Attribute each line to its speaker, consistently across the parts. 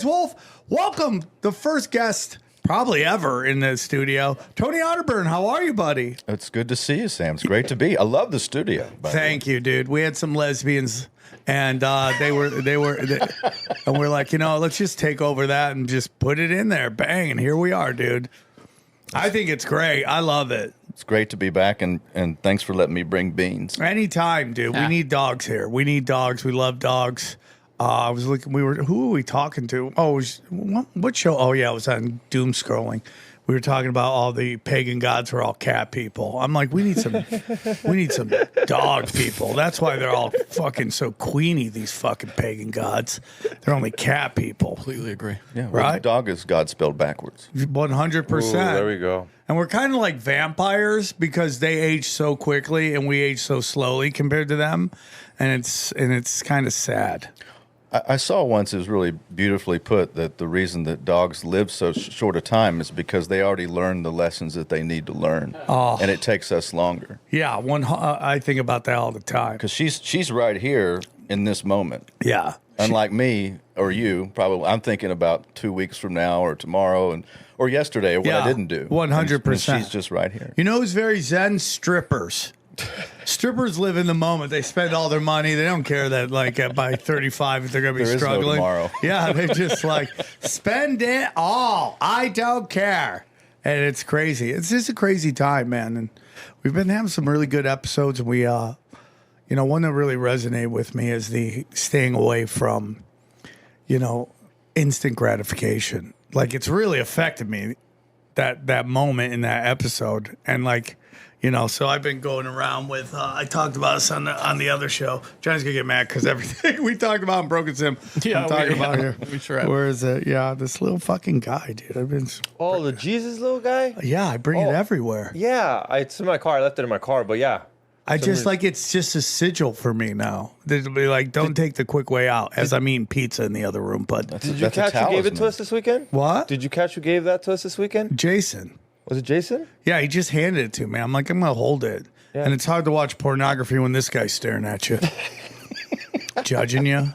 Speaker 1: Wolf, welcome the first guest probably ever in the studio. Tony Arterburn, how are you, buddy?
Speaker 2: It's good to see you, Sam. It's great to be. I love the studio.
Speaker 1: Thank you, dude. We had some lesbians, and and we're like, let's just take over that and just put it in there. Bang, and here we are, dude. I think it's great. I love it.
Speaker 2: It's great to be back, and thanks for letting me bring beans.
Speaker 1: Anytime, dude. We need dogs here. We need dogs. We love dogs. I was looking. Who were we talking to? Oh, what show? Oh yeah, it was on Doom Scrolling. We were talking about all the pagan gods were all cat people. I'm like, we need some dog people. That's why they're all fucking so queenie. These fucking pagan gods. They're only cat people.
Speaker 3: Completely agree.
Speaker 2: Yeah, well,
Speaker 1: right.
Speaker 2: Dog is God spelled backwards.
Speaker 1: 100%.
Speaker 4: There we go.
Speaker 1: And we're kind of like vampires because they age so quickly and we age so slowly compared to them, and it's kind of sad.
Speaker 2: I saw once, it was really beautifully put, that the reason that dogs live so short a time is because they already learned the lessons that they need to learn, and it takes us longer.
Speaker 1: Yeah, I think about that all the time.
Speaker 2: Because she's right here in this moment.
Speaker 1: Yeah.
Speaker 2: Unlike me or you, probably, I'm thinking about 2 weeks from now or tomorrow or yesterday or what I didn't do.
Speaker 1: 100%.
Speaker 2: And she's just right here.
Speaker 1: You know who's very zen? Strippers. Strippers live in the moment. They spend all their money. They don't care that by 35 they're going to be struggling.
Speaker 2: No tomorrow.
Speaker 1: Yeah, they just spend it all. I don't care. And it's crazy. It's just a crazy time, man. And we've been having some really good episodes. And we, one that really resonated with me is the staying away from, instant gratification. Like, it's really affected me, that moment in that episode. And so I've been going around with, I talked about this on the other show. Johnny's going to get mad because everything we talked about in Broken Sim, I'm talking about here.
Speaker 3: We sure have.
Speaker 1: Where is it? Yeah, this little fucking guy, dude.
Speaker 4: The Jesus little guy?
Speaker 1: Yeah, I bring it everywhere.
Speaker 4: Yeah, it's in my car. I left it in my car, but yeah.
Speaker 1: I just it's just a sigil for me now. It'll be like, don't take the quick way out, as I'm eating pizza in the other room. But
Speaker 4: Did you catch who gave it to us this weekend?
Speaker 1: What?
Speaker 4: Did you catch who gave that to us this weekend?
Speaker 1: Jason.
Speaker 4: Was it Jason?
Speaker 1: Yeah, he just handed it to me. I'm like, I'm going to hold it. Yeah. And it's hard to watch pornography when this guy's staring at you. Judging you.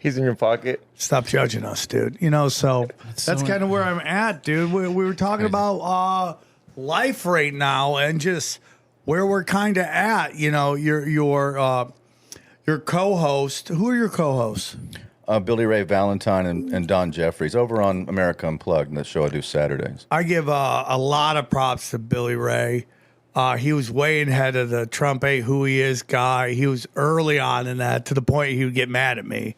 Speaker 4: He's in your pocket.
Speaker 1: Stop judging us, dude. So that's kind of where I'm at, dude. We were talking about life right now and just where we're kind of at. Your co-host. Who are your co-hosts?
Speaker 2: Billy Ray Valentine and Don Jeffries over on America Unplugged, the show I do Saturdays.
Speaker 1: I give a lot of props to Billy Ray. He was way ahead of the Trump ain't who he is guy. He was early on in that to the point he would get mad at me.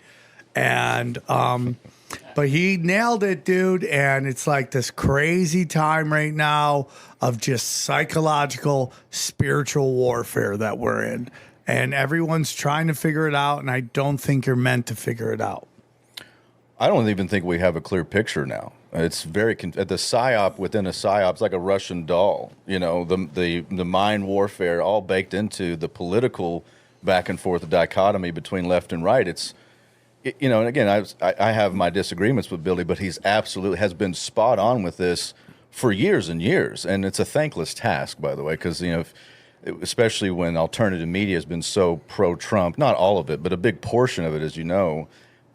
Speaker 1: And but he nailed it, dude. And it's like this crazy time right now of just psychological, spiritual warfare that we're in. And everyone's trying to figure it out, and I don't think you're meant to figure it out.
Speaker 2: I don't even think we have a clear picture now. It's very the psyop within a psyop is like a Russian doll. The mind warfare all baked into the political back and forth dichotomy between left and right. It's and again, I have my disagreements with Billy, but he's absolutely has been spot on with this for years and years, and it's a thankless task, by the way, because especially when alternative media has been so pro-Trump, not all of it, but a big portion of it, as you know,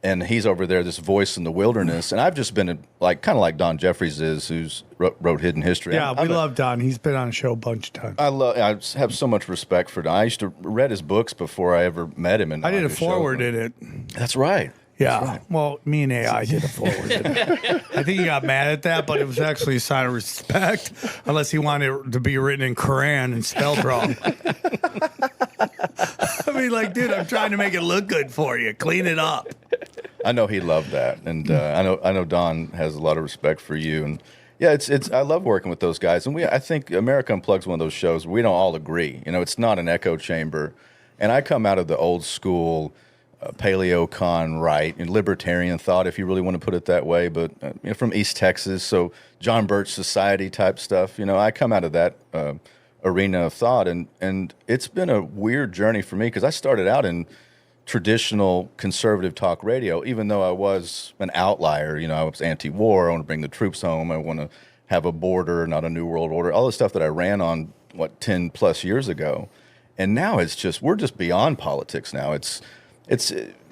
Speaker 2: and he's over there, this voice in the wilderness, and I've just been kind of like Don Jeffries is, who's wrote Hidden History.
Speaker 1: Yeah, we love Don. He's been on a show a bunch of times.
Speaker 2: I have so much respect for Don. I used to read his books before I ever met him. And
Speaker 1: I did a forward in it.
Speaker 2: That's right.
Speaker 1: Yeah,
Speaker 2: right.
Speaker 1: Well, me and AI did a forward. I think he got mad at that, but it was actually a sign of respect, unless he wanted it to be written in Quran and spelled wrong. I mean, dude, I'm trying to make it look good for you. Clean it up.
Speaker 2: I know he loved that, and I know Don has a lot of respect for you, and yeah, it's I love working with those guys, and I think America Unplugged is one of those shows where we don't all agree. It's not an echo chamber, and I come out of the old school. Paleo-con right and libertarian thought, if you really want to put it that way, but from East Texas, so John Birch Society type stuff. I come out of that arena of thought, and it's been a weird journey for me because I started out in traditional conservative talk radio, even though I was an outlier. I was anti-war. I want to bring the troops home. I want to have a border, not a new world order. All the stuff that I ran on 10 plus years ago, and now we're just beyond politics now.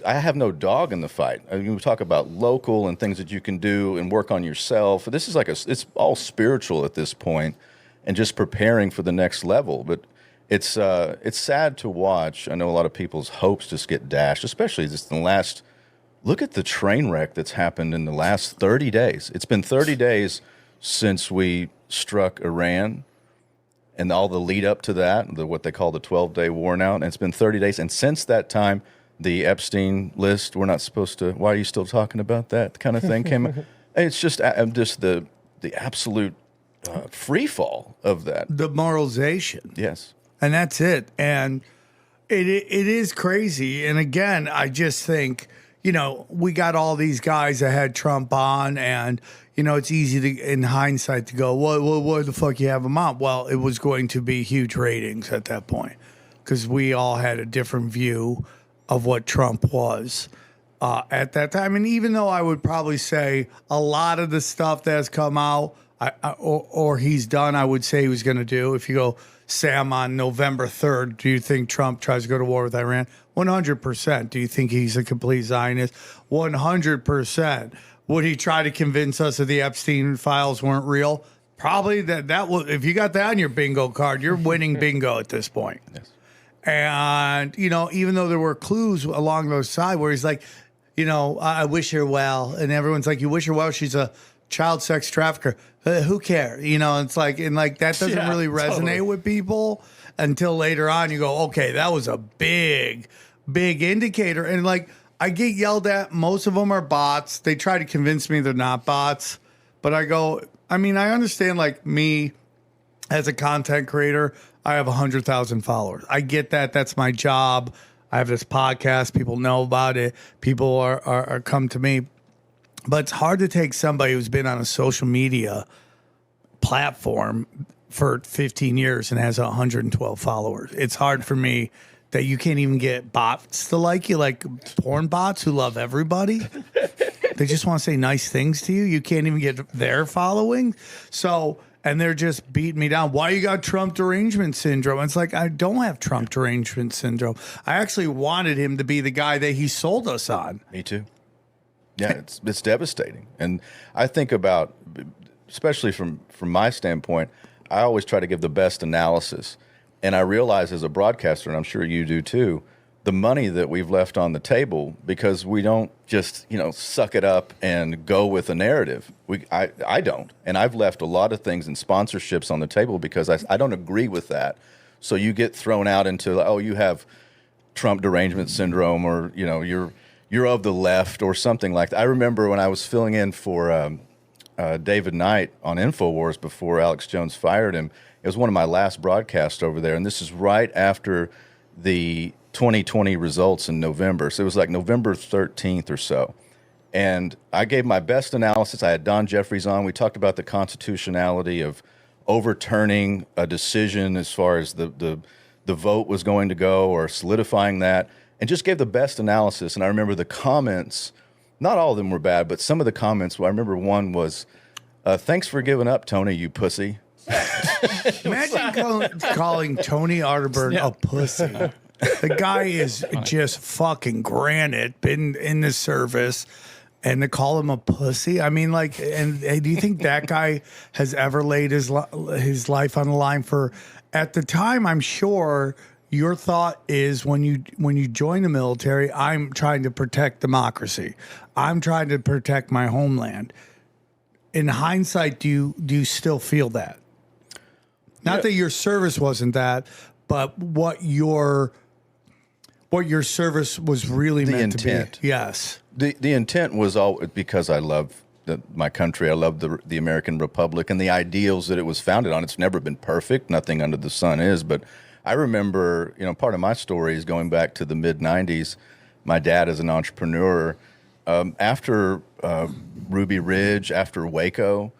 Speaker 2: I have no dog in the fight. I mean, we talk about local and things that you can do and work on yourself. This is it's all spiritual at this point, and just preparing for the next level. But it's sad to watch. I know a lot of people's hopes just get dashed, especially just in the last. Look at the train wreck that's happened in the last 30 days. It's been 30 days since we struck Iran and all the lead up to that, what they call the 12-day war now. And it's been 30 days. And since that time, the Epstein list, we're not supposed to, why are you still talking about that kind of thing came up. It's just the absolute free fall of that.
Speaker 1: The moralization.
Speaker 2: Yes.
Speaker 1: And that's it. And it is crazy. And again, I just think, we got all these guys that had Trump on, and, it's easy to, in hindsight, to go, what the fuck you have him on? Well, it was going to be huge ratings at that point because we all had a different view of what Trump was at that time. And even though I would probably say a lot of the stuff that has come out or he's done, I would say he was going to do. If you go, Sam, on November 3rd, do you think Trump tries to go to war with Iran? 100%. Do you think he's a complete Zionist? 100%. Would he try to convince us that the Epstein files weren't real? Probably. That will. If you got that on your bingo card, you're winning bingo at this point.
Speaker 2: Yes.
Speaker 1: And, even though there were clues along those sides where he's like, I wish her well. And everyone's like, you wish her well? She's a child sex trafficker. Who cares? It's like, and like that doesn't really resonate with people until later on. You go, okay, that was a big indicator. And like, I get yelled at. Most of them are bots. They try to convince me they're not bots. But I go, I understand, like, me as a content creator, I have 100,000 followers. I get that. That's my job. I have this podcast. People know about it. People are come to me. But it's hard to take somebody who's been on a social media platform for 15 years and has 112 followers. It's hard for me that you can't even get bots to like you, like porn bots who love everybody. They just want to say nice things to you. You can't even get their following. So, and they're just beating me down. Why you got Trump derangement syndrome? It's like, I don't have Trump derangement syndrome. I actually wanted him to be the guy that he sold us on.
Speaker 2: Me too. Yeah, it's devastating. And I think about, especially from my standpoint, I always try to give the best analysis. And I realize as a broadcaster, and I'm sure you do too, the money that we've left on the table because we don't just, suck it up and go with a narrative. I don't. And I've left a lot of things and sponsorships on the table because I don't agree with that. So you get thrown out into, oh, you have Trump derangement syndrome, or, you're of the left or something like that. I remember when I was filling in for David Knight on InfoWars before Alex Jones fired him. It was one of my last broadcasts over there, and this is right after the 2020 results in November. So it was like November 13th or so. And I gave my best analysis. I had Don Jeffries on. We talked about the constitutionality of overturning a decision as far as the vote was going to go, or solidifying that, and just gave the best analysis. And I remember the comments, not all of them were bad, but some of the comments, I remember one was, thanks for giving up, Tony, you pussy.
Speaker 1: Imagine calling Tony Arterburn a pussy. The guy is just fucking granite, been in the service, and to call him a pussy? I mean, like, and do you think that guy has ever laid his life on the line for, at the time, I'm sure your thought is when you join the military, I'm trying to protect democracy. I'm trying to protect my homeland. In hindsight, do you still feel that? Not that your service wasn't that, but what your service was really meant to be. Yes.
Speaker 2: The intent was all because I love my country. I love the American Republic and the ideals that it was founded on. It's never been perfect. Nothing under the sun is. But I remember, part of my story is going back to the mid-'90s. My dad is an entrepreneur. After Ruby Ridge, after Waco,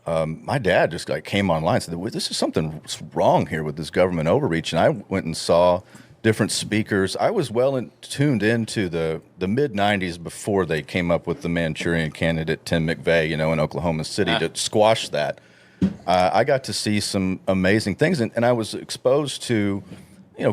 Speaker 2: my dad just came online and said, well, this is something wrong here with this government overreach. And I went and saw different speakers. I was tuned into the mid-'90s before they came up with the Manchurian candidate, Tim McVeigh, in Oklahoma City to squash that. I got to see some amazing things, and I was exposed to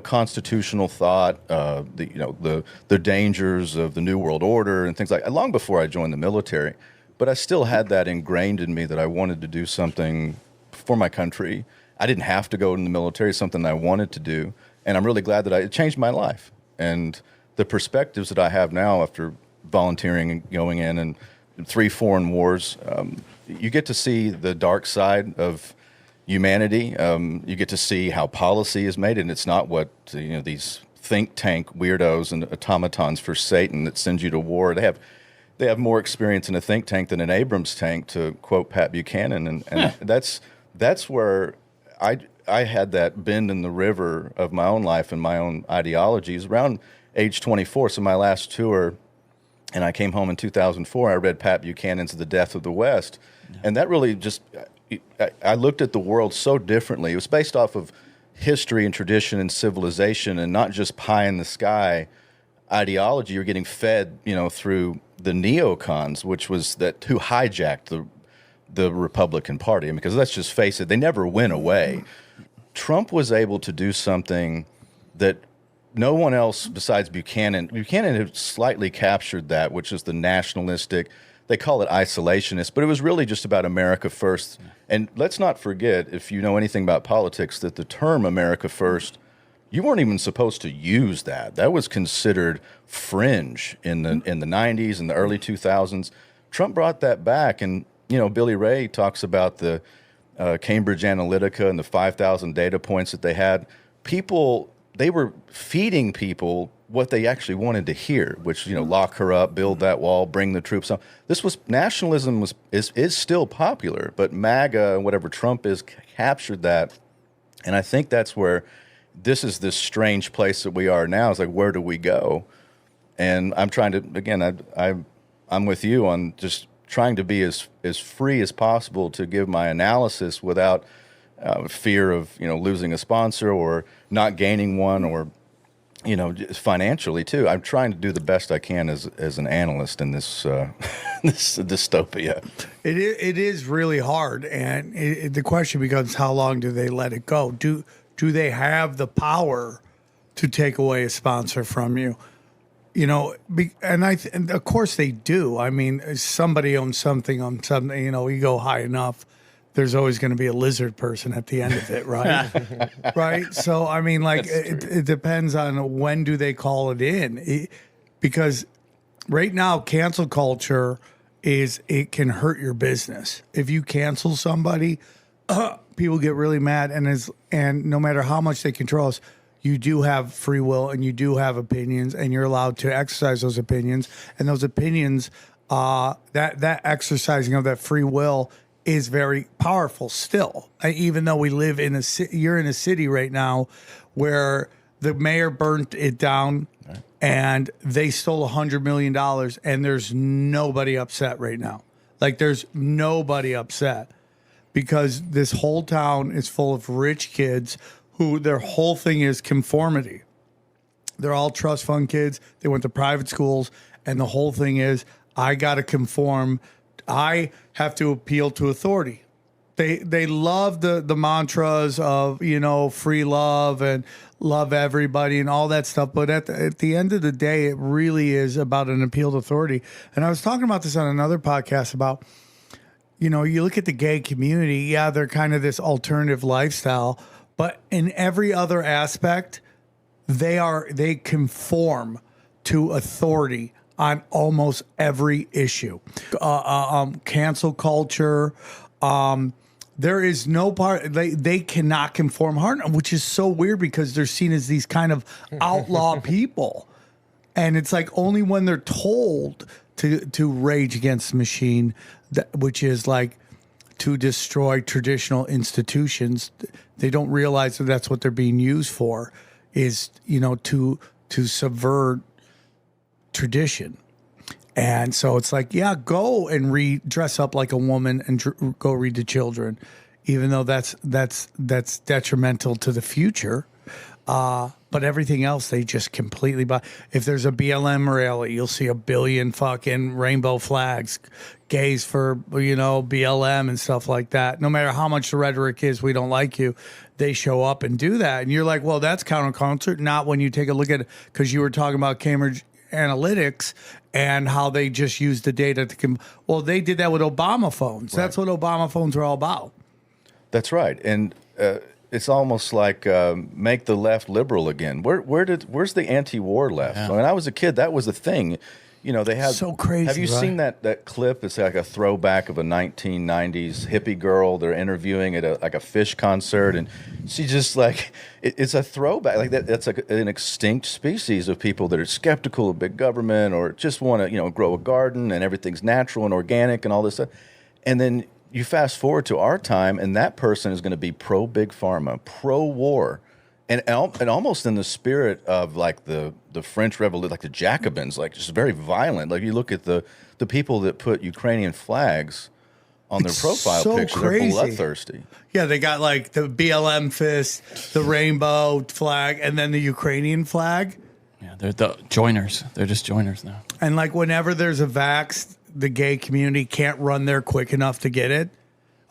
Speaker 2: constitutional thought, the dangers of the New World Order and things like that, long before I joined the military. But I still had that ingrained in me that I wanted to do something for my country. I didn't have to go in the military, it's something I wanted to do. And I'm really glad that it changed my life. And the perspectives that I have now after volunteering and going in and 3 foreign wars, you get to see the dark side of humanity. You get to see how policy is made, and it's not what these think tank weirdos and automatons for Satan that send you to war. They have more experience in a think tank than an Abrams tank, to quote Pat Buchanan, and that's where I had that bend in the river of my own life and my own ideologies around age 24. So my last tour, and I came home in 2004, I read Pat Buchanan's The Death of the West, and that really just, I looked at the world so differently. It was based off of history and tradition and civilization, and not just pie in the sky ideology you're getting fed, through the neocons, which was who hijacked the Republican Party. I mean, because let's just face it, they never went away. Trump was able to do something that no one else besides Buchanan had slightly captured that, which is the nationalistic, they call it isolationist, but it was really just about America first. And let's not forget, if you know anything about politics, that the term America first, you weren't even supposed to use that. That was considered fringe in the 90s and the early 2000s. Trump brought that back, and Billy Ray talks about the Cambridge Analytica and the 5,000 data points that they had. They were feeding people what they actually wanted to hear, which, lock her up, build that wall, bring the troops on. Nationalism is still popular, but MAGA and whatever Trump is captured that. And I think that's where this strange place that we are now. It's like, where do we go? And I'm trying to, again, I'm with you on just trying to be as free as possible to give my analysis without fear of losing a sponsor or not gaining one, or financially too. I'm trying to do the best I can as an analyst in this this dystopia.
Speaker 1: It is really hard, and the question becomes, how long do they let it go? Do they have the power to take away a sponsor from you? And of course they do. I mean, somebody owns something on something. You go high enough, there's always going to be a lizard person at the end of it, right? Right. So I mean, like, it depends on when do they call it in, because right now cancel culture it can hurt your business. If you cancel somebody, people get really mad, and no matter how much they control us, you do have free will and you do have opinions, and you're allowed to exercise those opinions. And those opinions, that exercising of that free will is very powerful still. Even though we live in you're in a city right now where the mayor burnt it down, and they stole $100 million, and there's nobody upset right now. Like, there's nobody upset, because this whole town is full of rich kids who their whole thing is conformity. They're all trust fund kids. They went to private schools, and the whole thing is, I got to conform. I have to appeal to authority. They love the mantras of, free love and love everybody and all that stuff. But at the end of the day, it really is about an appeal to authority. And I was talking about this on another podcast about, you look at the gay community. Yeah, they're kind of this alternative lifestyle, but in every other aspect, they conform to authority on almost every issue. Cancel culture. There is no part, they cannot conform hard, which is so weird, because they're seen as these kind of outlaw people. And it's like only when they're told to rage against the machine, which is like to destroy traditional institutions, they don't realize that that's what they're being used for, is, to subvert tradition. And so it's like, yeah, go and dress up like a woman and go read to children, even though that's detrimental to the future. But everything else, they just completely buy. If there's a BLM rally, you'll see a billion fucking rainbow flags, gays for, BLM and stuff like that. No matter how much the rhetoric is, we don't like you, they show up and do that. And you're like, well, that's counterculture. Not when you take a look at it, because you were talking about Cambridge Analytics and how they just use the data to well, they did that with Obama phones. Right. That's what Obama phones are all about. That's right.
Speaker 2: And it's almost like make the left liberal again. Where's the anti-war left?
Speaker 1: Yeah.
Speaker 2: When I was a kid, that was a thing. They had
Speaker 1: so crazy.
Speaker 2: Have you seen that clip? It's like a throwback of a 1990s hippie girl they're interviewing at a Fish concert, and she just like it's a throwback like that. That's like an extinct species of people that are skeptical of big government or just want to grow a garden and everything's natural and organic and all this stuff. And then you fast forward to our time, and that person is going to be pro big pharma, pro war. And almost in the spirit of like the French Revolution, like the Jacobins, like just very violent. Like you look at the people that put Ukrainian flags on their profile picture, they're bloodthirsty.
Speaker 1: Yeah, they got like the BLM fist, the rainbow flag, and then the Ukrainian flag.
Speaker 3: Yeah, they're the joiners. They're just joiners now.
Speaker 1: And like whenever there's a vax, the gay community can't run there quick enough to get it.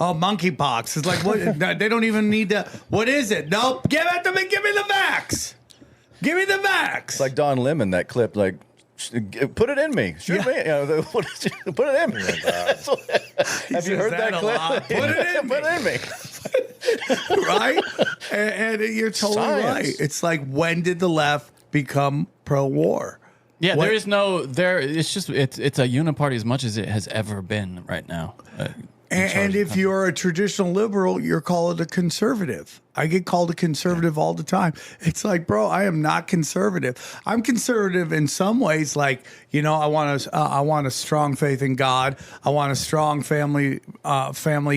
Speaker 1: Oh, monkeypox. It's like, what? They don't even need to. What is it? Nope. Give it to me. Give me the vax. Give me the vax.
Speaker 2: It's like Don Lemon, that clip, like, put it in me. Shoot me. Put it in me. Have you heard that clip?
Speaker 1: Put it in me.
Speaker 2: Put it in me.
Speaker 1: Right? And you're totally right. It's like, when did the left become pro-war?
Speaker 3: Yeah, there is no, it's just, it's a uniparty as much as it has ever been right now.
Speaker 1: And if you're a traditional liberal, you're called a conservative. I get called a conservative all the time. It's like, bro, I am not conservative. I'm conservative in some ways. Like, I want a strong faith in God. I want a strong family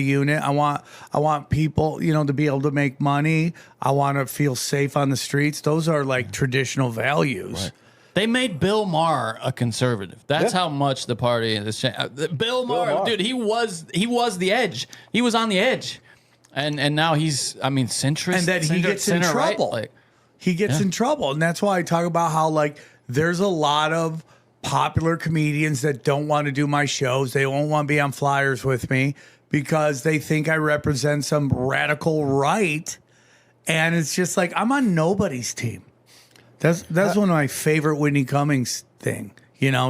Speaker 1: unit. I want people, to be able to make money. I want to feel safe on the streets. Those are like traditional values. Right.
Speaker 3: They made Bill Maher a conservative. That's how much the party has changed. Bill Maher, dude, he was the edge. He was on the edge, and now he's, centrist.
Speaker 1: And then he gets in trouble. Right? He gets in trouble, and that's why I talk about how like there's a lot of popular comedians that don't want to do my shows. They won't want to be on flyers with me because they think I represent some radical right, and it's just like I'm on nobody's team. That's one of my favorite Whitney Cummings thing.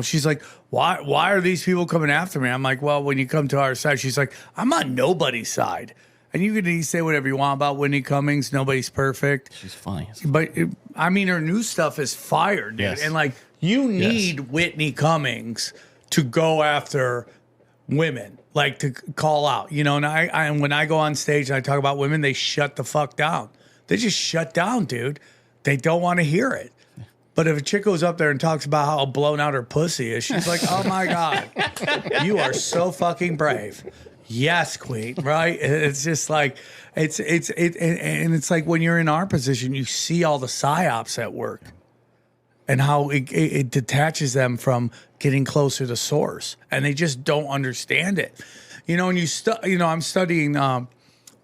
Speaker 1: She's like, why are these people coming after me? I'm like, well, when you come to our side, she's like, I'm on nobody's side. And you can say whatever you want about Whitney Cummings. Nobody's perfect.
Speaker 3: She's funny.
Speaker 1: But her new stuff is fire, dude.
Speaker 3: Yes.
Speaker 1: And like, you need Whitney Cummings to go after women, like to call out, and when I go on stage and I talk about women, they shut the fuck down. They just shut down, dude. They don't want to hear it. But if a chick goes up there and talks about how blown out her pussy is, she's like, oh my God, you are so fucking brave. Yes, queen, right? It's just like, and it's like when you're in our position, you see all the psyops at work and how it detaches them from getting closer to source. And they just don't understand it. And I'm studying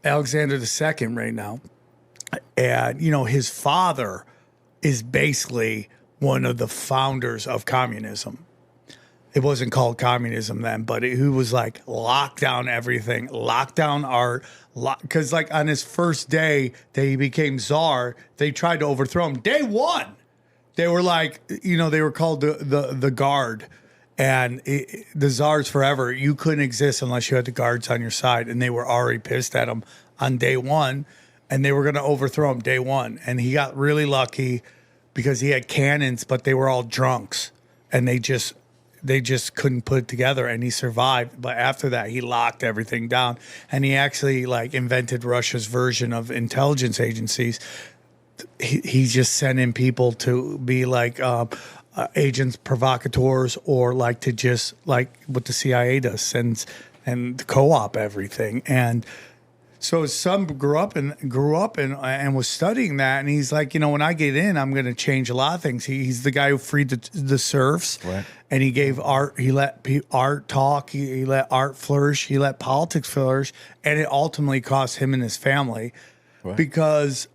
Speaker 1: Alexander II right now. And, his father is basically one of the founders of communism. It wasn't called communism then, but he was like, lock down everything, lock down art. Because like on his first day that he became czar, they tried to overthrow him. Day one, they were like, they were called the guard. And the czars forever, you couldn't exist unless you had the guards on your side. And they were already pissed at him on day one. And they were going to overthrow him day one. And he got really lucky because he had cannons, but they were all drunks. And they just couldn't put it together. And he survived. But after that, he locked everything down. And he actually like invented Russia's version of intelligence agencies. He just sent in people to be like agents provocateurs, or like to just like what the CIA does and co-op everything. And so his son grew up and was studying that, and he's like, when I get in, I'm going to change a lot of things. He's the guy who freed the serfs, right. And he gave art. He let art talk. He let art flourish. He let politics flourish, and it ultimately cost him and his family, right. Because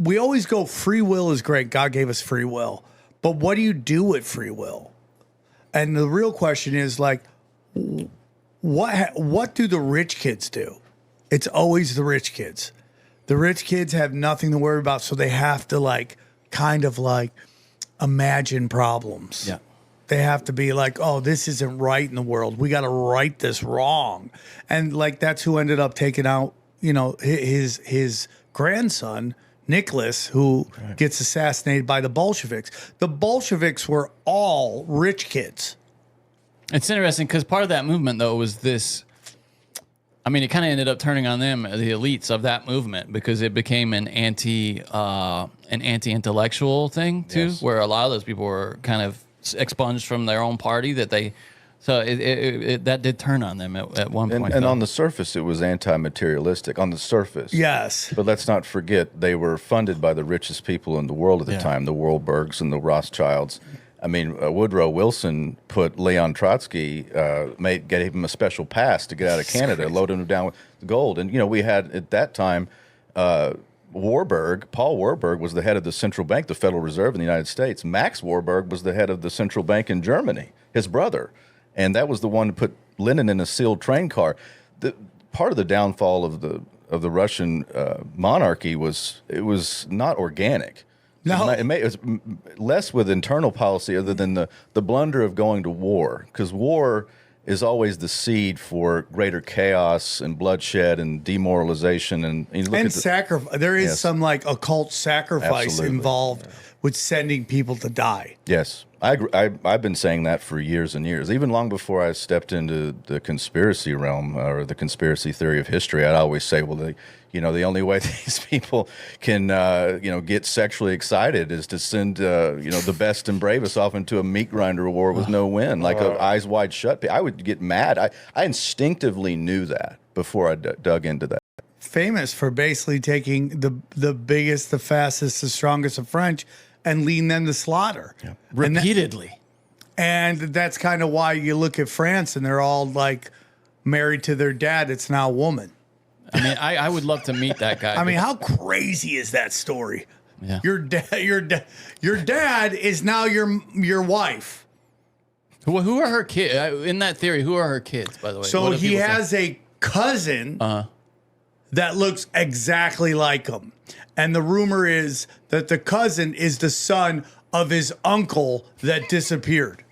Speaker 1: we always go free will is great. God gave us free will. But what do you do with free will? And the real question is like, what do the rich kids do? It's always the rich kids. The rich kids have nothing to worry about, so they have to like kind of like imagine problems.
Speaker 3: Yeah.
Speaker 1: They have to be like, oh, this isn't right in the world. We got to right this wrong. And like that's who ended up taking out, you know, his grandson, Nicholas, who gets assassinated by the Bolsheviks. The Bolsheviks were all rich kids.
Speaker 3: It's interesting because part of that movement, though, was this. I mean, it kind of ended up turning on them, the elites of that movement, because it became an anti-intellectual thing too,
Speaker 2: Yes.
Speaker 3: where a lot of those people were kind of expunged from their own party. That did turn on them at one point.
Speaker 2: And on the surface, it was anti-materialistic. On the surface,
Speaker 1: Yes.
Speaker 2: But let's not forget they were funded by the richest people in the world at the time, the Wahlbergs and the Rothschilds. I mean, Woodrow Wilson put Leon Trotsky, gave him a special pass to get out of Canada, loaded him down with gold. And, you know, we had at that time, Paul Warburg was the head of the central bank, the Federal Reserve in the United States. Max Warburg was the head of the central bank in Germany, his brother. And that was the one who put Lenin in a sealed train car. Part of the downfall of the Russian monarchy was not organic.
Speaker 1: No.
Speaker 2: It was less with internal policy other than the blunder of going to war, because war is always the seed for greater chaos and bloodshed and demoralization. And you look at
Speaker 1: sacrifice. There is some like occult sacrifice
Speaker 2: Absolutely.
Speaker 1: involved with sending people to die.
Speaker 2: Yes. I've been saying that for years and years. Even long before I stepped into the conspiracy realm or the conspiracy theory of history, I'd always say, well, the only way these people can, get sexually excited is to send, the best and bravest off into a meat grinder war with no win, like a eyes wide shut. I would get mad. I instinctively knew that before I dug into that.
Speaker 1: Famous for basically taking the biggest, the fastest, the strongest of French and leading them to slaughter.
Speaker 2: Yeah.
Speaker 3: repeatedly.
Speaker 1: And that's kind of why you look at France and they're all like married to their dad. It's now a woman.
Speaker 3: I mean, I would love to meet that guy.
Speaker 1: I mean, how crazy is that story?
Speaker 3: Yeah.
Speaker 1: Your dad is now your wife.
Speaker 3: Who are her kids? In that theory, who are her kids, by the way?
Speaker 1: So
Speaker 3: What do
Speaker 1: he
Speaker 3: people say?
Speaker 1: has a cousin that looks exactly like him. And the rumor is that the cousin is the son of his uncle that disappeared.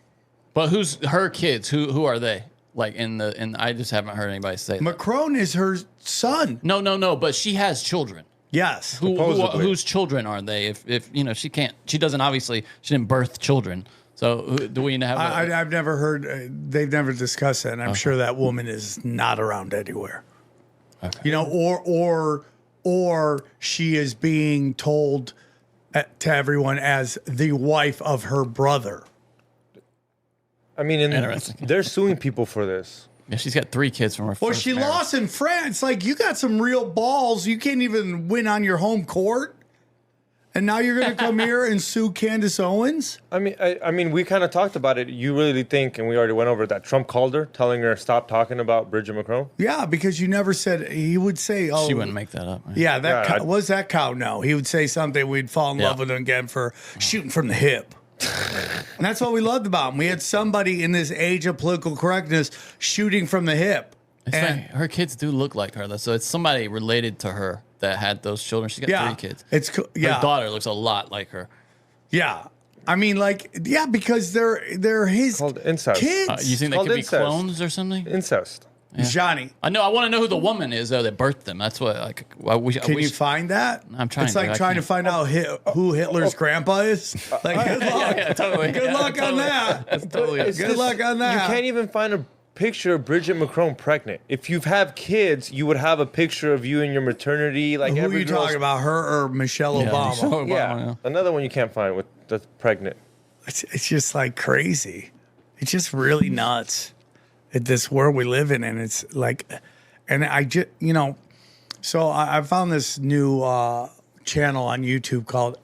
Speaker 3: But who's her kids? Who are they? Like I just haven't heard anybody say that.
Speaker 1: Macron is her son.
Speaker 3: No, but she has children.
Speaker 1: Yes.
Speaker 4: Supposedly.
Speaker 3: Whose children are they? If she didn't birth children. So do we have?
Speaker 1: I've never heard, they've never discussed that. And I'm sure that woman is not around anywhere.
Speaker 3: Okay.
Speaker 1: Or she is being told to everyone as the wife of her brother.
Speaker 4: I mean,
Speaker 3: Interesting.
Speaker 4: they're suing people for this.
Speaker 3: Yeah, she's got 3 kids from her.
Speaker 1: Well,
Speaker 3: first
Speaker 1: she
Speaker 3: marriage.
Speaker 1: lost in France. Like, you got some real balls. You can't even win on your home court. And now you're going to come here and sue Candace Owens?
Speaker 4: I mean, we kind of talked about it. You really think, and we already went over it, that Trump called her, telling her stop talking about Bridget Macron?
Speaker 1: Yeah, because you never said, he would say, oh.
Speaker 3: She wouldn't make that up. Right?
Speaker 1: Yeah,
Speaker 4: Yeah,
Speaker 1: what does that cow know? He would say something, we'd fall in love with him again for shooting from the hip. And that's what we loved about him. We had somebody in this age of political correctness shooting from the hip.
Speaker 3: It's
Speaker 1: And-
Speaker 3: like, her kids do look like her, though. So it's somebody related to her that had those children. She's got 3 kids. Her daughter looks a lot like her.
Speaker 1: Yeah. I mean, because they're his
Speaker 4: Called incest.
Speaker 1: kids.
Speaker 3: You think they
Speaker 4: called
Speaker 3: could be
Speaker 4: incest.
Speaker 3: clones or something?
Speaker 4: Incest.
Speaker 1: Johnny,
Speaker 3: I know. I want to know who the woman is, though, that birthed them. That's what. I wish.
Speaker 1: can you find that?
Speaker 3: I'm trying
Speaker 1: It's
Speaker 3: to,
Speaker 1: like
Speaker 3: I
Speaker 1: trying to
Speaker 3: can't.
Speaker 1: find out who Hitler's grandpa is. Like, good luck.
Speaker 3: Yeah, totally.
Speaker 1: Good luck on that.
Speaker 3: That's totally.
Speaker 4: It's
Speaker 1: Good
Speaker 4: just-
Speaker 1: luck on that.
Speaker 4: You can't even find a picture of Bridget Macron pregnant. If you have kids, you would have a picture of you in your maternity. Like
Speaker 1: Who are
Speaker 4: every
Speaker 1: you
Speaker 4: girl's-
Speaker 1: talking about, her or Michelle
Speaker 3: Yeah,
Speaker 1: Obama?
Speaker 3: Michelle Obama,
Speaker 4: Yeah, another one you can't find with that's pregnant.
Speaker 1: It's just like crazy. It's just really nuts. This world we live in, and it's like, and I just, so I found this new channel on YouTube called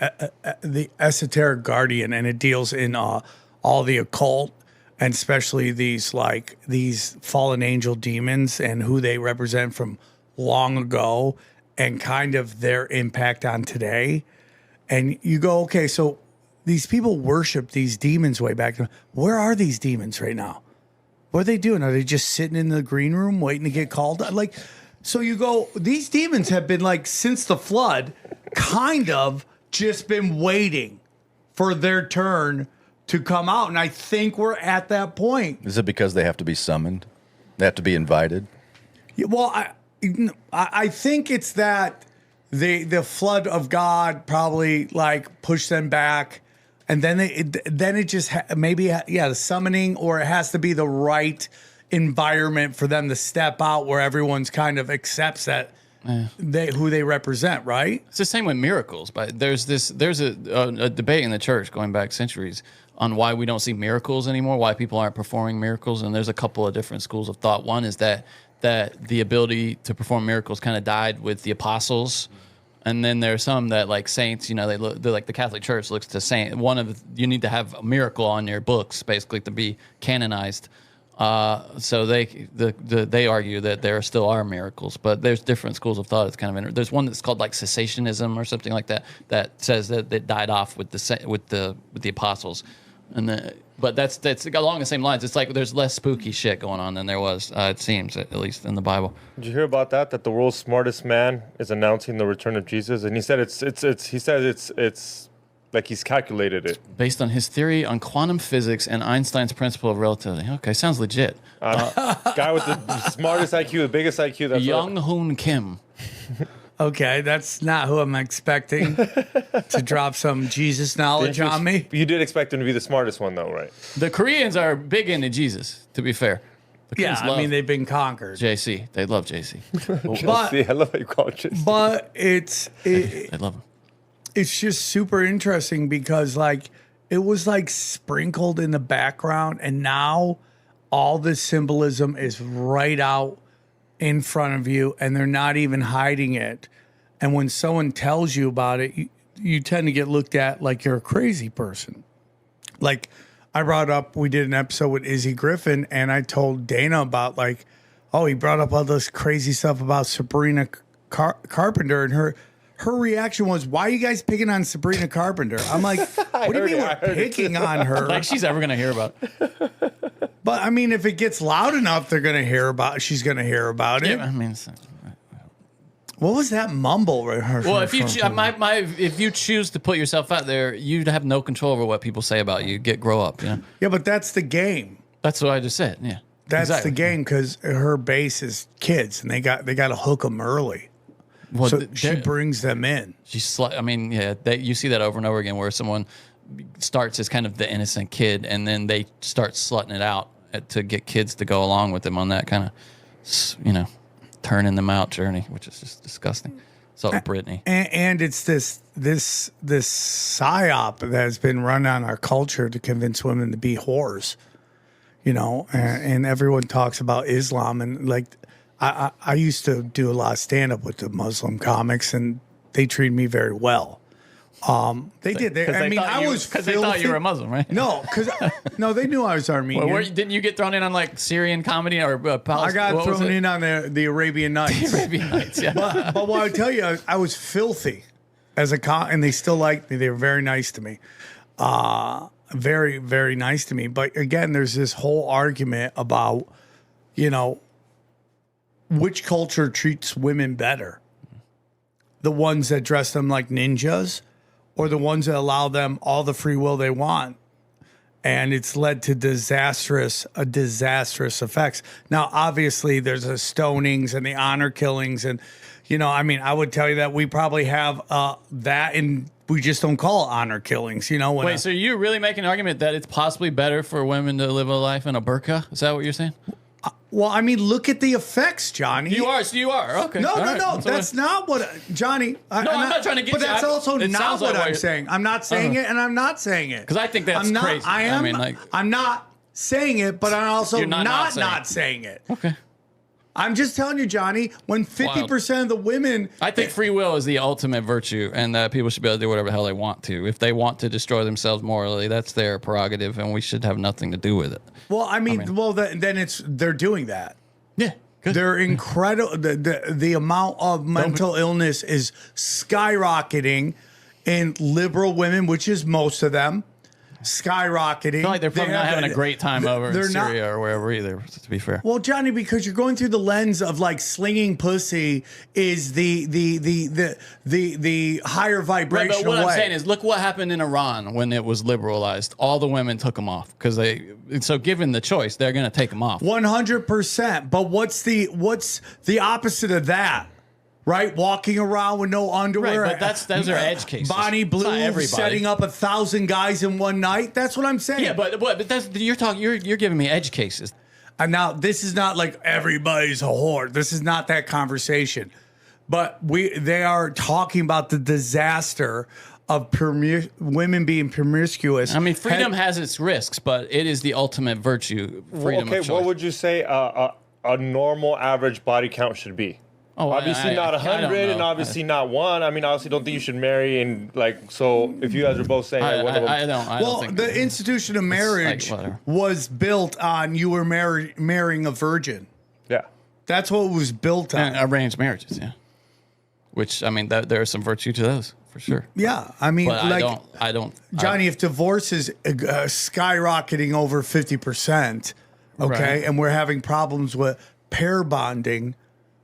Speaker 1: the Esoteric Guardian, and it deals in all the occult, and especially these fallen angel demons and who they represent from long ago, and kind of their impact on today. And you go, okay, so these people worship these demons way back then. Where are these demons right now? What are they doing? Are they just sitting in the green room waiting to get called? Like, so you go, these demons have been like, since the flood, kind of just been waiting for their turn to come out. And I think we're at that point.
Speaker 2: Is it because they have to be summoned? They have to be invited?
Speaker 1: Yeah, well, I think it's that the flood of God probably like pushed them back. And then it just the summoning, or it has to be the right environment for them to step out where everyone's kind of accepts that who they represent, right?
Speaker 3: It's the same with miracles, but there's a debate in the church going back centuries on why we don't see miracles anymore, why people aren't performing miracles, and there's a couple of different schools of thought. One is that the ability to perform miracles kind of died with the apostles. And then there's some that, like saints, they're like the Catholic Church looks to saint. You need to have a miracle on your books, basically, to be canonized. So they argue that there still are miracles, but there's different schools of thought. It's kind of there's one that's called like cessationism or something like that says that it died off with the apostles, but that's along the same lines. It's like there's less spooky shit going on than there was. It seems, at least in the Bible.
Speaker 4: Did you hear about that? That the world's smartest man is announcing the return of Jesus, and he said it's like he's calculated it
Speaker 3: based on his theory on quantum physics and Einstein's principle of relativity. Okay, sounds legit.
Speaker 4: Guy with the smartest IQ, the biggest IQ. That's
Speaker 3: Young Hoon Kim.
Speaker 1: Okay, that's not who I'm expecting to drop some Jesus knowledge on me.
Speaker 4: You did expect him to be the smartest one, though, right?
Speaker 3: The Koreans are big into Jesus, to be fair. The Koreans love
Speaker 1: they've been conquered.
Speaker 3: JC. They love JC.
Speaker 4: I love how you call it JC.
Speaker 1: But
Speaker 3: They love him.
Speaker 1: it's just super interesting because like it was like sprinkled in the background, and now all the symbolism is right out in front of you, and they're not even hiding it. And when someone tells you about it, you tend to get looked at like you're a crazy person. Like I brought up, we did an episode with Izzy Griffin, and I told Dana about like, he brought up all this crazy stuff about Sabrina Carpenter, and her reaction was, why are you guys picking on Sabrina Carpenter? I'm like, what do you mean we're picking on her?
Speaker 3: Like she's ever going to hear about it.
Speaker 1: But I mean, if it gets loud enough, she's going to hear about it.
Speaker 3: Yeah, I mean,
Speaker 1: what was that mumble?
Speaker 3: Well, if you choose to put yourself out there, you'd have no control over what people say about you. Grow up,
Speaker 1: Yeah, but that's the game.
Speaker 3: That's what I just said. Yeah,
Speaker 1: that's exactly the game, because her base is kids, and they got to hook them early. Well, so she brings them in. You
Speaker 3: see that over and over again, where someone starts as kind of the innocent kid, and then they start slutting it out to get kids to go along with them on that kind of, turning them out journey, which is just disgusting. So Brittany,
Speaker 1: and it's this psyop that has been run on our culture to convince women to be whores, and everyone talks about Islam, and like I used to do a lot of stand up with the Muslim comics, and they treated me very well. They did. I was
Speaker 3: because they thought you were a Muslim, right?
Speaker 1: No, they knew I was Armenian.
Speaker 3: Well, didn't you get thrown in on like Syrian comedy or
Speaker 1: I got thrown in on the Arabian Nights.
Speaker 3: The Arabian Nights, yeah.
Speaker 1: But what I tell you, I was filthy as a and they still liked me. They were very nice to me, very, very nice to me. But again, there's this whole argument about, which culture treats women better, the ones that dress them like ninjas, or the ones that allow them all the free will they want. And it's led to disastrous effects. Now, obviously, there's the stonings and the honor killings. And, I would tell you that we probably have that, and we just don't call it honor killings.
Speaker 3: Wait, so you're really making an argument that it's possibly better for women to live a life in a burqa? Is that what you're saying?
Speaker 1: Well, look at the effects, Johnny.
Speaker 3: You are. Okay.
Speaker 1: No. That's not what, Johnny.
Speaker 3: I'm not trying to get.
Speaker 1: But that's also not what I'm saying. I'm not saying it, and I'm not saying it
Speaker 3: because I think that's crazy.
Speaker 1: I'm not saying it, but I'm also not saying it.
Speaker 3: Okay.
Speaker 1: I'm just telling you, Johnny. When 50% of the women,
Speaker 3: I think free will is the ultimate virtue, and that people should be able to do whatever the hell they want to. If they want to destroy themselves morally, that's their prerogative, and we should have nothing to do with it.
Speaker 1: Well, then they're doing that.
Speaker 3: Yeah, good.
Speaker 1: They're incredible. The amount of mental illness is skyrocketing in liberal women, which is most of them, skyrocketing.
Speaker 3: I feel like they're probably not having a great time over in Syria or wherever either, to be fair.
Speaker 1: Well, Johnny, because you're going through the lens of like slinging pussy is the higher vibration.
Speaker 3: Right, but what I'm saying is, look what happened in Iran when it was liberalized. All the women took them off because so given the choice, they're going to take them off.
Speaker 1: 100%. But what's the opposite of that? Right, walking around with no underwear.
Speaker 3: Right, but those are edge cases.
Speaker 1: Bonnie Blue setting up 1,000 guys in one night. That's what I'm saying.
Speaker 3: Yeah, but that's you're giving me edge cases.
Speaker 1: And now this is not like everybody's a whore. This is not that conversation. But they are talking about the disaster of women being promiscuous.
Speaker 3: I mean, freedom has its risks, but it is the ultimate virtue. Freedom of choice.
Speaker 4: What would you say a normal average body count should be?
Speaker 3: Oh,
Speaker 4: obviously not 100 and obviously not 1. I mean, obviously don't think you should marry and like, so if you guys are both saying like, one of them.
Speaker 3: I don't think
Speaker 1: the institution of marriage was built on you were marrying a virgin.
Speaker 4: Yeah.
Speaker 1: That's what it was built on.
Speaker 3: And arranged marriages, yeah. Which, I mean, there is some virtue to those, for sure.
Speaker 1: Yeah, I mean,
Speaker 3: but
Speaker 1: like,
Speaker 3: I don't.
Speaker 1: Johnny, if divorce is skyrocketing over 50%, okay,
Speaker 3: Right.
Speaker 1: and we're having problems with pair bonding,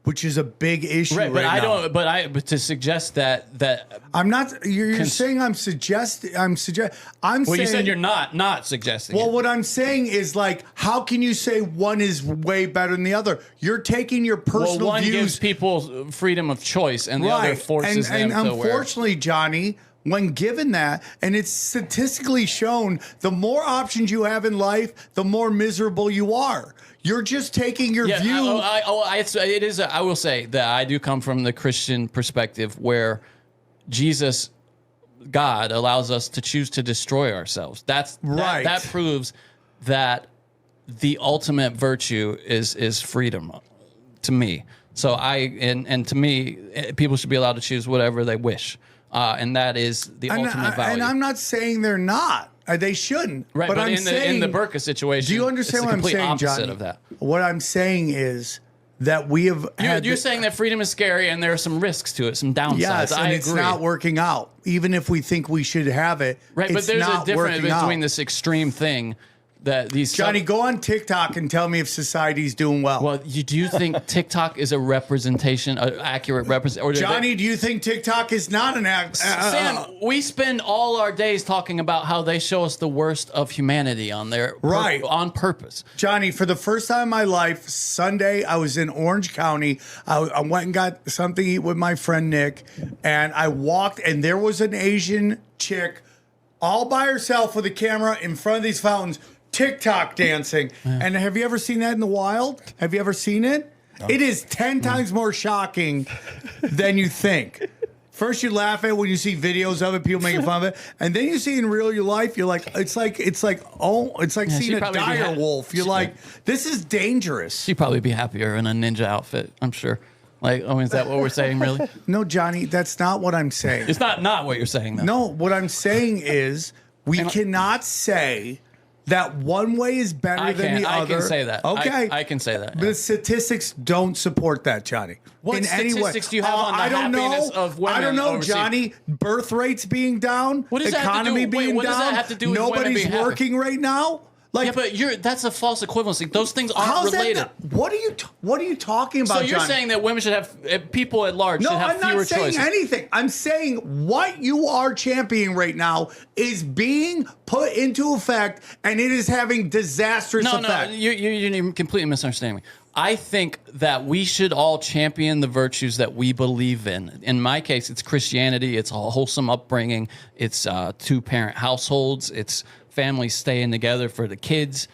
Speaker 1: which is a big issue
Speaker 3: right
Speaker 1: now.
Speaker 3: But to suggest that
Speaker 1: I'm not. You're saying I'm suggesting. I'm saying.
Speaker 3: You said you're not suggesting.
Speaker 1: Well, what I'm saying is like, how can you say one is way better than the other? You're taking your personal
Speaker 3: one
Speaker 1: views.
Speaker 3: gives people freedom of choice, and the other forces them
Speaker 1: and
Speaker 3: to wear.
Speaker 1: Unfortunately, Johnny, when given that, and it's statistically shown, the more options you have in life, the more miserable you are. You're just taking your view.
Speaker 3: I will say that I do come from the Christian perspective where Jesus, God, allows us to choose to destroy ourselves. That's right. That proves that the ultimate virtue is freedom to me. So and to me, people should be allowed to choose whatever they wish. And that is the ultimate value.
Speaker 1: And I'm not saying they're not. They shouldn't.
Speaker 3: Right, but
Speaker 1: I'm saying,
Speaker 3: in the burqa situation,
Speaker 1: do you understand what I'm saying, Johnny?
Speaker 3: Of that.
Speaker 1: What I'm saying is that we have.
Speaker 3: You're saying that freedom is scary, and there are some risks to it, some downsides.
Speaker 1: Yes, and it's not working out. Even if we think we should have it,
Speaker 3: right? But there's a difference between this extreme thing. That these
Speaker 1: Johnny, go on TikTok and tell me if society's doing well.
Speaker 3: Well, do you think TikTok is a representation, an accurate representation?
Speaker 1: Johnny, do you think TikTok is not an
Speaker 3: Sam, we spend all our days talking about how they show us the worst of humanity on there,
Speaker 1: right?
Speaker 3: On purpose.
Speaker 1: Johnny, for the first time in my life, Sunday, I was in Orange County. I went and got something to eat with my friend Nick, and I walked, and there was an Asian chick all by herself with a camera in front of these fountains, TikTok dancing. Yeah. And have you ever seen that in the wild? Have you ever seen it? No. It is 10 times more shocking than you think. First, you laugh at when you see videos of it, people making fun of it, and then you see in real life, you're like, it's like seeing a dire wolf. You're like, this is dangerous.
Speaker 3: She'd probably be happier in a ninja outfit, I'm sure. Like, is that what we're saying, really?
Speaker 1: No, Johnny, that's not what I'm saying.
Speaker 3: It's not what you're saying, though.
Speaker 1: No, what I'm saying is we cannot say that one way is better than the other.
Speaker 3: I can say that.
Speaker 1: Okay.
Speaker 3: I can say that.
Speaker 1: Yeah. The statistics don't support that, Johnny.
Speaker 3: What statistics do you have on the happiness of women?
Speaker 1: I don't know,
Speaker 3: overseas?
Speaker 1: Johnny. Birth rates being down,
Speaker 3: what does
Speaker 1: economy
Speaker 3: that have to do?
Speaker 1: being
Speaker 3: what
Speaker 1: down.
Speaker 3: Does that have to do with
Speaker 1: nobody's working right now. Like,
Speaker 3: yeah, but that's a false equivalency. Those things aren't related.
Speaker 1: What are you talking about,
Speaker 3: So you're
Speaker 1: Johnny?
Speaker 3: saying that women should have, people at large should have fewer choices?
Speaker 1: No, I'm not saying anything. I'm saying what you are championing right now is being put into effect, and it is having disastrous effect.
Speaker 3: No, you're completely misunderstanding me. I think that we should all champion the virtues that we believe in. In my case, it's Christianity. It's a wholesome upbringing. It's two-parent households. It's families staying together for the kids.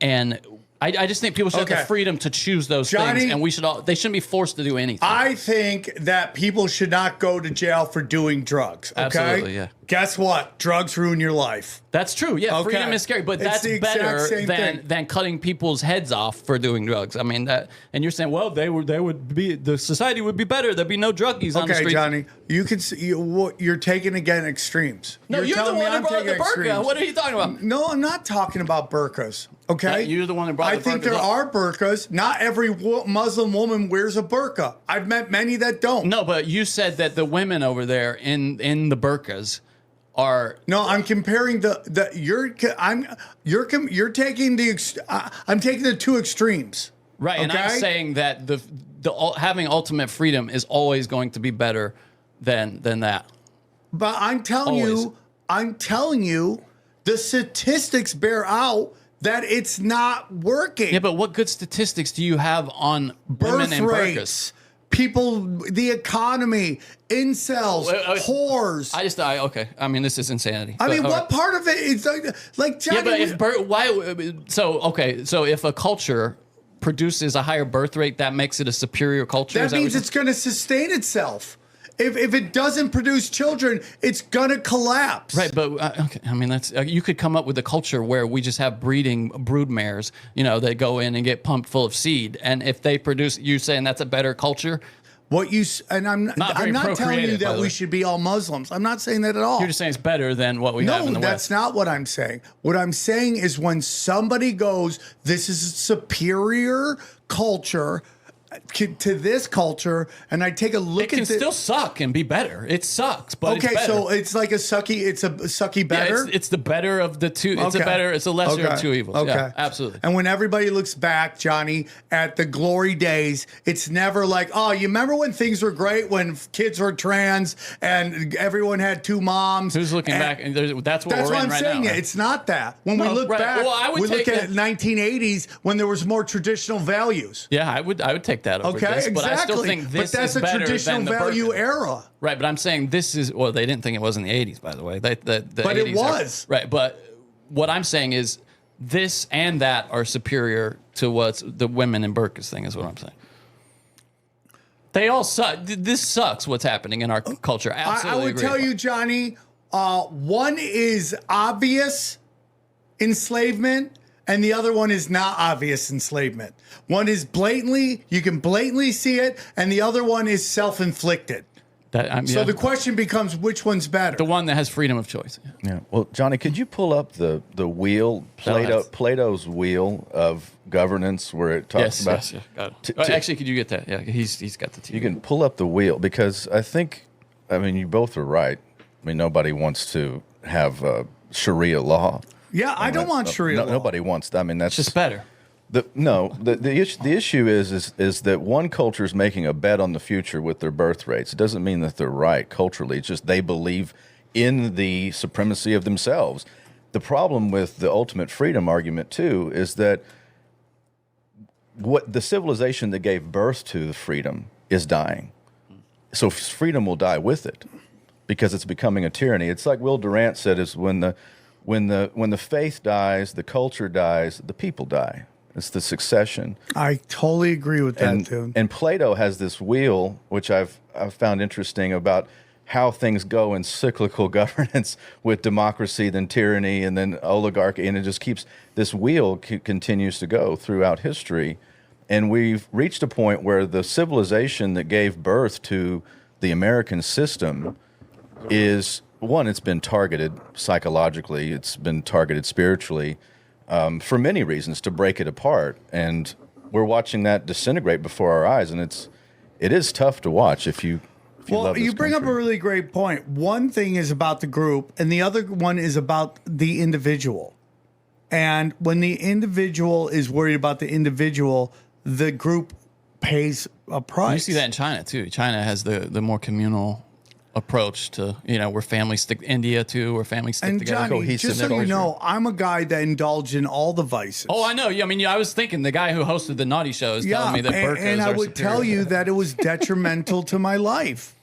Speaker 3: And I just think people should have the freedom to choose those things, and they shouldn't be forced to do anything.
Speaker 1: I think that people should not go to jail for doing drugs. Okay?
Speaker 3: Absolutely, yeah.
Speaker 1: Guess what? Drugs ruin your life.
Speaker 3: That's true. Yeah,
Speaker 1: Okay.
Speaker 3: freedom is scary, but
Speaker 1: It's
Speaker 3: that's
Speaker 1: the exact
Speaker 3: better
Speaker 1: same thing.
Speaker 3: than cutting people's heads off for doing drugs. I mean that, and you're saying, well, the society would be better. There'd be no druggies on the
Speaker 1: Okay,
Speaker 3: streets.
Speaker 1: Johnny, you can see you're taking again extremes.
Speaker 3: No, you're the
Speaker 1: telling me
Speaker 3: one that
Speaker 1: I'm
Speaker 3: brought the
Speaker 1: taking
Speaker 3: burqa.
Speaker 1: extremes.
Speaker 3: What are you talking about?
Speaker 1: No, I'm not talking about burqas. Okay,
Speaker 3: You're the one that brought
Speaker 1: I
Speaker 3: the
Speaker 1: think
Speaker 3: burqas
Speaker 1: there
Speaker 3: up.
Speaker 1: are burqas. Not every Muslim woman wears a burqa. I've met many that don't.
Speaker 3: No, but you said that the women over there in the burqas are.
Speaker 1: No, I'm comparing you're taking I'm taking the two extremes.
Speaker 3: Right, and I'm
Speaker 1: Okay?
Speaker 3: saying that having ultimate freedom is always going to be better than that.
Speaker 1: But I'm telling you, the statistics bear out that it's not working.
Speaker 3: Yeah, but what good statistics do you have on
Speaker 1: Birth
Speaker 3: women and burqas?
Speaker 1: rates, people, the economy, incels, whores.
Speaker 3: Okay. I mean, this is insanity.
Speaker 1: I mean,
Speaker 3: But,
Speaker 1: what part of it is like Johnny?
Speaker 3: Yeah, but if a culture produces a higher birth rate, that makes it a superior culture.
Speaker 1: that
Speaker 3: Is what
Speaker 1: means
Speaker 3: you're
Speaker 1: it's going to sustain itself. If it doesn't produce children, it's going to collapse.
Speaker 3: Right, but okay. I mean, that's you could come up with a culture where we just have breeding brood mares, that go in and get pumped full of seed, and if they produce, you saying that's a better culture?
Speaker 1: What you and I'm
Speaker 3: very
Speaker 1: not telling you
Speaker 3: procreative, by
Speaker 1: that
Speaker 3: the
Speaker 1: we
Speaker 3: way.
Speaker 1: should be all Muslims. I'm not saying that at all.
Speaker 3: You're just saying it's better than what we have in
Speaker 1: No,
Speaker 3: the
Speaker 1: that's
Speaker 3: West.
Speaker 1: not what I'm saying. What I'm saying is when somebody goes, this is a superior culture to this culture, and I take a look
Speaker 3: It can
Speaker 1: at it.
Speaker 3: still suck and be better. It sucks, but
Speaker 1: Okay,
Speaker 3: it's better.
Speaker 1: so it's like it's a sucky better.
Speaker 3: Yeah, it's the better of the two. It's
Speaker 1: Okay.
Speaker 3: It's a lesser of two evils.
Speaker 1: Okay,
Speaker 3: Yeah, absolutely.
Speaker 1: And when everybody looks back, Johnny, at the glory days, it's never like, oh, you remember when things were great, when kids were trans and everyone had two moms.
Speaker 3: Who's looking
Speaker 1: and-
Speaker 3: back? And that's what
Speaker 1: That's
Speaker 3: we're
Speaker 1: what
Speaker 3: in
Speaker 1: I'm
Speaker 3: right
Speaker 1: saying.
Speaker 3: now.
Speaker 1: It's not that. When we
Speaker 3: No,
Speaker 1: look
Speaker 3: right.
Speaker 1: back,
Speaker 3: Well, I would
Speaker 1: we look
Speaker 3: take
Speaker 1: at 1980s when there was more traditional values.
Speaker 3: Yeah, I would take that over
Speaker 1: Okay,
Speaker 3: this,
Speaker 1: exactly.
Speaker 3: but I still think this
Speaker 1: but that's
Speaker 3: is
Speaker 1: a
Speaker 3: better
Speaker 1: traditional
Speaker 3: than the
Speaker 1: value
Speaker 3: burqa.
Speaker 1: era.
Speaker 3: Right, but I'm saying this is they didn't think it was in the 80s, by the way. The
Speaker 1: But it
Speaker 3: 80s
Speaker 1: was.
Speaker 3: right, but what I'm saying is this and that are superior to what's the women in burqas thing is what I'm saying. They all suck. This sucks what's happening in our culture.
Speaker 1: I
Speaker 3: Absolutely
Speaker 1: would
Speaker 3: agree.
Speaker 1: tell you, Johnny, one is obvious enslavement and the other one is not obvious enslavement. One is you can blatantly see it, and the other one is self-inflicted. So the question becomes, which one's better?
Speaker 3: the one that has freedom of choice. Yeah.
Speaker 2: Yeah. Well, Johnny, could you pull up the wheel, Plato's wheel of governance, where it talks about?
Speaker 3: Yes, got it. Actually, could you get that? Yeah, he's got the TV.
Speaker 2: You can pull up the wheel because I mean, you both are right. I mean, nobody wants to have Sharia law.
Speaker 1: Yeah, I don't want Sharia law.
Speaker 2: Nobody wants that. I mean, that's
Speaker 3: It's just better.
Speaker 2: The issue is that one culture is making a bet on the future with their birth rates. It doesn't mean that they're right culturally. It's just they believe in the supremacy of themselves. The problem with the ultimate freedom argument too is that what the civilization that gave birth to the freedom is dying. So freedom will die with it because it's becoming a tyranny. It's like Will Durant said: is when the faith dies, the culture dies, the people die. It's the succession.
Speaker 1: I totally agree with that, dude.
Speaker 2: And Plato has this wheel, which I've found interesting about how things go in cyclical governance with democracy, then tyranny, and then oligarchy, and it just keeps this wheel continues to go throughout history. And we've reached a point where the civilization that gave birth to the American system is one. It's been targeted psychologically. It's been targeted spiritually. For many reasons, to break it apart, and we're watching that disintegrate before our eyes, and it is tough to watch if you love this
Speaker 1: you bring up a
Speaker 2: country.
Speaker 1: really great point. One thing is about the group, and the other one is about the individual. And when the individual is worried about the individual, the group pays a price.
Speaker 3: You see that in China too. China has the more communal approach to where families stick. India too, where families stick
Speaker 1: And
Speaker 3: together.
Speaker 1: Johnny, just so you know, I'm a guy that indulged in all the vices.
Speaker 3: Oh, I know. I mean, I was thinking the guy who hosted the Naughty Show is telling me that burqas
Speaker 1: and I
Speaker 3: are
Speaker 1: would
Speaker 3: superior.
Speaker 1: tell you that it was detrimental to my life.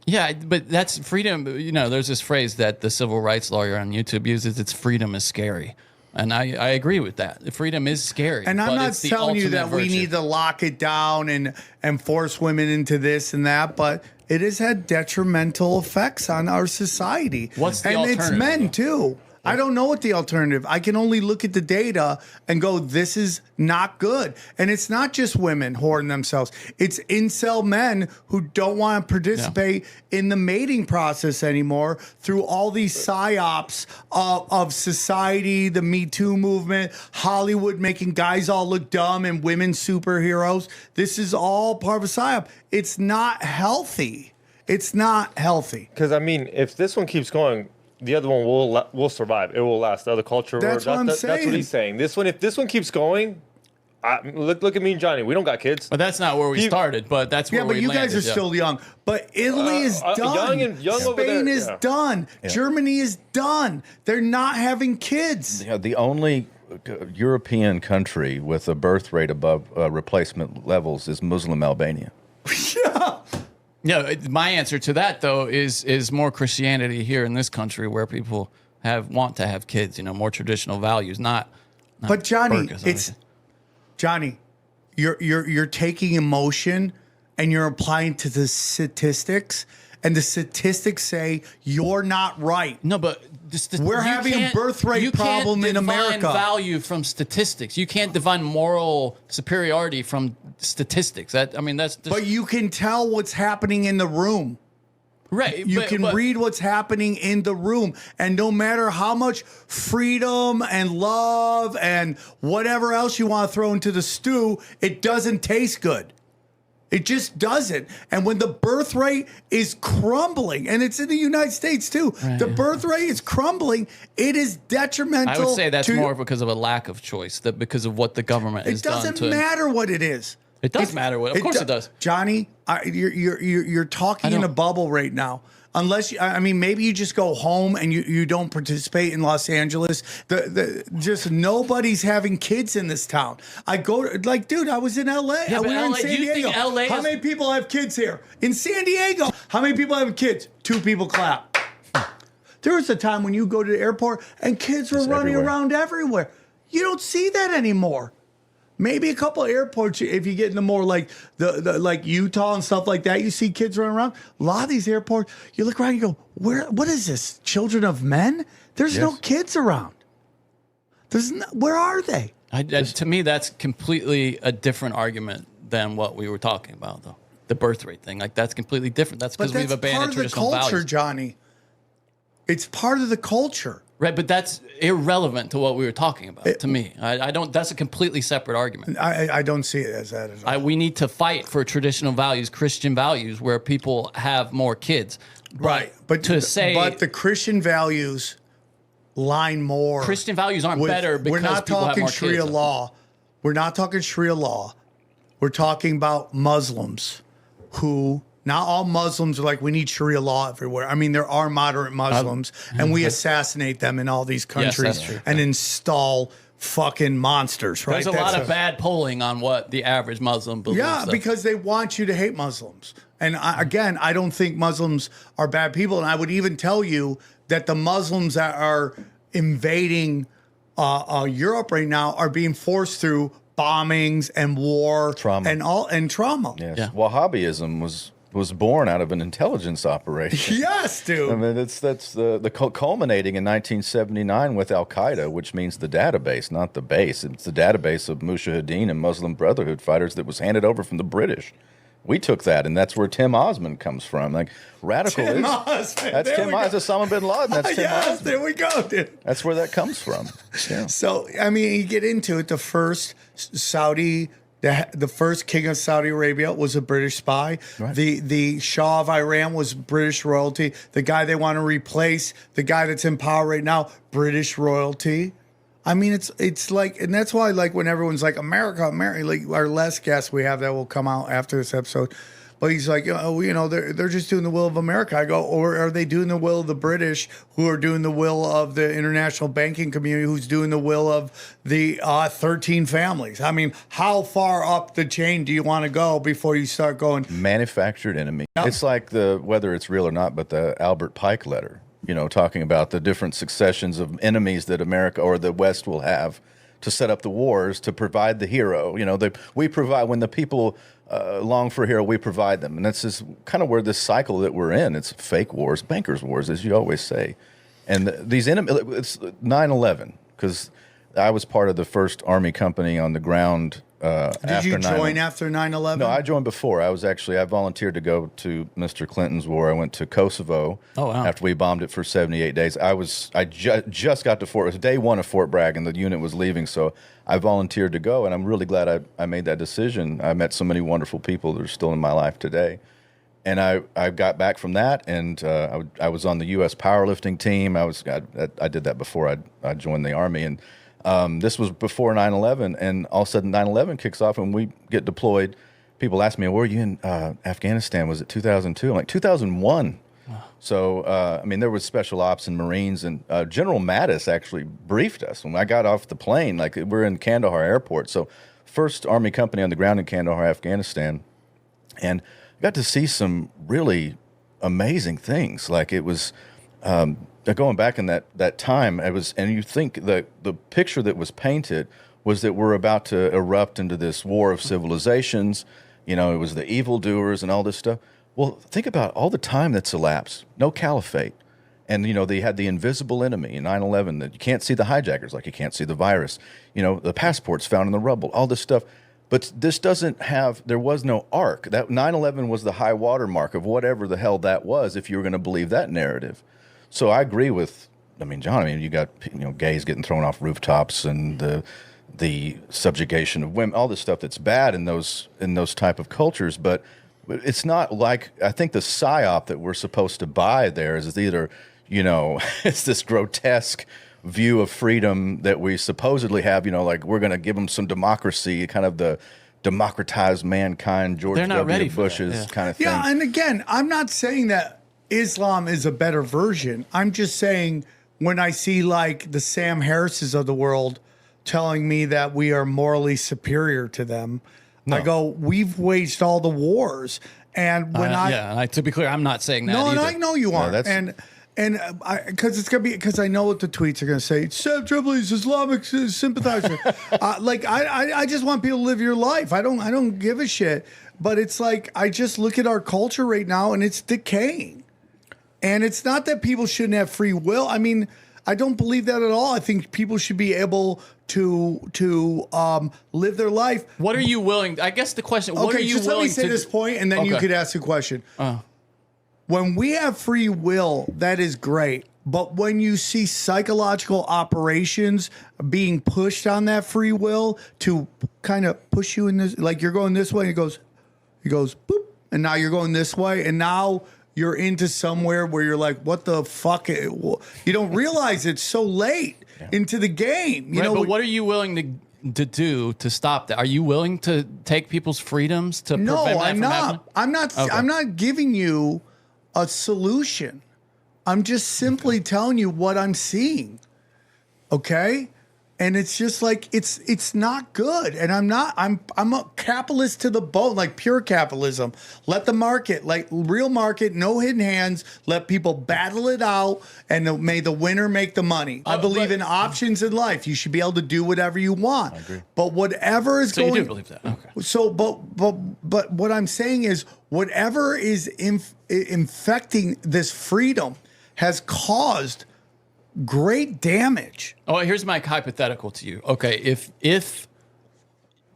Speaker 3: Yeah, but that's freedom. There's this phrase that the civil rights lawyer on YouTube uses. It's freedom is scary. And I agree with that. Freedom is scary.
Speaker 1: And I'm
Speaker 3: but
Speaker 1: not
Speaker 3: it's the
Speaker 1: telling you that
Speaker 3: ultimate
Speaker 1: we
Speaker 3: virtue.
Speaker 1: need to lock it down and force women into this and that, but it has had detrimental effects on our society.
Speaker 3: What's the
Speaker 1: and it's
Speaker 3: alternative,
Speaker 1: men
Speaker 3: though?
Speaker 1: too. I don't know what the alternative. I can only look at the data and go, this is not good. And it's not just women hoarding themselves. It's incel men who don't want to participate in the mating process anymore through all these psyops of society, the Me Too movement, Hollywood making guys all look dumb and women superheroes. This is all part of a psyop. It's not healthy. It's not healthy.
Speaker 4: Because I mean, if this one keeps going, the other one will survive. It will last. The other culture.
Speaker 1: That's what I'm
Speaker 4: That's what
Speaker 1: saying.
Speaker 4: he's saying. This one, if this one keeps going, look at me and Johnny. We don't got kids.
Speaker 3: But that's not where we started. But that's where
Speaker 1: Yeah, but
Speaker 3: we
Speaker 1: you
Speaker 3: landed,
Speaker 1: guys are still young. But Italy is done.
Speaker 4: young over
Speaker 1: Spain
Speaker 4: there,
Speaker 1: is
Speaker 4: yeah.
Speaker 1: done. Germany is done. They're not having kids.
Speaker 2: Yeah, the only European country with a birth rate above replacement levels is Muslim Albania.
Speaker 1: Yeah.
Speaker 3: Yeah, my answer to that though is more Christianity here in this country where people want to have kids. More traditional values, not
Speaker 1: But Johnny,
Speaker 3: burkas,
Speaker 1: it's
Speaker 3: obviously.
Speaker 1: Johnny. You're taking emotion and you're applying to the statistics, and the statistics say you're not right.
Speaker 3: No, but
Speaker 1: We're having a birth rate problem in America.
Speaker 3: You can't divine value from statistics. You can't divine moral superiority from statistics. That's just
Speaker 1: But you can tell what's happening in the room.
Speaker 3: right.
Speaker 1: You
Speaker 3: but-
Speaker 1: can
Speaker 3: but-
Speaker 1: read what's happening in the room. And no matter how much freedom and love and whatever else you want to throw into the stew, it doesn't taste good. It just doesn't. And when the birth rate is crumbling, and it's in the United States too, the birth rate is crumbling, it is detrimental.
Speaker 3: I would say that's
Speaker 1: to,
Speaker 3: more because of a lack of choice, that because of what the government has
Speaker 1: It
Speaker 3: done
Speaker 1: doesn't
Speaker 3: to
Speaker 1: matter what it is.
Speaker 3: It does matter what. Of course it does.
Speaker 1: Johnny, you're talking in a bubble right now. Unless maybe you just go home and you don't participate in Los Angeles. Just nobody's having kids in this town. I go dude, I was in L.A.
Speaker 3: Yeah, but
Speaker 1: we were in
Speaker 3: LA
Speaker 1: San
Speaker 3: do you think
Speaker 1: Diego.
Speaker 3: LA
Speaker 1: How
Speaker 3: is-
Speaker 1: many people have kids here in San Diego? How many people have kids? 2 people clap. There was a time when you go to the airport and kids were running
Speaker 2: everywhere.
Speaker 1: around everywhere. You don't see that anymore. Maybe a couple of airports, if you get into more like the like Utah and stuff like that, you see kids running around. A lot of these airports, you look around and you go, what is this? Children of men? There's no
Speaker 2: Yes.
Speaker 1: kids around. Where are they?
Speaker 3: To me, that's completely a different argument than what we were talking about, though. The birth rate thing, that's completely different. That's because we've
Speaker 1: part
Speaker 3: abandoned
Speaker 1: of the
Speaker 3: traditional
Speaker 1: culture,
Speaker 3: values.
Speaker 1: Johnny. It's part of the culture.
Speaker 3: Right, but that's irrelevant to what we were talking about. To me, I don't. That's a completely separate argument.
Speaker 1: I don't see it as that at all.
Speaker 3: We need to fight for traditional values, Christian values, where people have more kids. But
Speaker 1: but the Christian values line more.
Speaker 3: Christian values aren't better because
Speaker 1: we're not
Speaker 3: people have
Speaker 1: talking
Speaker 3: more
Speaker 1: Sharia
Speaker 3: kids.
Speaker 1: law. We're not talking Sharia law. We're talking about Muslims who. Not all Muslims are like, we need Sharia law everywhere. I mean, there are moderate Muslims, and we assassinate them in all these countries
Speaker 3: that's true.
Speaker 1: and install fucking monsters, right?
Speaker 3: There's a lot of bad polling on what the average Muslim believes.
Speaker 1: Yeah,
Speaker 3: though.
Speaker 1: because they want you to hate Muslims. And again, I don't think Muslims are bad people. And I would even tell you that the Muslims that are invading Europe right now are being forced through bombings and war
Speaker 2: Trauma.
Speaker 1: and trauma.
Speaker 2: Yes.
Speaker 3: Yeah.
Speaker 2: Wahhabism was born out of an intelligence operation.
Speaker 1: Yes, dude.
Speaker 2: I mean, that's the culminating in 1979 with Al Qaeda, which means the database, not the base. It's the database of Mujahideen and Muslim Brotherhood fighters that was handed over from the British. We took that, and that's where Tim Osman comes from. Like radical
Speaker 1: Tim
Speaker 2: is
Speaker 1: Osman,
Speaker 2: that's
Speaker 1: there
Speaker 2: Tim
Speaker 1: we go.
Speaker 2: Osman, Osama bin Laden. That's Tim
Speaker 1: Yes,
Speaker 2: Osman.
Speaker 1: there we go, dude.
Speaker 2: That's where that comes from. Yeah.
Speaker 1: So, I mean, you get into it. The first the first king of Saudi Arabia was a British spy.
Speaker 2: Right.
Speaker 1: The Shah of Iran was British royalty. The guy they want to replace, the guy that's in power right now, British royalty. I mean, it's like, and that's why, like, when everyone's like, America, like our last guest we have that will come out after this episode, but he's like, they're just doing the will of America. I go, or are they doing the will of the British, who are doing the will of the international banking community, who's doing the will of the 13 families? I mean, how far up the chain do you want to go before you start going?
Speaker 2: Manufactured enemy.
Speaker 1: Yep.
Speaker 2: It's like whether it's real or not, but the Albert Pike letter. talking about the different successions of enemies that America or the West will have to set up the wars to provide the hero. We provide when the people long for a hero, we provide them, and that's just kind of where this cycle that we're in. It's fake wars, bankers' wars, as you always say, and these enemies. It's 9/11 because I was part of the first Army company on the ground.
Speaker 1: Did you join after 9/11?
Speaker 2: No, I joined before. I volunteered to go to Mr. Clinton's war. I went to Kosovo.
Speaker 3: Oh, wow.
Speaker 2: After we bombed it for 78 days. I just got to Fort. It was day one of Fort Bragg, and the unit was leaving. So I volunteered to go, and I'm really glad I made that decision. I met so many wonderful people that are still in my life today. And I got back from that, and I was on the U.S. powerlifting team. I did that before I joined the Army, and this was before 9/11, and all of a sudden 9/11 kicks off, and we get deployed. People ask me, "Where were you in Afghanistan? Was it 2002?" I'm like, 2001. Wow. So, there was special ops and Marines, and General Mattis actually briefed us when I got off the plane. Like, we're in Kandahar Airport, so first Army company on the ground in Kandahar, Afghanistan, and I got to see some really amazing things. Like, it was. Going back in that time, and you think that the picture that was painted was that we're about to erupt into this war of civilizations. It was the evildoers and all this stuff. Well, think about all the time that's elapsed. No caliphate. And, they had the invisible enemy in 9/11 that you can't see the hijackers, like you can't see the virus. The passports found in the rubble, all this stuff. But this there was no arc. That 9/11 was the high water mark of whatever the hell that was, if you were going to believe that narrative. So I agree with, John. You got gays getting thrown off rooftops and the subjugation of women, all this stuff that's bad in those type of cultures. But it's not like, I think the psyop that we're supposed to buy there is either it's this grotesque view of freedom that we supposedly have. Like we're going to give them some democracy, kind of the democratized mankind, George W. Bush's kind of thing.
Speaker 1: Yeah, and again, I'm not saying that Islam is a better version. I'm just saying when I see like the Sam Harrises of the world telling me that we are morally superior to them, I go, we've waged all the wars. And when
Speaker 3: to be clear, I'm not saying that.
Speaker 1: No,
Speaker 3: either.
Speaker 1: and I know you aren't. And because I know what the tweets are going to say. Sam Tripoli's Islamic sympathizer. I just want people to live your life. I don't give a shit. But it's like I just look at our culture right now, and it's decaying. And it's not that people shouldn't have free will. I don't believe that at all. I think people should be able to live their life.
Speaker 3: What are you willing? I guess the question. What are you
Speaker 1: just
Speaker 3: willing
Speaker 1: let me say this point, and then you could ask a question. When we have free will, that is great. But when you see psychological operations being pushed on that free will to kind of push you in this, like you're going this way, and he goes boop, and now you're going this way, and now you're into somewhere where you're like, what the fuck? You don't realize it's so late into the game.
Speaker 3: But what are you willing to do to stop that? Are you willing to take people's freedoms to prevent that from happening?
Speaker 1: I'm not giving you a solution. I'm just simply telling you what I'm seeing. Okay? And it's just like it's not good. And I'm a capitalist to the bone, like pure capitalism. Let the market, like real market, no hidden hands, let people battle it out, and may the winner make the money. I believe in options in life. You should be able to do whatever you want.
Speaker 2: I agree.
Speaker 1: But whatever is going,
Speaker 3: you do believe that. Okay.
Speaker 1: So but what I'm saying is whatever is infecting this freedom has caused great damage.
Speaker 3: Oh, here's my hypothetical to you. Okay, if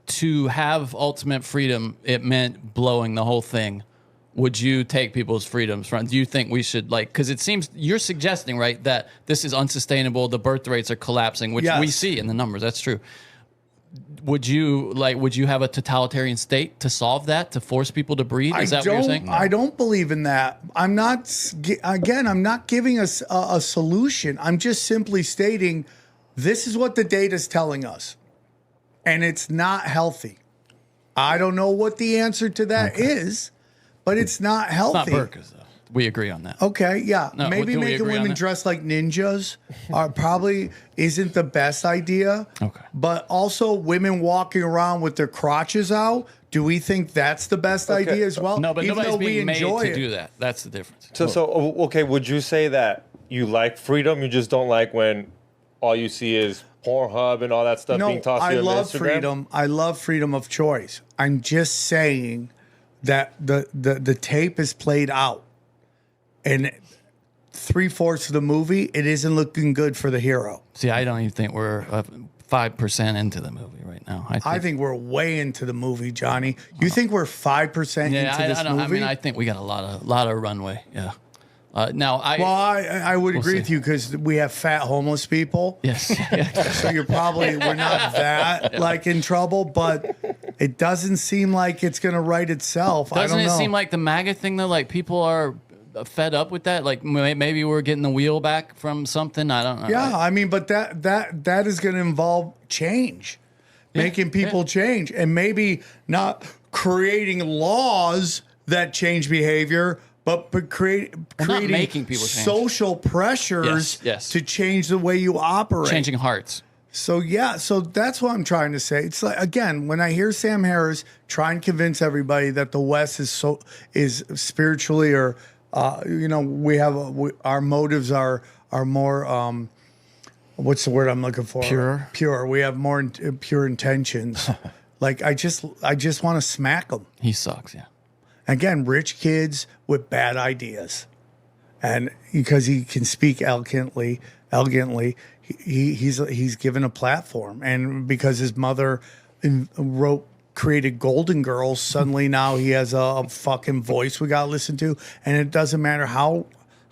Speaker 3: to have ultimate freedom, it meant blowing the whole thing, would you take people's freedoms from? Do you think we should, because it seems you're suggesting, right, that this is unsustainable, the birth rates are collapsing, which we see in the numbers. That's true. Would you have a totalitarian state to solve that, to force people to breed? Is that what you're saying?
Speaker 1: I don't believe in that. I'm not giving us a solution. I'm just simply stating this is what the data is telling us, and it's not healthy. I don't know what the answer to that is, but it's not healthy.
Speaker 3: It's not burkas, though. We agree on that.
Speaker 1: Okay, yeah.
Speaker 3: No,
Speaker 1: maybe making women dress like ninjas probably isn't the best idea.
Speaker 3: Okay.
Speaker 1: But also women walking around with their crotches out, do we think that's the best idea as well?
Speaker 3: No, but
Speaker 1: even
Speaker 3: nobody's
Speaker 1: though
Speaker 3: being made
Speaker 1: enjoy
Speaker 3: to
Speaker 1: it.
Speaker 3: do that. That's the difference.
Speaker 4: So okay, would you say that you like freedom. You just don't like when all you see is Pornhub and all that stuff being tossed to you on Instagram.
Speaker 1: Freedom. I love freedom of choice. I'm just saying that the tape is played out, and 3/4 of the movie, it isn't looking good for the hero.
Speaker 3: See, I don't even think we're 5% into the movie right now.
Speaker 1: I think we're way into the movie, Johnny. You think we're 5% into this movie?
Speaker 3: I mean, I think we got a lot of runway. Yeah.
Speaker 1: I would agree with you because we have fat homeless people.
Speaker 3: Yes.
Speaker 1: So we're not that like in trouble, but it doesn't seem like it's going to right itself.
Speaker 3: Doesn't
Speaker 1: I don't know.
Speaker 3: It seem like the MAGA thing though? Like people are fed up with that. Like maybe we're getting the wheel back from something. I don't know.
Speaker 1: Yeah, I mean, but that is going to involve change, making people change, and maybe not creating laws that change behavior. But creating
Speaker 3: making people change.
Speaker 1: Social pressures to change the way you operate.
Speaker 3: Changing hearts.
Speaker 1: So that's what I'm trying to say. It's like, again, when I hear Sam Harris try and convince everybody that the West is spiritually or our motives are more what's the word I'm looking for? Pure. We have more pure intentions. Like I just want to smack him.
Speaker 3: He sucks. Yeah.
Speaker 1: Again, rich kids with bad ideas, and because he can speak elegantly, he's given a platform, and because his mother created Golden Girls, suddenly now he has a fucking voice we gotta listen to, and it doesn't matter how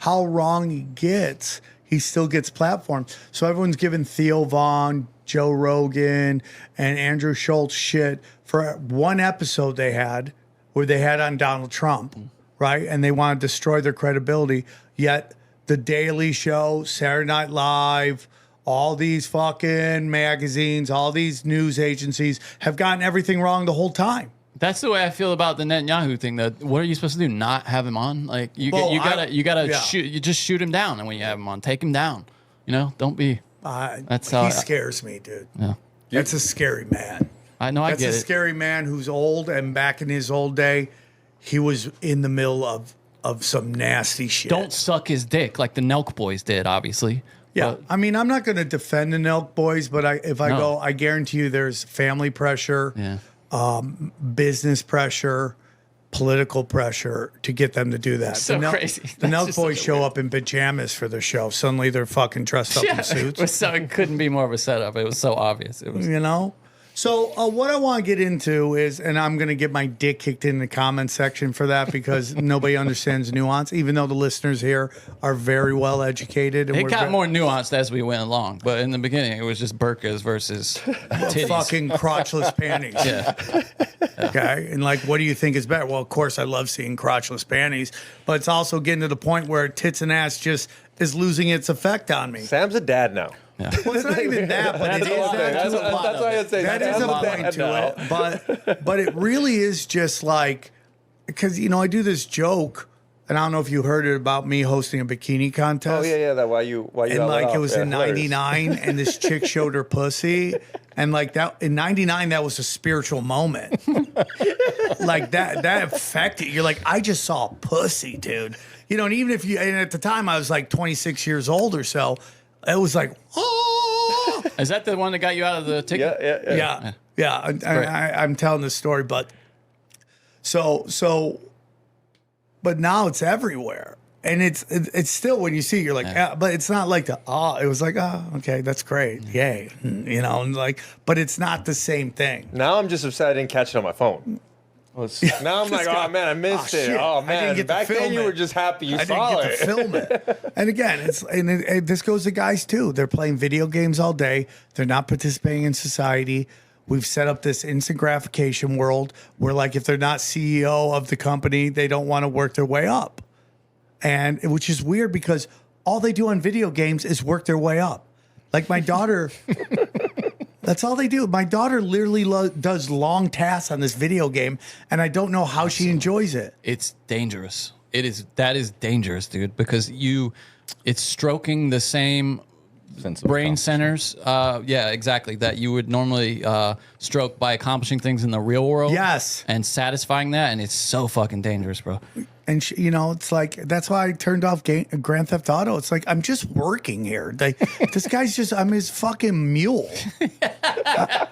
Speaker 1: wrong he gets, he still gets platform. So everyone's giving Theo Vaughn, Joe Rogan, and Andrew Schultz shit for one episode they had. Where they had on Donald Trump, right? And they want to destroy their credibility. Yet The Daily Show, Saturday Night Live, all these fucking magazines, all these news agencies have gotten everything wrong the whole time.
Speaker 3: That's the way I feel about the Netanyahu thing. That what are you supposed to do? Not have him on? Like you gotta shoot. You just shoot him down, and when you have him on, take him down. Don't be. That's how
Speaker 1: he scares me, dude.
Speaker 3: Yeah,
Speaker 1: that's a scary man.
Speaker 3: I know.
Speaker 1: That's a scary man who's old, and back in his old day, he was in the middle of some nasty shit.
Speaker 3: Don't suck his dick like the Nelk Boys did, obviously.
Speaker 1: Yeah,
Speaker 3: but,
Speaker 1: I mean, I'm not going to defend the Nelk Boys, but I guarantee you, there's family pressure, business pressure, political pressure to get them to do that.
Speaker 3: So crazy.
Speaker 1: The Nelk Boys show up in pajamas for the show. Suddenly, they're fucking dressed up in suits.
Speaker 3: It couldn't be more of a setup. It was so obvious. It was,
Speaker 1: So what I want to get into is, and I'm going to get my dick kicked in the comment section for that because nobody understands nuance, even though the listeners here are very well educated. And
Speaker 3: it got more nuanced as we went along, but in the beginning, it was just burkas versus titties.
Speaker 1: Fucking crotchless panties.
Speaker 3: Yeah.
Speaker 1: Okay. And like, what do you think is better? Well, of course, I love seeing crotchless panties, but it's also getting to the point where tits and ass just is losing its effect on me.
Speaker 4: Sam's a dad now.
Speaker 3: Yeah.
Speaker 1: Well, it's not even that, but it is that.
Speaker 4: That's why I'd say
Speaker 1: that is a point to it. But it really is just like, because, I do this joke, and I don't know if you heard it about me hosting a bikini contest.
Speaker 4: Oh, yeah. That why you
Speaker 1: and like it was in '99, and this chick showed her pussy, and like that in '99, that was a spiritual moment. Like that affected. You're like, I just saw a pussy, dude. And even if and at the time I was like 26 years old or so. It was like, oh.
Speaker 3: Is that the one that got you out of the ticket?
Speaker 1: Yeah. I'm telling this story, but but now it's everywhere, and it's still when you see it, you're like, but it's not like it was like, okay, that's great, yay, and like, but it's not the same thing.
Speaker 4: Now I'm just upset I didn't catch it on my phone. Now I'm like, oh man, I missed it.
Speaker 1: Shit.
Speaker 4: Oh man, back then you were just happy you saw it.
Speaker 1: I didn't get to film it. And again, this goes to guys too. They're playing video games all day. They're not participating in society. We've set up this instant gratification world where, like, if they're not CEO of the company, they don't want to work their way up, and which is weird because all they do on video games is work their way up. Like my daughter. That's all they do. My daughter literally does long tasks on this video game, and I don't know how she enjoys it.
Speaker 3: It's dangerous. That is dangerous, dude, because it's stroking the same brain centers. Yeah, exactly. That you would normally stroke by accomplishing things in the real world.
Speaker 1: Yes.
Speaker 3: And satisfying that, and it's so fucking dangerous, bro.
Speaker 1: And you know, it's like that's why I turned off Grand Theft Auto. It's like I'm just working here. This guy's I'm his fucking mule.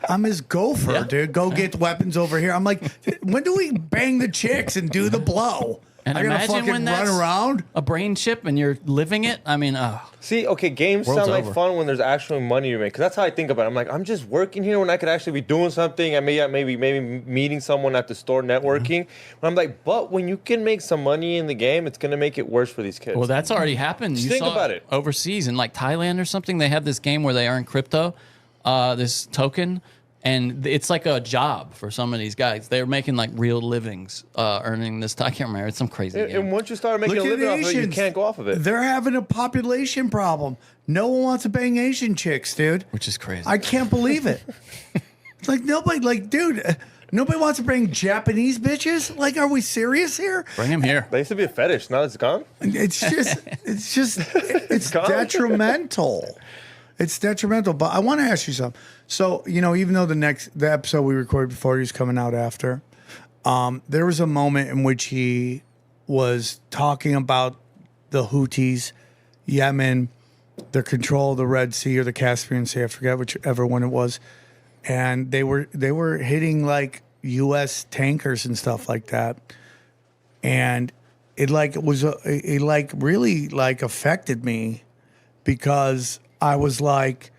Speaker 1: I'm his gopher, dude. Go get weapons over here. I'm like, when do we bang the chicks and do the blow?
Speaker 3: And
Speaker 1: I gotta
Speaker 3: imagine
Speaker 1: fucking
Speaker 3: when
Speaker 1: run
Speaker 3: that's
Speaker 1: around.
Speaker 3: a brain chip and you're living it. I mean,
Speaker 4: See, okay, games
Speaker 3: World's
Speaker 4: sound like
Speaker 3: over.
Speaker 4: fun when there's actual money to make. Because that's how I think about it. I'm like, I'm just working here when I could actually be doing something. I maybe meeting someone at the store, networking. But I'm like, but when you can make some money in the game, it's gonna make it worse for these kids.
Speaker 3: well, that's already happened.
Speaker 4: Just
Speaker 3: You
Speaker 4: think
Speaker 3: saw
Speaker 4: about it.
Speaker 3: overseas in like Thailand or something. They have this game where they earn crypto, this token, and it's like a job for some of these guys. They're making like real livings, earning this. I can't remember. It's some crazy game.
Speaker 4: and once you start making a
Speaker 1: Look at
Speaker 4: living off of it, you
Speaker 1: Asians.
Speaker 4: can't go off of it.
Speaker 1: They're having a population problem. No one wants to bang Asian chicks, dude.
Speaker 3: Which is crazy.
Speaker 1: I can't believe it. It's like nobody, dude, nobody wants to bring Japanese bitches. Like, are we serious here?
Speaker 3: Bring him here.
Speaker 4: That used to be a fetish. Now it's gone.
Speaker 1: It's
Speaker 4: gone.
Speaker 1: detrimental. It's detrimental. But I want to ask you something. So, you know, even though the episode we recorded before is coming out after, there was a moment in which he was talking about the Houthis, Yemen, their control of the Red Sea or the Caspian Sea. I forget whichever one it was. And they were hitting like U.S. tankers and stuff like that. And it really affected me because I was like,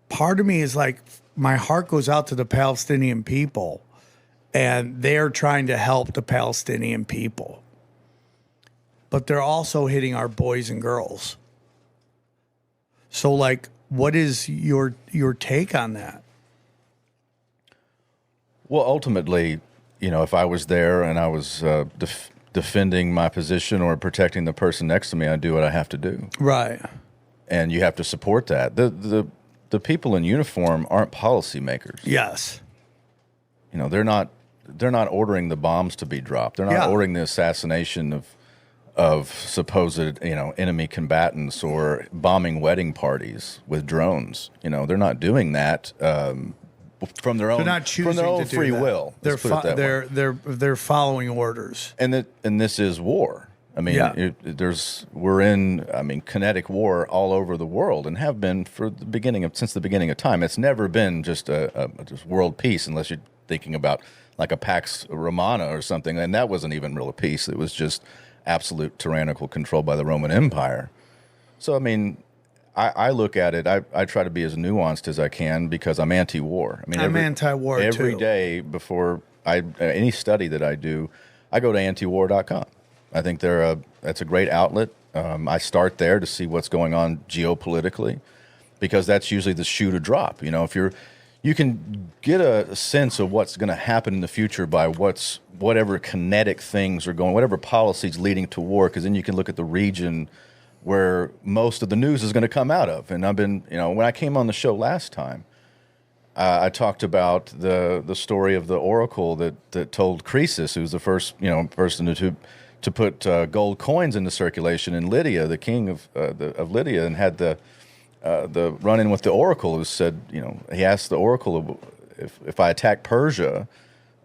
Speaker 1: part of me is like, my heart goes out to the Palestinian people, and they're trying to help the Palestinian people, but they're also hitting our boys and girls. So, like, what is your take on that?
Speaker 2: Well, ultimately, you know, if I was there and I was defending my position or protecting the person next to me, I do what I have to do.
Speaker 1: Right.
Speaker 2: And you have to support that. The people in uniform aren't policymakers.
Speaker 1: Yes.
Speaker 2: You know, they're not ordering the bombs to be dropped. They're not ordering the assassination of supposed, you know, enemy combatants or bombing wedding parties with drones. You know, they're not doing that from their own,
Speaker 1: They're not choosing
Speaker 2: from their own
Speaker 1: to do
Speaker 2: free
Speaker 1: that.
Speaker 2: will. Let's put it that way.
Speaker 1: They're following orders.
Speaker 2: And this is war. I mean, we're in kinetic war all over the world and have been since the beginning of time. It's never been just just world peace, unless you're thinking about like a Pax Romana or something, and that wasn't even real peace. It was just absolute tyrannical control by the Roman Empire. So, I mean, I look at it, I try to be as nuanced as I can because I'm anti-war. I mean,
Speaker 1: I'm anti-war too.
Speaker 2: Every day before any study that I do, I go to antiwar.com. I think that's a great outlet. I start there to see what's going on geopolitically, because that's usually the shoe to drop. You know, if you can get a sense of what's going to happen in the future by whatever kinetic things are going, whatever policies leading to war, because then you can look at the region where most of the news is going to come out of. And I've been, you know, when I came on the show last time, I talked about the story of the oracle that told Croesus, who's the first, you know, person to put gold coins into circulation in Lydia, the king of Lydia, and had the run-in with the oracle, who said, you know, he asked the oracle, if I attack Persia,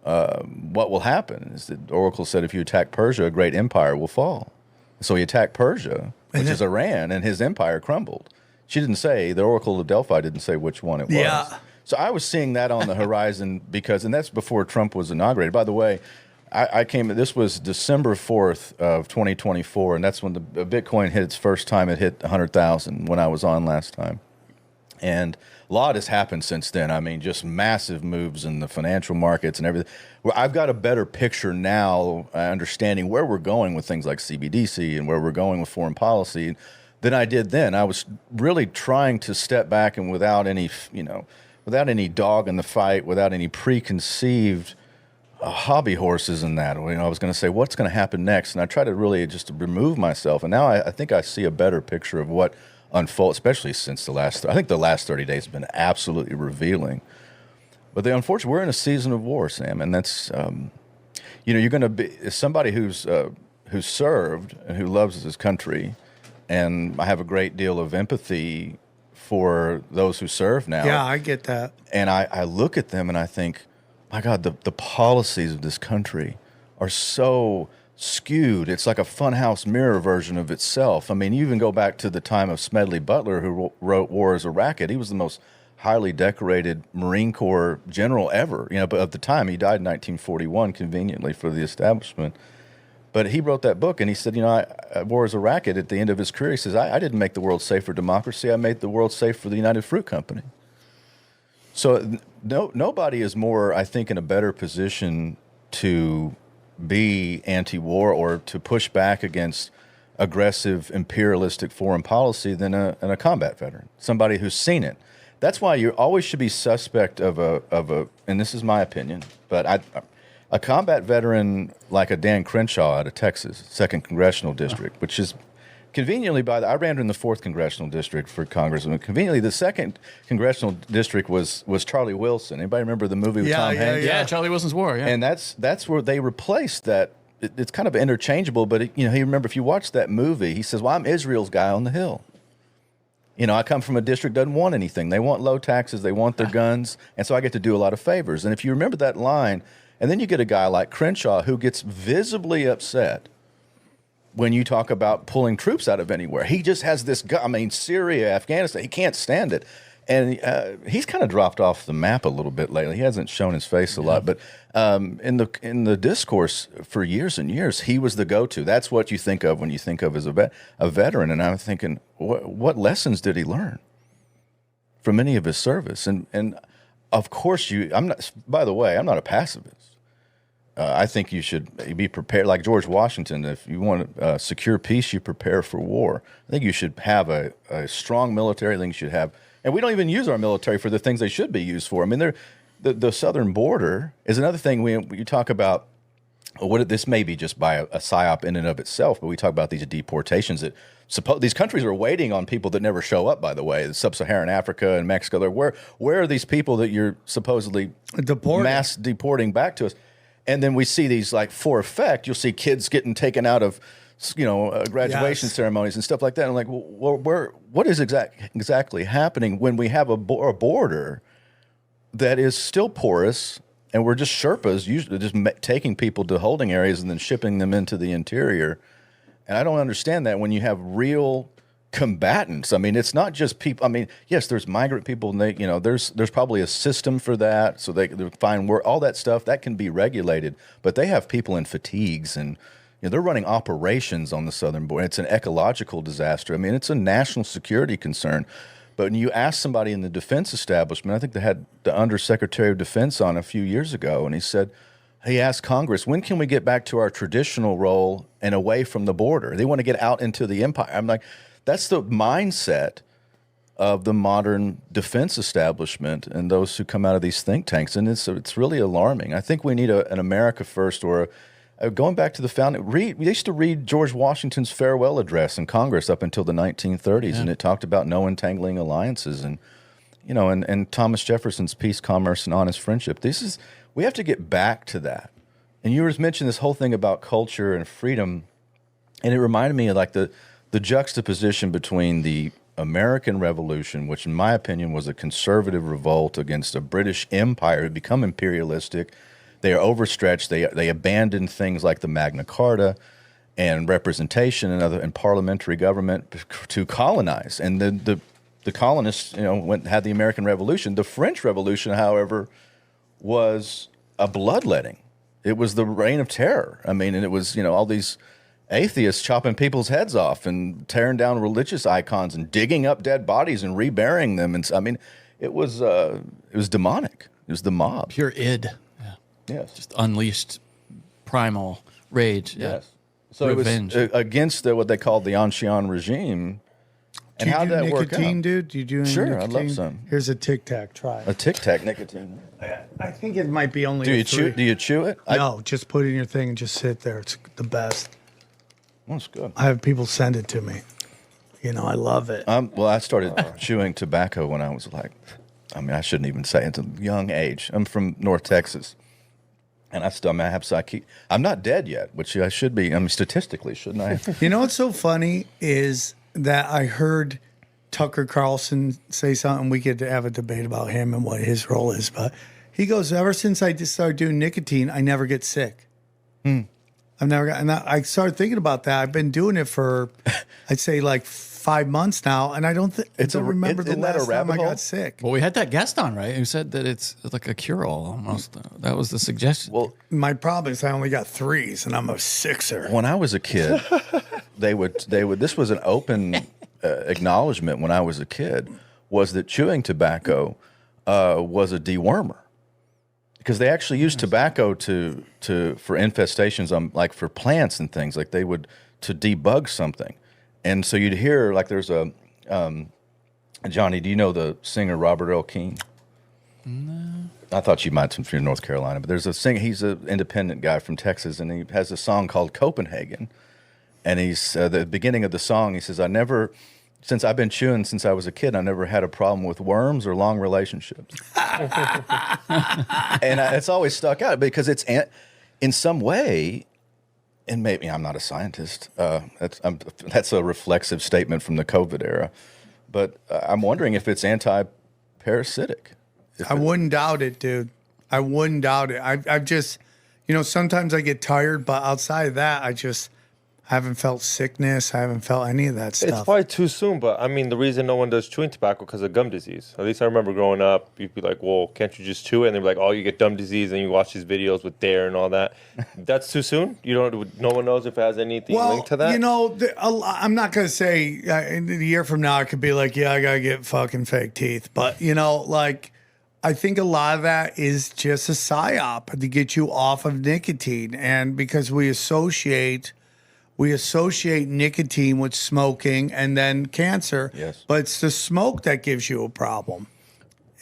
Speaker 2: what will happen? The oracle said, if you attack Persia, a great empire will fall. So he attacked Persia, which is Iran, and his empire crumbled. She didn't say, the oracle of Delphi didn't say which one it was.
Speaker 1: Yeah.
Speaker 2: So I was seeing that on the horizon and that's before Trump was inaugurated. By the way, this was December 4th of 2024, and that's when the Bitcoin hit its first time. It hit 100,000 when I was on last time. And a lot has happened since then. I mean, just massive moves in the financial markets and everything. Well, I've got a better picture now, understanding where we're going with things like CBDC and where we're going with foreign policy than I did then. I was really trying to step back and without any dog in the fight, without any preconceived hobby horses in that. You know, I was going to say, what's going to happen next? And I try to really just remove myself. And now I think I see a better picture of what unfolds, especially since I think the last 30 days have been absolutely revealing. But unfortunately, we're in a season of war, Sam. And that's, you know, you're going to be somebody who's served and who loves his country. And I have a great deal of empathy for those who serve now.
Speaker 1: Yeah, I get that.
Speaker 2: And I look at them and I think, my God, the policies of this country are so skewed. It's like a funhouse mirror version of itself. I mean, you even go back to the time of Smedley Butler, who wrote War is a Racket. He was the most highly decorated Marine Corps general ever, but at the time he died in 1941, conveniently for the establishment. But he wrote that book, and he said, War is a Racket, at the end of his career, he says, I didn't make the world safe for democracy. I made the world safe for the United Fruit Company. So nobody is more, I think, in a better position to be anti-war or to push back against aggressive imperialistic foreign policy than a combat veteran, somebody who's seen it. That's why you always should be suspect of a, and this is my opinion, but a combat veteran like a Dan Crenshaw out of Texas, 2nd Congressional District, which is conveniently I ran in the 4th Congressional District for Congressman. Conveniently, the 2nd Congressional District was Charlie Wilson. Anybody remember the movie with Tom Hanks?
Speaker 3: Yeah, Charlie Wilson's War. Yeah,
Speaker 2: and that's where they replaced that. It's kind of interchangeable, but he remember if you watch that movie, he says, "Well, I'm Israel's guy on the hill. I come from a district that doesn't want anything. They want low taxes. They want their guns. And so I get to do a lot of favors." And if you remember that line, and then you get a guy like Crenshaw who gets visibly upset when you talk about pulling troops out of anywhere. He just has this Syria, Afghanistan, he can't stand it. And he's kind of dropped off the map a little bit lately. He hasn't shown his face a lot, but in the discourse for years and years, he was the go-to. That's what you think of when you think of as a veteran. And I'm thinking, what lessons did he learn from any of his service? And of course, by the way, I'm not a pacifist. I think you should be prepared, like George Washington. If you want to secure peace, you prepare for war. I think you should have a strong military. I think you should have, and we don't even use our military for the things they should be used for. I mean, the southern border is another thing. You talk about this may be just by a psyop in and of itself, but we talk about these deportations that these countries are waiting on people that never show up. By the way, sub-Saharan Africa and Mexico. Where are these people that you're supposedly mass deporting back to us? And then we see these, like, for effect, you'll see kids getting taken out of, graduation ceremonies and stuff like that. And I'm like, well, what is exactly happening when we have a border that is still porous, and we're just Sherpas, usually just taking people to holding areas and then shipping them into the interior? And I don't understand that when you have real combatants. I mean, it's not just people. I mean, yes, there's migrant people, and there's probably a system for that, so they find work, all that stuff that can be regulated. But they have people in fatigues, and they're running operations on the southern border. It's an ecological disaster. I mean, it's a national security concern. But when you ask somebody in the defense establishment, I think they had the Undersecretary of Defense on a few years ago, and he asked Congress, when can we get back to our traditional role and away from the border? They want to get out into the empire. I'm like, that's the mindset of the modern defense establishment and those who come out of these think tanks, and it's really alarming. I think we need an America First, or going back to the founding. We used to read George Washington's farewell address in Congress up until the 1930s, and it talked about no entangling alliances, and and Thomas Jefferson's peace, commerce, and honest friendship. We have to get back to that. And you were mentioning this whole thing about culture and freedom, and it reminded me of like the juxtaposition between the American Revolution, which in my opinion was a conservative revolt against a British empire who had become imperialistic. They are overstretched. They abandoned things like the Magna Carta and representation and parliamentary government to colonize. And the colonists, had the American Revolution. The French Revolution, however, was a bloodletting. It was the reign of terror. I mean, and it was all these atheists chopping people's heads off and tearing down religious icons and digging up dead bodies and reburying them. And I mean, it was demonic. It was the mob.
Speaker 3: Pure id. Yeah.
Speaker 2: Yes.
Speaker 3: Just unleashed primal rage. Yeah.
Speaker 2: Yes. So
Speaker 3: Revenge.
Speaker 2: It was against what they called the Ancien regime. And how did that work out?
Speaker 1: Dude? Do you do any
Speaker 2: Sure,
Speaker 1: nicotine?
Speaker 2: I'd love some.
Speaker 1: Here's a Tic Tac. Try
Speaker 2: A
Speaker 1: it.
Speaker 2: Tic Tac nicotine.
Speaker 1: I think it might be only.
Speaker 2: Do you
Speaker 1: a three.
Speaker 2: chew? Do you chew it?
Speaker 1: No, just put it in your thing and just sit there. It's the best.
Speaker 2: That's good.
Speaker 1: I have people send it to me. I love it.
Speaker 2: Well, I started chewing tobacco when I was I shouldn't even say it, it's a young age. I'm from North Texas, and I have psyche. I'm not dead yet, which I should be. I mean, statistically, shouldn't I?
Speaker 1: What's so funny is that I heard Tucker Carlson say something. We could have a debate about him and what his role is, but he goes, ever since I just started doing nicotine, I never get sick. I've never got, and I started thinking about that. I've been doing it for, I'd say like 5 months now, and I don't remember the last time I got sick.
Speaker 3: Well, we had that guest on, right? Who said that it's like a cure-all almost. That was the suggestion.
Speaker 2: Well,
Speaker 1: My problem is I only got 3s, and I'm a 6er.
Speaker 2: when I was a kid, they would. This was an open acknowledgement when I was a kid, was that chewing tobacco was a dewormer. Because they actually used tobacco for infestations on, like, for plants and things, like they would to debug something. And so you'd hear, like, there's a Johnny, do you know the singer Robert Earl Keen? No. I thought you might from North Carolina, but there's a singer, he's an independent guy from Texas, and he has a song called Copenhagen. And he's the beginning of the song, he says, since I've been chewing since I was a kid, I never had a problem with worms or long relationships. And it's always stuck out because it's in some way, and maybe I'm not a scientist. That's a reflexive statement from the COVID era, but I'm wondering if it's anti-parasitic.
Speaker 1: I wouldn't doubt it, dude. I wouldn't doubt it. I've just, sometimes I get tired, but outside of that, I haven't felt sickness. I haven't felt any of that stuff.
Speaker 4: It's probably too soon, but I mean, the reason no one does chewing tobacco because of gum disease. At least I remember growing up, you'd be like, well, can't you just chew it? And they'd be like, oh, you get gum disease, and you watch these videos with Dare and all that. That's too soon? No one knows if it has anything linked to that?
Speaker 1: I'm not going to say in a year from now, I could be like, yeah, I got to get fucking fake teeth. But, I think a lot of that is just a psyop to get you off of nicotine. And because we associate nicotine with smoking and then cancer.
Speaker 2: Yes.
Speaker 1: But it's the smoke that gives you a problem.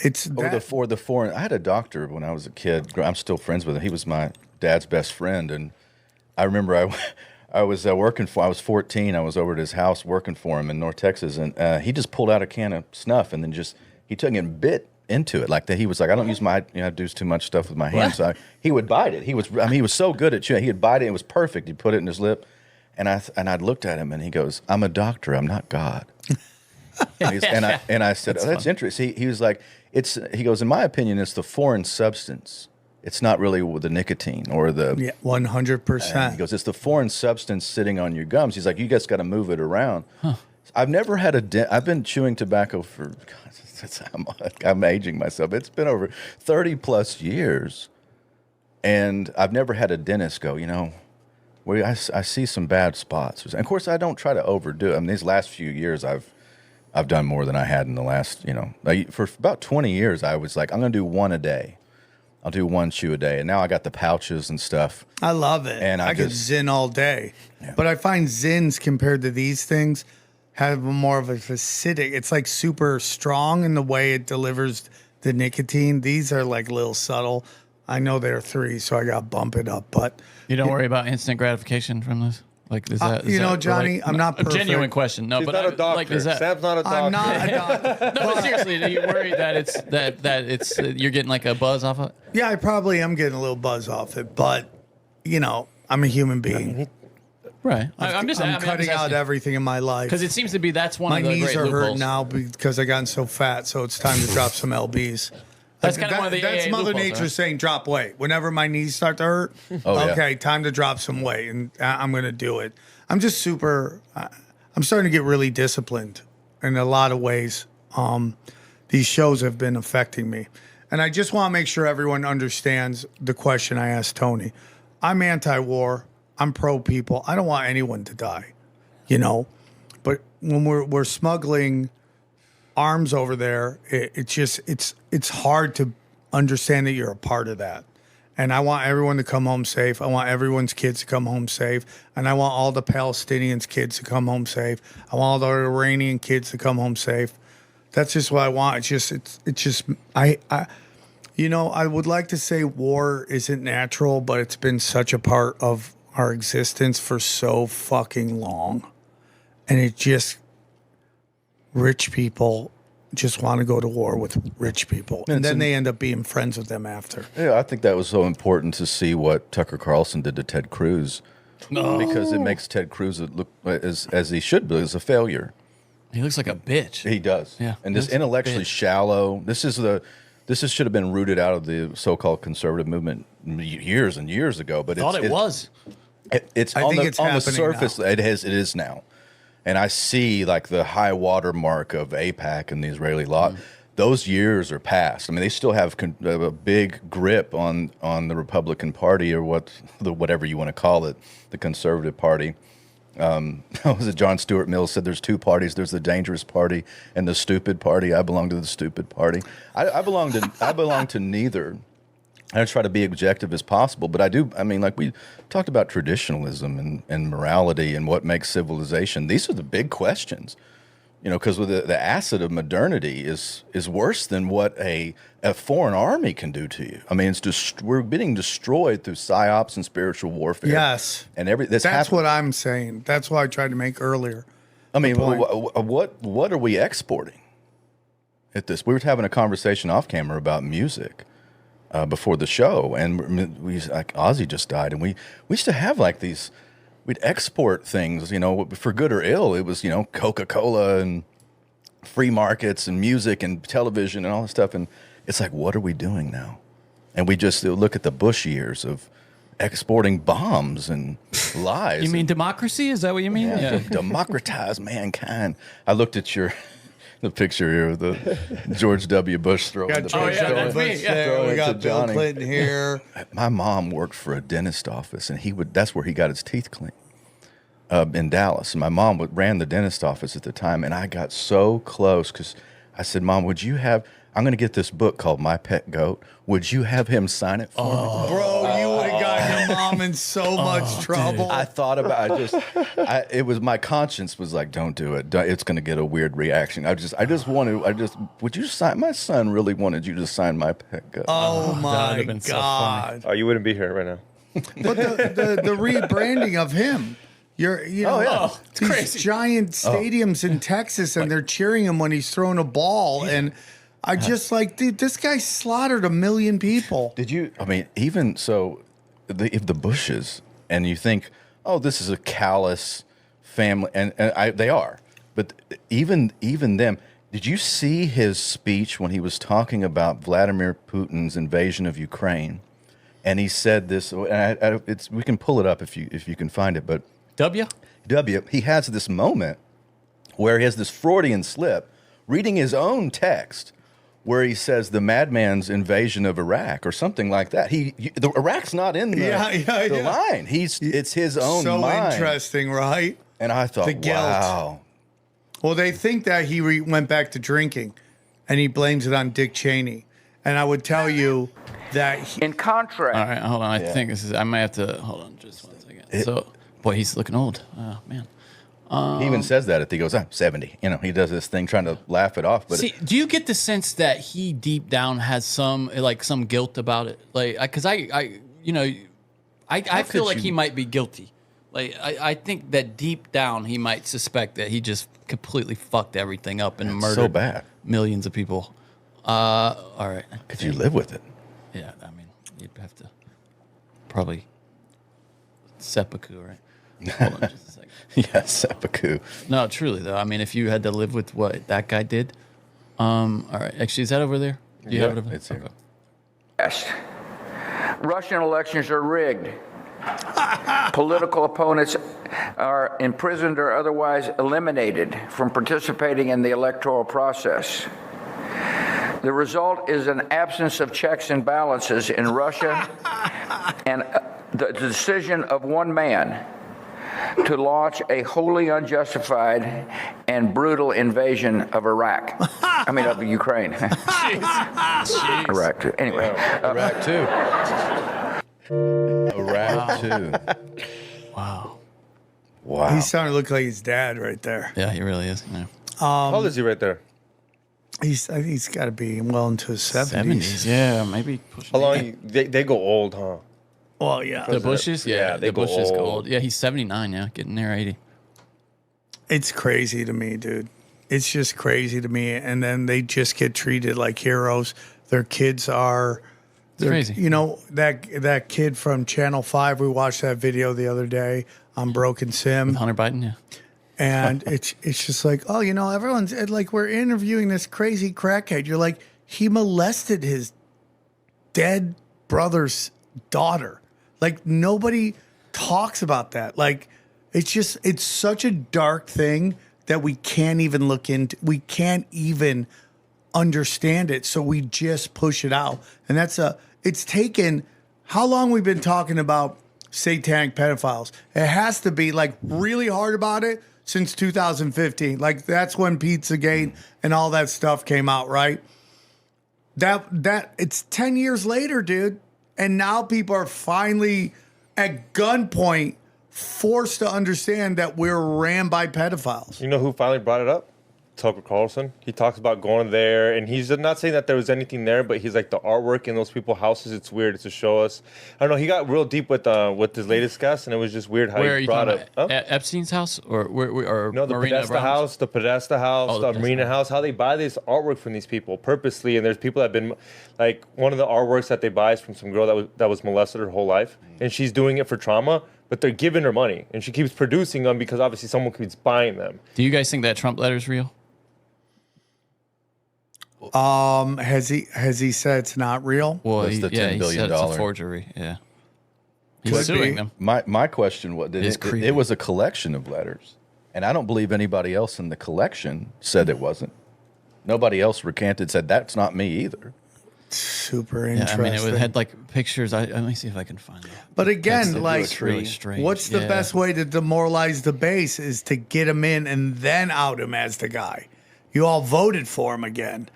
Speaker 2: The foreign. I had a doctor when I was a kid. I'm still friends with him. He was my dad's best friend, and I remember I was working for. I was 14. I was over at his house working for him in North Texas, and he just pulled out a can of snuff and then he took it and bit into it like that. He was like, I don't use I do too much stuff with my hands. So he would bite it. He was so good at chewing. He would bite it. It was perfect. He'd put it in his lip. And I looked at him, and he goes, "I'm a doctor. I'm not God." and I said, "Oh, that's interesting." He was like, He goes, "In my opinion, it's the foreign substance. It's not really the nicotine or the
Speaker 1: 100%."
Speaker 2: He goes, "It's the foreign substance sitting on your gums." He's like, "You guys got to move it around." Huh. I've never had I've been chewing tobacco for. I'm aging myself. It's been over 30 plus years, and I've never had a dentist go, I see some bad spots. And of course, I don't try to overdo it. I mean, these last few years, I've done more than I had in the last, for about 20 years, I was like, I'm going to do one a day. I'll do one chew a day. And now I got the pouches and stuff.
Speaker 1: I love it. And I could Zyn all day. Yeah. But I find Zyns compared to these things have more of a acidic. It's like super strong in the way it delivers the nicotine. These are like little subtle. I know they're 3, so I got to bump it up. But
Speaker 3: you don't worry about instant gratification from this? Like, is that
Speaker 1: Johnny, I'm not perfect.
Speaker 3: A genuine question. No,
Speaker 4: He's
Speaker 3: but
Speaker 4: not a doctor.
Speaker 3: Like, is that,
Speaker 4: Sam's not a doctor.
Speaker 1: I'm not a doctor.
Speaker 3: No, but seriously, do you worry that it's you're getting like a buzz off of it?
Speaker 1: Yeah, I probably am getting a little buzz off it, but I'm a human being.
Speaker 3: Right. I'm
Speaker 1: cutting out everything in my life
Speaker 3: because it seems to be that's one
Speaker 1: of
Speaker 3: the
Speaker 1: great loopholes. My knees are hurting now because I've gotten so fat, so it's time to drop some lbs.
Speaker 3: That's kind of one of the
Speaker 1: That's
Speaker 3: AA
Speaker 1: Mother Nature
Speaker 3: right?
Speaker 1: saying drop weight. Whenever my knees start to hurt, time to drop some weight, and I'm going to do it. I'm just I'm starting to get really disciplined in a lot of ways. These shows have been affecting me. And I just want to make sure everyone understands the question I asked Tony. I'm anti-war. I'm pro-people. I don't want anyone to die, But when we're smuggling arms over there, it's hard to understand that you're a part of that. And I want everyone to come home safe. I want everyone's kids to come home safe. And I want all the Palestinians' kids to come home safe. I want all the Iranian kids to come home safe. That's just what I want. I would like to say war isn't natural, but it's been such a part of our existence for so fucking long. And rich people just want to go to war with rich people. And then they end up being friends with them after.
Speaker 2: Yeah, I think that was so important to see what Tucker Carlson did to Ted Cruz. Because it makes Ted Cruz look as he should be, as a failure.
Speaker 3: He looks like a bitch.
Speaker 2: He does.
Speaker 3: Yeah.
Speaker 2: And this intellectually shallow, this should have been rooted out of the so-called conservative movement years and years ago. But
Speaker 3: it was.
Speaker 2: It's
Speaker 1: I
Speaker 2: on
Speaker 1: think
Speaker 2: the
Speaker 1: it's
Speaker 2: on the
Speaker 1: happening
Speaker 2: surface.
Speaker 1: now.
Speaker 2: It is now, and I see like the high water mark of AIPAC and the Israeli law. Those years are past. I mean, they still have a big grip on the Republican Party or whatever you want to call it, the Conservative Party. Was it John Stuart Mill said there's two parties. There's the dangerous party and the stupid party. I belong to the stupid party. I belong to neither. I try to be objective as possible, but I do. I mean, like we talked about traditionalism and morality and what makes civilization. These are the big questions, you know, because with the acid of modernity is worse than what a foreign army can do to you. I mean, it's just we're being destroyed through psyops and spiritual warfare.
Speaker 1: Yes,
Speaker 2: and
Speaker 1: that's what I'm saying. That's what I tried to make earlier.
Speaker 2: I mean, what are we exporting at this? We were having a conversation off camera about music before the show, and we like Ozzy just died, and we used to have like these. We'd export things, you know, for good or ill. It was, you know, Coca-Cola and free markets and music and television and all this stuff. And it's like, what are we doing now? And we just look at the Bush years of exporting bombs and lies.
Speaker 3: You mean democracy? Is that what you mean?
Speaker 2: Yeah. Democratize mankind. I looked at the picture here of the George W. Bush throwing
Speaker 1: Got
Speaker 2: the
Speaker 1: George
Speaker 3: yeah,
Speaker 1: W.
Speaker 3: that's me,
Speaker 1: Bush
Speaker 3: yeah.
Speaker 1: there. We
Speaker 2: Throwing
Speaker 1: got
Speaker 2: to
Speaker 1: Bill
Speaker 2: Johnny.
Speaker 1: Clinton here.
Speaker 2: My mom worked for a dentist office, and that's where he got his teeth cleaned in Dallas. And my mom ran the dentist office at the time, and I got so close because I said, Mom, I'm going to get this book called My Pet Goat. Would you have him sign it for me?
Speaker 1: Bro, you would have gotten your mom in so much trouble.
Speaker 2: I thought about it was my conscience was like, don't do it. It's going to get a weird reaction. Would you sign? My son really wanted you to sign My Pet Goat.
Speaker 1: Oh
Speaker 3: that
Speaker 1: my
Speaker 3: would've been so
Speaker 1: God.
Speaker 4: Oh, you wouldn't be here right now.
Speaker 1: But the rebranding of him. These
Speaker 3: crazy.
Speaker 1: giant stadiums in Texas, and they're cheering him when he's throwing a ball. And I just like, dude, this guy slaughtered 1 million people.
Speaker 2: Did you? I mean, even so, if the Bushes, and you think, oh, this is a callous family, and they are, but even them. Did you see his speech when he was talking about Vladimir Putin's invasion of Ukraine? And he said this, and we can pull it up if you can find it, but he has this moment where he has this Freudian slip, reading his own text, where he says the madman's invasion of Iraq or something like that. Iraq's not in the line. It's his own
Speaker 1: So
Speaker 2: mind.
Speaker 1: interesting, right?
Speaker 2: And I thought,
Speaker 1: The guilt.
Speaker 2: wow.
Speaker 1: Well, they think that he went back to drinking, and he blames it on Dick Cheney. And I would tell you that
Speaker 5: In contrast,
Speaker 3: All right, hold on. I think this is. I might have to hold on just 1 second. Boy, he's looking old. Oh man.
Speaker 2: He even says that he goes, I'm 70. You know, he does this thing trying to laugh it off. But
Speaker 3: See, do you get the sense that he deep down has some guilt about it? Like, because I feel like he might be guilty. Like, I think that deep down he might suspect that he just completely fucked everything up and murdered
Speaker 2: so bad.
Speaker 3: millions of people. All right.
Speaker 2: Could you live with it?
Speaker 3: Yeah, I mean, you'd have to probably seppuku, right? Hold on just a second.
Speaker 2: Yeah, seppuku.
Speaker 3: No, truly though. I mean, if you had to live with what that guy did, all right. Actually, is that over there? Do you have it over there?
Speaker 2: It's here.
Speaker 3: Okay.
Speaker 5: Russian elections are rigged. Political opponents are imprisoned or otherwise eliminated from participating in the electoral process. The result is an absence of checks and balances in Russia and the decision of one man to launch a wholly unjustified and brutal invasion of Iraq. I mean, of Ukraine.
Speaker 3: Jeez.
Speaker 5: Iraq, too. Anyway.
Speaker 2: Iraq too. Iraq too.
Speaker 3: Wow.
Speaker 2: Wow.
Speaker 1: he's starting to look like his dad right there.
Speaker 3: Yeah, he really is. Yeah.
Speaker 4: How old is he right there?
Speaker 1: He's got to be well into his 70s.
Speaker 3: 70s. Yeah, maybe pushing.
Speaker 4: How long? They go old, huh?
Speaker 1: Well, yeah.
Speaker 3: The Bushes? Yeah,
Speaker 4: they
Speaker 3: the
Speaker 4: go
Speaker 3: Bushes go
Speaker 4: old.
Speaker 3: old. Yeah, he's 79. Yeah, getting near 80.
Speaker 1: It's crazy to me, dude. It's just crazy to me. And then they just get treated like heroes. Their kids are.
Speaker 3: Crazy.
Speaker 1: You know, that kid from Channel 5, we watched that video the other day on Broken Sim.
Speaker 3: Hunter Biden, yeah.
Speaker 1: And it's just like, oh, you know, everyone's like, we're interviewing this crazy crackhead. You're like, he molested his dead brother's daughter. Like, nobody talks about that. Like, it's such a dark thing that we can't even look into. We can't even understand it. So we just push it out. And it's taken, how long we've been talking about satanic pedophiles? It has to be like really hard about it since 2015. Like, that's when Pizzagate and all that stuff came out, right? That it's 10 years later, dude. And now people are finally at gunpoint forced to understand that we're ran by pedophiles.
Speaker 4: You know who finally brought it up? Tucker Carlson. He talks about going there, and he's not saying that there was anything there, but he's like, the artwork in those people's houses, it's weird. It's to show us. I don't know. He got real deep with his latest guest, and it was just weird how
Speaker 3: Where
Speaker 4: he
Speaker 3: are
Speaker 4: brought
Speaker 3: you
Speaker 4: up.
Speaker 3: talking about? Epstein's house or
Speaker 4: No, the
Speaker 3: Marina
Speaker 4: Podesta house, the
Speaker 3: Podesta
Speaker 4: Marina house, how they buy this artwork from these people purposely. And there's people that have been, like, one of the artworks that they buy is from some girl that was molested her whole life, and she's doing it for trauma, but they're giving her money, and she keeps producing them because obviously someone keeps buying them.
Speaker 3: Do you guys think that Trump letter's real?
Speaker 1: Has he said it's not real?
Speaker 3: Well,
Speaker 2: That's the $10
Speaker 3: he
Speaker 2: billion
Speaker 3: said it's a forgery. Yeah. He's
Speaker 1: Could
Speaker 3: suing
Speaker 1: be.
Speaker 3: them.
Speaker 2: My question was,
Speaker 3: Creepy.
Speaker 2: it was a collection of letters, and I don't believe anybody else in the collection said it wasn't. Nobody else recanted, said that's not me either.
Speaker 1: Super
Speaker 3: Yeah,
Speaker 1: interesting.
Speaker 3: I mean, it had like pictures. Let me see if I can find it.
Speaker 1: But again,
Speaker 3: It's
Speaker 1: like,
Speaker 3: really strange.
Speaker 1: what's the
Speaker 3: Yeah.
Speaker 1: best way to demoralize the base is to get him in and then out him as the guy. You all voted for him again.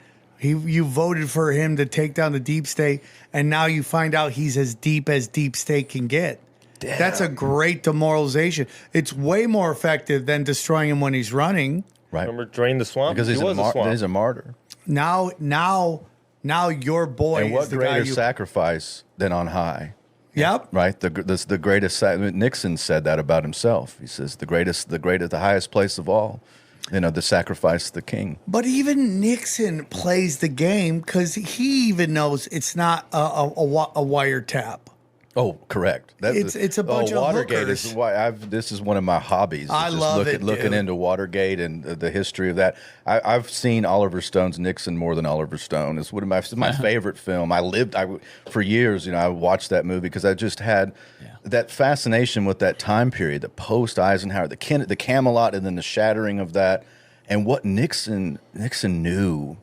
Speaker 1: You voted for him to take down the deep state, and now you find out he's as deep state can get.
Speaker 2: Damn.
Speaker 1: That's a great demoralization. It's way more effective than destroying him when he's running.
Speaker 2: Right.
Speaker 4: Remember Drain the Swamp?
Speaker 2: Because
Speaker 4: He
Speaker 2: he's
Speaker 4: was a swamp.
Speaker 2: he's a martyr.
Speaker 1: Now your boy
Speaker 2: And what
Speaker 1: is the guy
Speaker 2: greater
Speaker 1: you...
Speaker 2: sacrifice than on high?
Speaker 1: Yep.
Speaker 2: Right? That's the greatest. Nixon said that about himself. He says the highest place of all. The sacrifice of the king.
Speaker 1: But even Nixon plays the game because he even knows it's not a wiretap.
Speaker 2: Oh, correct.
Speaker 1: It's a bunch of
Speaker 2: Watergate
Speaker 1: hookers.
Speaker 2: is why this is one of my hobbies.
Speaker 1: I
Speaker 2: just
Speaker 1: love it,
Speaker 2: looking
Speaker 1: dude.
Speaker 2: into Watergate and the history of that. I've seen Oliver Stone's Nixon more than Oliver Stone. It's one of my favorite film. For years, I watched that movie because I just had that fascination with that time period, the post Eisenhower, the Camelot, and then the shattering of that, and what Nixon knew.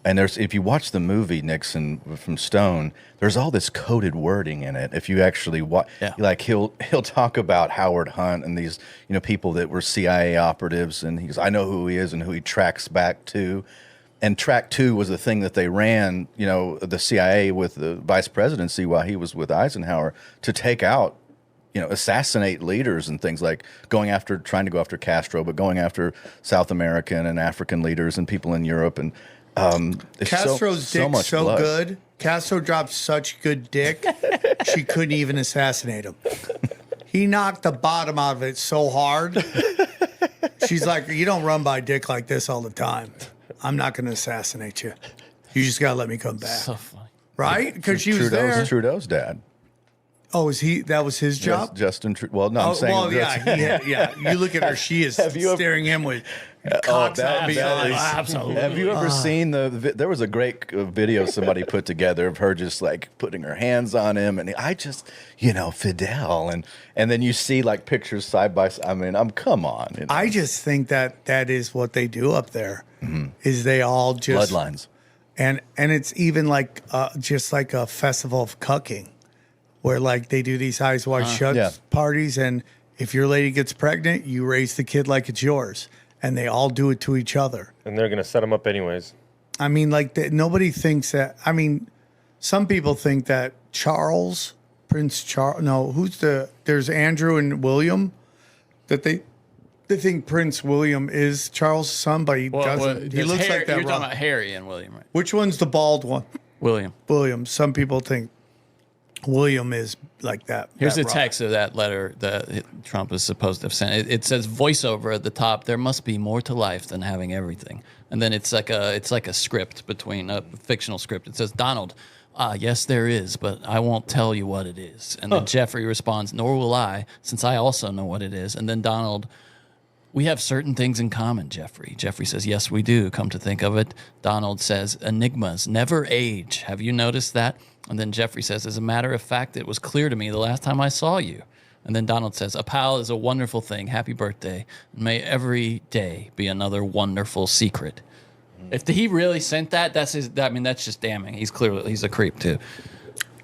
Speaker 2: And if you watch the movie Nixon from Stone, there's all this coded wording in it. If you actually watch, like he'll talk about Howard Hunt and these people that were CIA operatives, and he goes, I know who he is and who he tracks back to. And Track 2 was the thing that they ran, the CIA with the vice presidency while he was with Eisenhower to take out, assassinate leaders and things like trying to go after Castro, but going after South American and African leaders and people in Europe. And
Speaker 1: Castro's dick
Speaker 2: much
Speaker 1: so
Speaker 2: blood.
Speaker 1: good. Castro dropped such good dick, she couldn't even assassinate him. He knocked the bottom out of it so hard. She's like, you don't run by dick like this all the time. I'm not going to assassinate you. You just got to let me come back.
Speaker 3: So funny.
Speaker 1: Right? Because she was there.
Speaker 2: Trudeau's dad.
Speaker 1: Oh, that was his job?
Speaker 2: Justin Trudeau. Well, no, I'm saying.
Speaker 1: Well, yeah. You look at her, she is staring him with cocks out behind. Absolutely.
Speaker 2: Have you ever seen there was a great video somebody put together of her just like putting her hands on him, and I just, Fidel, and then you see like pictures side by side. I mean, come on.
Speaker 1: I just think that is what they do up there. Is they all just
Speaker 2: bloodlines.
Speaker 1: And it's even like just like a festival of cucking, where like they do these eyes wide shut parties, and if your lady gets pregnant, you raise the kid like it's yours, and they all do it to each other.
Speaker 4: And they're going to set them up anyways.
Speaker 1: I mean, like nobody thinks that. I mean, some people think that Prince Charles. No, there's Andrew and William, that they think Prince William is Charles' son, but he doesn't. He looks like that.
Speaker 3: You're talking about Harry and William, right?
Speaker 1: Which one's the bald one?
Speaker 3: William.
Speaker 1: Some people think William is like that.
Speaker 3: Here's
Speaker 1: that
Speaker 3: the text of that letter that Trump is supposed to have sent. It says voiceover at the top. There must be more to life than having everything. And then it's like a script between a fictional script. It says, Donald, yes, there is, but I won't tell you what it is. And then Jeffrey responds, nor will I, since I also know what it is. And then Donald, we have certain things in common, Jeffrey. Jeffrey says, yes, we do, come to think of it. Donald says, enigmas never age. Have you noticed that? And then Jeffrey says, as a matter of fact, it was clear to me the last time I saw you. And then Donald says, "A pal is a wonderful thing. Happy birthday. May every day be another wonderful secret." If he really sent that, that's just damning. He's a creep too.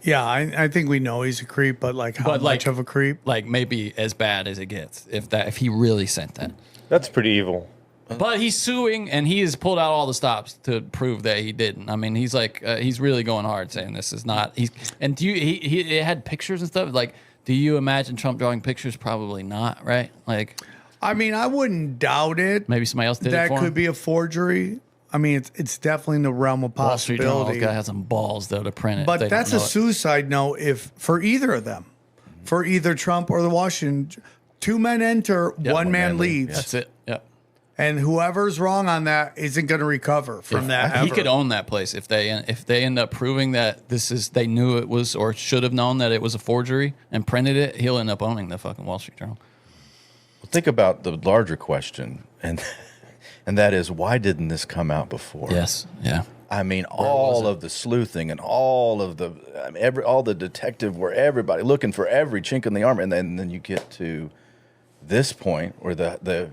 Speaker 1: Yeah, I think we know he's a creep, but like how much of a creep?
Speaker 3: Like maybe as bad as it gets if he really sent that.
Speaker 4: That's pretty evil.
Speaker 3: But he's suing, and he has pulled out all the stops to prove that he didn't. I mean, he's like he's really going hard, saying this is not. And do you? He had pictures and stuff. Like, do you imagine Trump drawing pictures? Probably not, right? Like,
Speaker 1: I mean, I wouldn't doubt it.
Speaker 3: maybe somebody else did it
Speaker 1: That
Speaker 3: for
Speaker 1: could
Speaker 3: him.
Speaker 1: be a forgery. I mean, it's definitely in the realm of
Speaker 3: Wall Street Journal's
Speaker 1: possibility.
Speaker 3: got to have some balls though to print it.
Speaker 1: But
Speaker 3: They
Speaker 1: that's
Speaker 3: don't
Speaker 1: a
Speaker 3: know it.
Speaker 1: suicide note if for either of them, for either Trump or the Washington. 2 men enter, one man leaves,
Speaker 3: That's it. Yep.
Speaker 1: and whoever's wrong on that isn't going to recover from that.
Speaker 3: He
Speaker 1: ever.
Speaker 3: could own that place if they end up proving that they knew it was or should have known that it was a forgery and printed it. He'll end up owning the fucking Wall Street Journal.
Speaker 2: Well, think about the larger question, and that is, why didn't this come out before?
Speaker 3: Yes. Yeah.
Speaker 2: I mean, all of the sleuthing and all of the all the detective, where everybody looking for every chink in the armor, and then you get to this point where the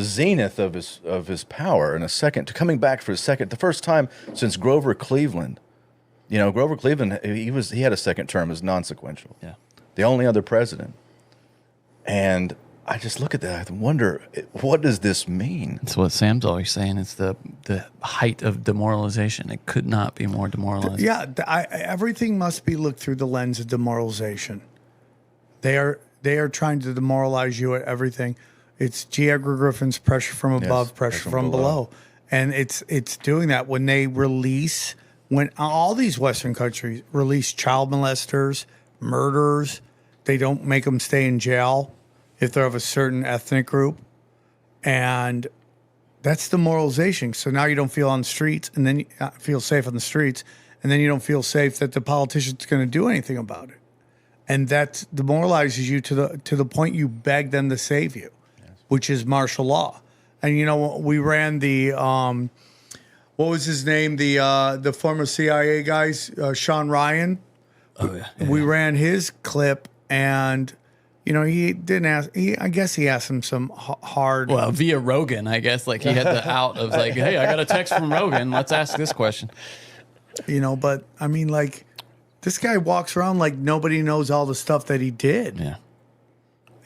Speaker 2: zenith of his power in a second, to coming back for a second, the first time since Grover Cleveland. You know, Grover Cleveland, he had a second term as non-sequential.
Speaker 3: Yeah.
Speaker 2: The only other president. And I just look at that and wonder, what does this mean?
Speaker 3: That's what Sam's always saying. It's the height of demoralization. It could not be more demoralizing.
Speaker 1: Yeah, everything must be looked through the lens of demoralization. They are trying to demoralize you at everything. It's G. Edgar Griffin's pressure from above, pressure from below. And it's doing that when they release, when all these Western countries release child molesters, murderers, they don't make them stay in jail if they're of a certain ethnic group. And that's demoralization. So now you don't feel on the streets, and then you feel safe on the streets, and then you don't feel safe that the politician's going to do anything about it. And that demoralizes you to the point you beg them to save you, which is martial law. And you know, we ran the what was his name? The former CIA guys, Sean Ryan.
Speaker 3: Oh yeah.
Speaker 1: We ran his clip, and you know, he didn't ask. I guess he asked him some hard.
Speaker 3: Well, via Rogan, I guess. Like he had the out of like, hey, I got a text from Rogan. Let's ask this question.
Speaker 1: You know, but I mean, like, this guy walks around like nobody knows all the stuff that he did.
Speaker 3: Yeah.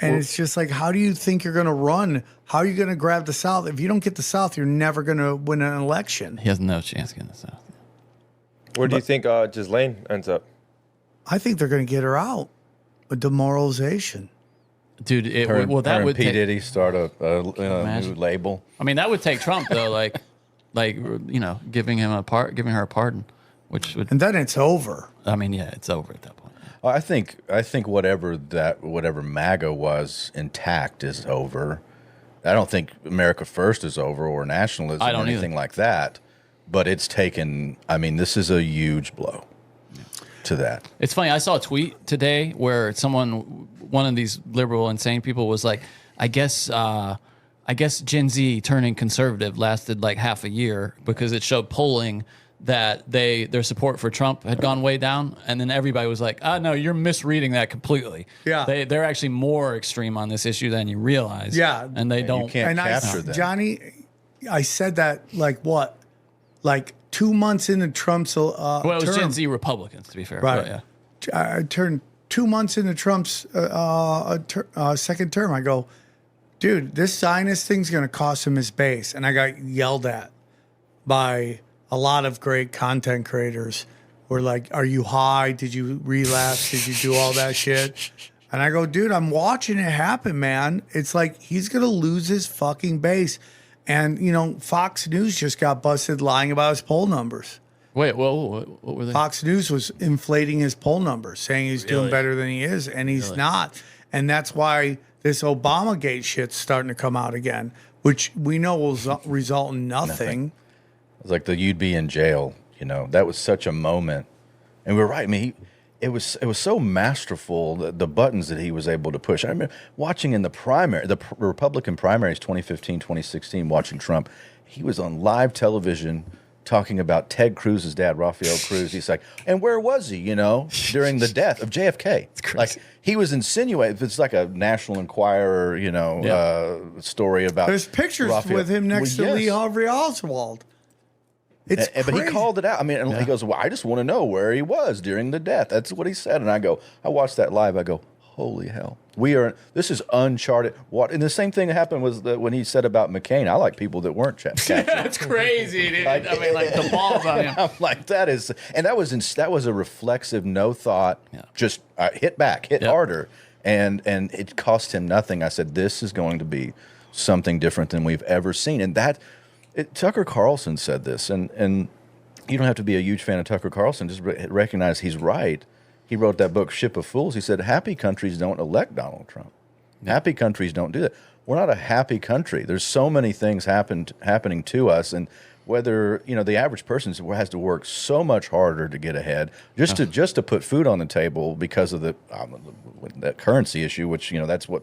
Speaker 1: And it's just like, how do you think you're going to run? How are you going to grab the South? If you don't get the South, you're never going to win an election.
Speaker 3: He has no chance getting this out.
Speaker 4: Where do you think Ghislaine ends up?
Speaker 1: I think they're going to get her out. A demoralization.
Speaker 3: Dude,
Speaker 2: Her
Speaker 3: that
Speaker 2: and
Speaker 3: would
Speaker 2: P.
Speaker 3: take,
Speaker 2: Diddy start a new
Speaker 3: Imagine.
Speaker 2: label.
Speaker 3: I mean, that would take Trump though, like you know, giving her a pardon, which would.
Speaker 1: And then it's over.
Speaker 3: I mean, yeah, it's over at that point.
Speaker 2: I think whatever MAGA was intact is over. I don't think America First is over, or nationalism,
Speaker 3: I
Speaker 2: or
Speaker 3: don't
Speaker 2: anything
Speaker 3: either.
Speaker 2: like that. But it's taken. I mean, this is a huge blow to that.
Speaker 3: It's funny. I saw a tweet today where one of these liberal, insane people was like, I guess Gen Z turning conservative lasted like half a year because it showed polling that their support for Trump had gone way down, and then everybody was like, no, you're misreading that completely.
Speaker 1: Yeah.
Speaker 3: They're actually more extreme on this issue than you realize.
Speaker 1: Yeah.
Speaker 3: And they don't.
Speaker 2: You can't
Speaker 1: And
Speaker 2: capture that.
Speaker 1: Johnny, I said that like what? Like 2 months into Trump's
Speaker 3: Well, it was
Speaker 1: term.
Speaker 3: Gen Z Republicans, to be fair.
Speaker 1: Right.
Speaker 3: But, yeah.
Speaker 1: I turned 2 months into Trump's second term. I go, dude, this Zionist thing's going to cost him his base. And I got yelled at by a lot of great content creators. Were like, are you high? Did you relapse? Did you do all that shit? And I go, dude, I'm watching it happen, man. It's like he's going to lose his fucking base. And, you know, Fox News just got busted lying about his poll numbers.
Speaker 3: Wait, what were they?
Speaker 1: Fox News was inflating his poll numbers, saying he's doing better than he is, and he's not. And that's why this Obamagate shit's starting to come out again, which we know will result in nothing.
Speaker 2: It's like you'd be in jail. You know, that was such a moment, and we're right. I mean, it was so masterful, the buttons that he was able to push. I remember watching in the primary, the Republican primaries, 2015, 2016, watching Trump. He was on live television talking about Ted Cruz's dad, Rafael Cruz. He's like, and where was he, during the death of JFK? Like, he was insinuating, it's like a National Enquirer, story about.
Speaker 1: There's pictures with him next to Lee Harvey Oswald. It's
Speaker 2: but he called it out. I mean, and he goes, well, I just want to know where he was during the death. That's what he said. And I watched that live. I go, holy hell. This is uncharted. And the same thing that happened was when he said about McCain. I like people that weren't captured.
Speaker 3: That's crazy, dude. Like the balls on him.
Speaker 2: I'm like, that was a reflexive, no thought, just hit back, hit harder. And it cost him nothing. I said, this is going to be something different than we've ever seen. And Tucker Carlson said this, and you don't have to be a huge fan of Tucker Carlson, just recognize he's right. He wrote that book, Ship of Fools. He said, happy countries don't elect Donald Trump. Happy countries don't do that. We're not a happy country. There's so many things happening to us, and whether, the average person has to work so much harder to get ahead, just to put food on the table because of that currency issue, which,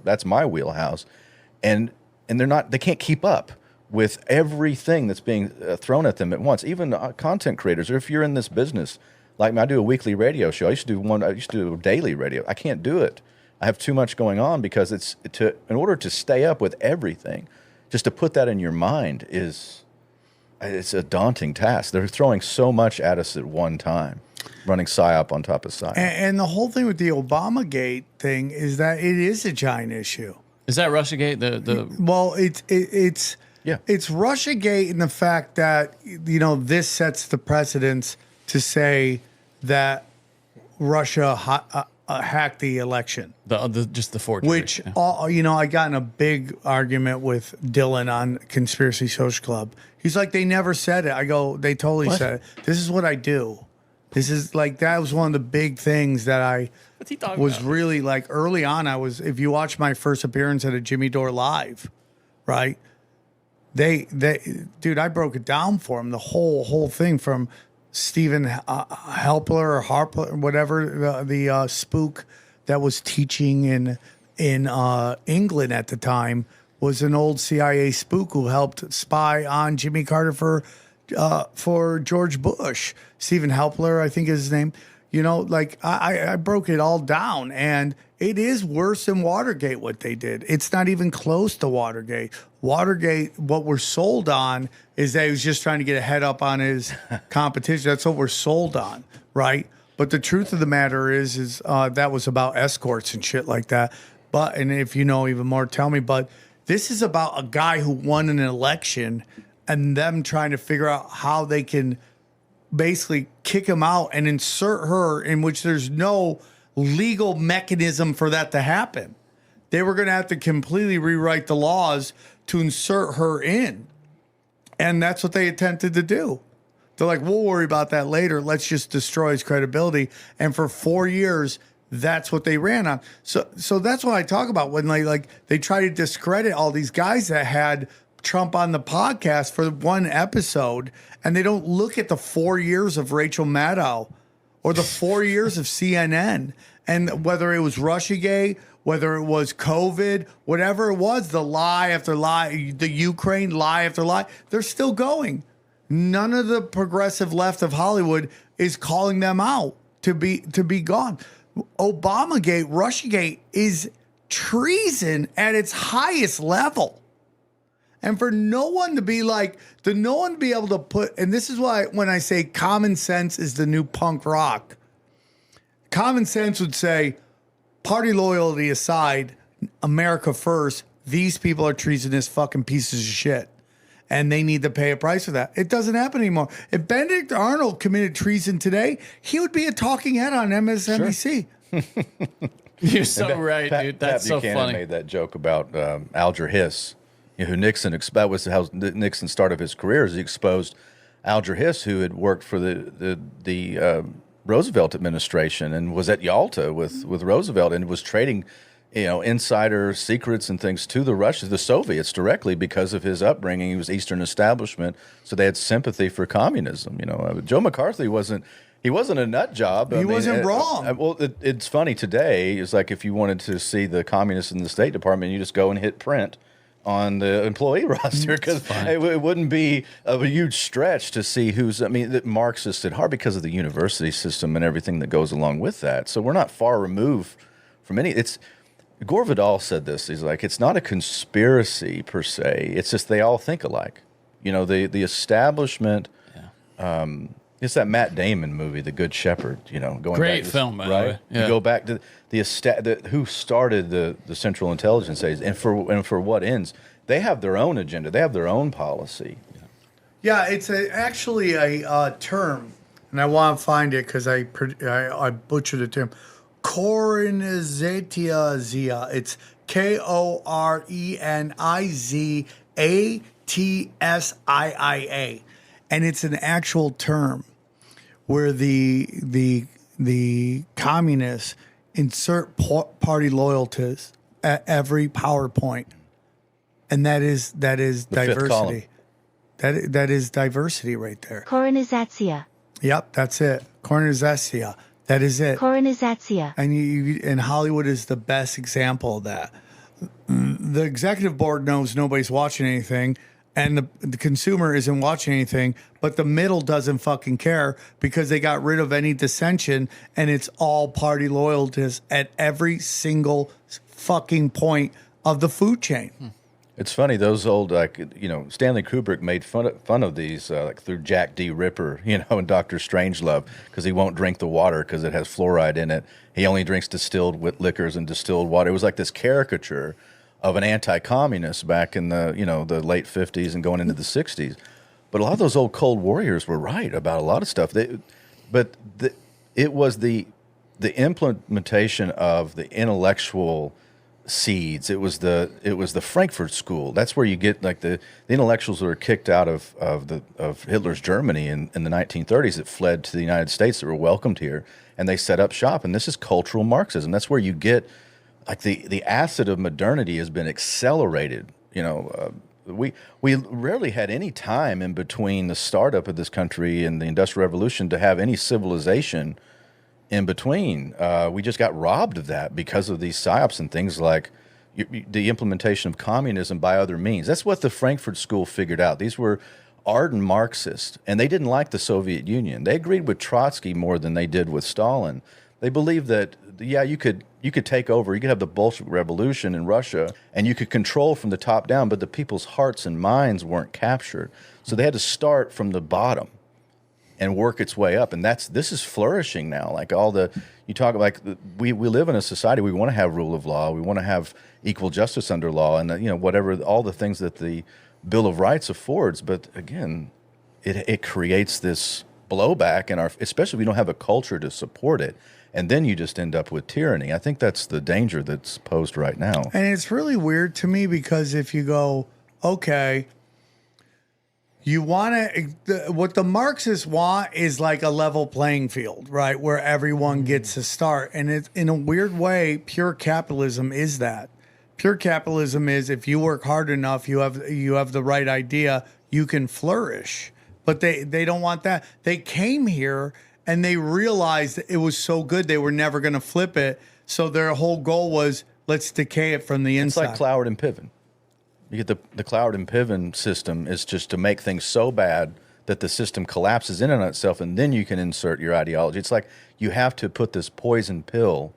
Speaker 2: that's my wheelhouse. And they can't keep up with everything that's being thrown at them at once. Even content creators, or if you're in this business, like I do a weekly radio show. I used to do daily radio. I can't do it. I have too much going on because in order to stay up with everything, just to put that in your mind it's a daunting task. They're throwing so much at us at one time, running Psyop on top of Psyop.
Speaker 1: And the whole thing with the Obamagate thing is that it is a giant issue.
Speaker 3: Is that Russiagate?
Speaker 1: Well, it's Russiagate in the fact that this sets the precedence to say that Russia hacked the election.
Speaker 3: Just the forgery.
Speaker 1: Which I got in a big argument with Dylan on Conspiracy Social Club. He's like, they never said it. I go, they totally said it. This is what I do. This is like, that was one of the big things that I was about? Really like early on. If you watch my first appearance at a Jimmy Dore Live, right? Dude, I broke it down for him. The whole thing from Stephen Helpler or Harper, whatever, the spook that was teaching in England at the time, was an old CIA spook who helped spy on Jimmy Carter for George Bush. Stephen Helpler, I think is his name. I broke it all down, and it is worse than Watergate what they did. It's not even close to Watergate. Watergate, what we're sold on is that he was just trying to get a head up on his competition. That's what we're sold on, right? But the truth of the matter is that was about escorts and shit like that. And if you know even more, tell me. But this is about a guy who won an election and them trying to figure out how they can basically kick him out and insert her, in which there's no legal mechanism for that to happen. They were going to have to completely rewrite the laws to insert her in. And that's what they attempted to do. They're like, we'll worry about that later. Let's just destroy his credibility. And for 4 years, that's what they ran on. So that's what I talk about when they try to discredit all these guys that had Trump on the podcast for one episode, and they don't look at the 4 years of Rachel Maddow or the 4 years of CNN, and whether it was Russiagate, whether it was COVID, whatever it was, the lie after lie, the Ukraine lie after lie, they're still going. None of the progressive left of Hollywood is calling them out to be gone. Obamagate, Russiagate is treason at its highest level. And for no one to be able to put, and this is why when I say common sense is the new punk rock, common sense would say, party loyalty aside, America first, these people are treasonous fucking pieces of shit. And they need to pay a price for that. It doesn't happen anymore. If Benedict Arnold committed treason today, he would be a talking head on MSNBC.
Speaker 2: Sure.
Speaker 3: You're so right, dude. That's so
Speaker 2: Buchanan
Speaker 3: funny.
Speaker 2: Made that joke about Alger Hiss, who Nixon exposed. Was how Nixon started his career. As he exposed Alger Hiss, who had worked for the Roosevelt administration and was at Yalta with Roosevelt and was trading, insider secrets and things to the Russians, the Soviets directly because of his upbringing. He was Eastern establishment, so they had sympathy for communism. Joe McCarthy wasn't a nut job.
Speaker 1: He wasn't wrong.
Speaker 2: Well, it's funny today. It's like if you wanted to see the communists in the State Department, you just go and hit print on the employee roster because it wouldn't be a huge stretch to see who's, I mean, Marxist at heart because of the university system and everything that goes along with that. So we're not far removed from any, Gore Vidal said this, he's like, it's not a conspiracy per se, it's just they all think alike. You know, the establishment, it's that Matt Damon movie, The Good Shepherd, you know, going
Speaker 3: Great
Speaker 2: back,
Speaker 3: film, by the
Speaker 2: right?
Speaker 3: way. Yeah.
Speaker 2: You go back to who started the Central Intelligence Agency and for what ends. They have their own agenda. They have their own policy.
Speaker 1: Yeah, it's actually a term, and I want to find it because I butchered the term. Korenization. It's KORENIZATSIIA, and it's an actual term where the communists insert party loyalties at every PowerPoint, and that is diversity. That is diversity right there.
Speaker 6: Korenizacja.
Speaker 1: Yep, that's it. Korenizacja. That is it.
Speaker 6: Korenizacja.
Speaker 1: And Hollywood is the best example of that. The executive board knows nobody's watching anything, and the consumer isn't watching anything, but the middle doesn't fucking care because they got rid of any dissension, and it's all party loyalties at every single fucking point of the food chain.
Speaker 2: It's funny, those old, like, you know, Stanley Kubrick made fun of these, like through Jack D. Ripper, you know, and Dr. Strangelove, because he won't drink the water because it has fluoride in it. He only drinks distilled liquors and distilled water. It was like this caricature of an anti-communist back in the, you know, the late 50s and going into the 60s. But a lot of those old Cold Warriors were right about a lot of stuff. It was the implementation of the intellectual seeds. It was the Frankfurt School. That's where you get like the intellectuals that were kicked out of Hitler's Germany in the 1930s that fled to the United States that were welcomed here, and they set up shop. And this is cultural Marxism. That's where you get like the acid of modernity has been accelerated. You know, we rarely had any time in between the startup of this country and the Industrial Revolution to have any civilization in between. We just got robbed of that because of these psyops and things like the implementation of communism by other means. That's what the Frankfurt School figured out. These were ardent Marxists, and they didn't like the Soviet Union. They agreed with Trotsky more than they did with Stalin. They believed that, yeah, you could take over, you could have the Bolshevik Revolution in Russia, and you could control from the top down, but the people's hearts and minds weren't captured. So they had to start from the bottom and work its way up, and this is flourishing now. Like you talk like we live in a society, we want to have rule of law, we want to have equal justice under law, and you know, whatever, all the things that the Bill of Rights affords. But again, it creates this blowback in especially if we don't have a culture to support it, and then you just end up with tyranny. I think that's the danger that's posed right now.
Speaker 1: And it's really weird to me because if you go, okay, you want to, what the Marxists want is like a level playing field, right? Where everyone gets to start. And it's, in a weird way, pure capitalism is that. Pure capitalism is if you work hard enough, you have the right idea, you can flourish. But they don't want that. They came here and they realized that it was so good they were never going to flip it. So their whole goal was, let's decay it from the inside.
Speaker 2: It's like Cloward and Piven. You get the Cloward and Piven system is just to make things so bad that the system collapses in on itself, and then you can insert your ideology. It's like you have to put this poison pill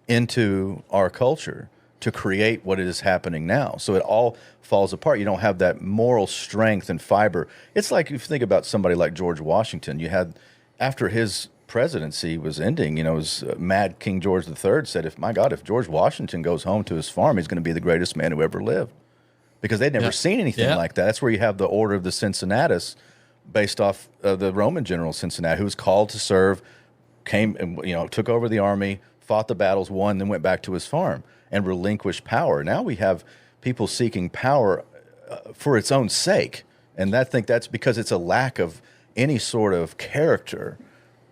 Speaker 2: into our culture to create what is happening now. So it all falls apart. You don't have that moral strength and fiber. It's like if you think about somebody like George Washington, you had, after his presidency was ending, you know, Mad King George III said, if George Washington goes home to his farm, he's going to be the greatest man who ever lived. Because they'd never seen anything like that. That's where you have the Order of the Cincinnatus, based off the Roman general Cincinnatus, who was called to serve, came and, you know, took over the army, fought the battles, won, then went back to his farm and relinquished power. Now we have people seeking power for its own sake, and I think that's because it's a lack of any sort of character.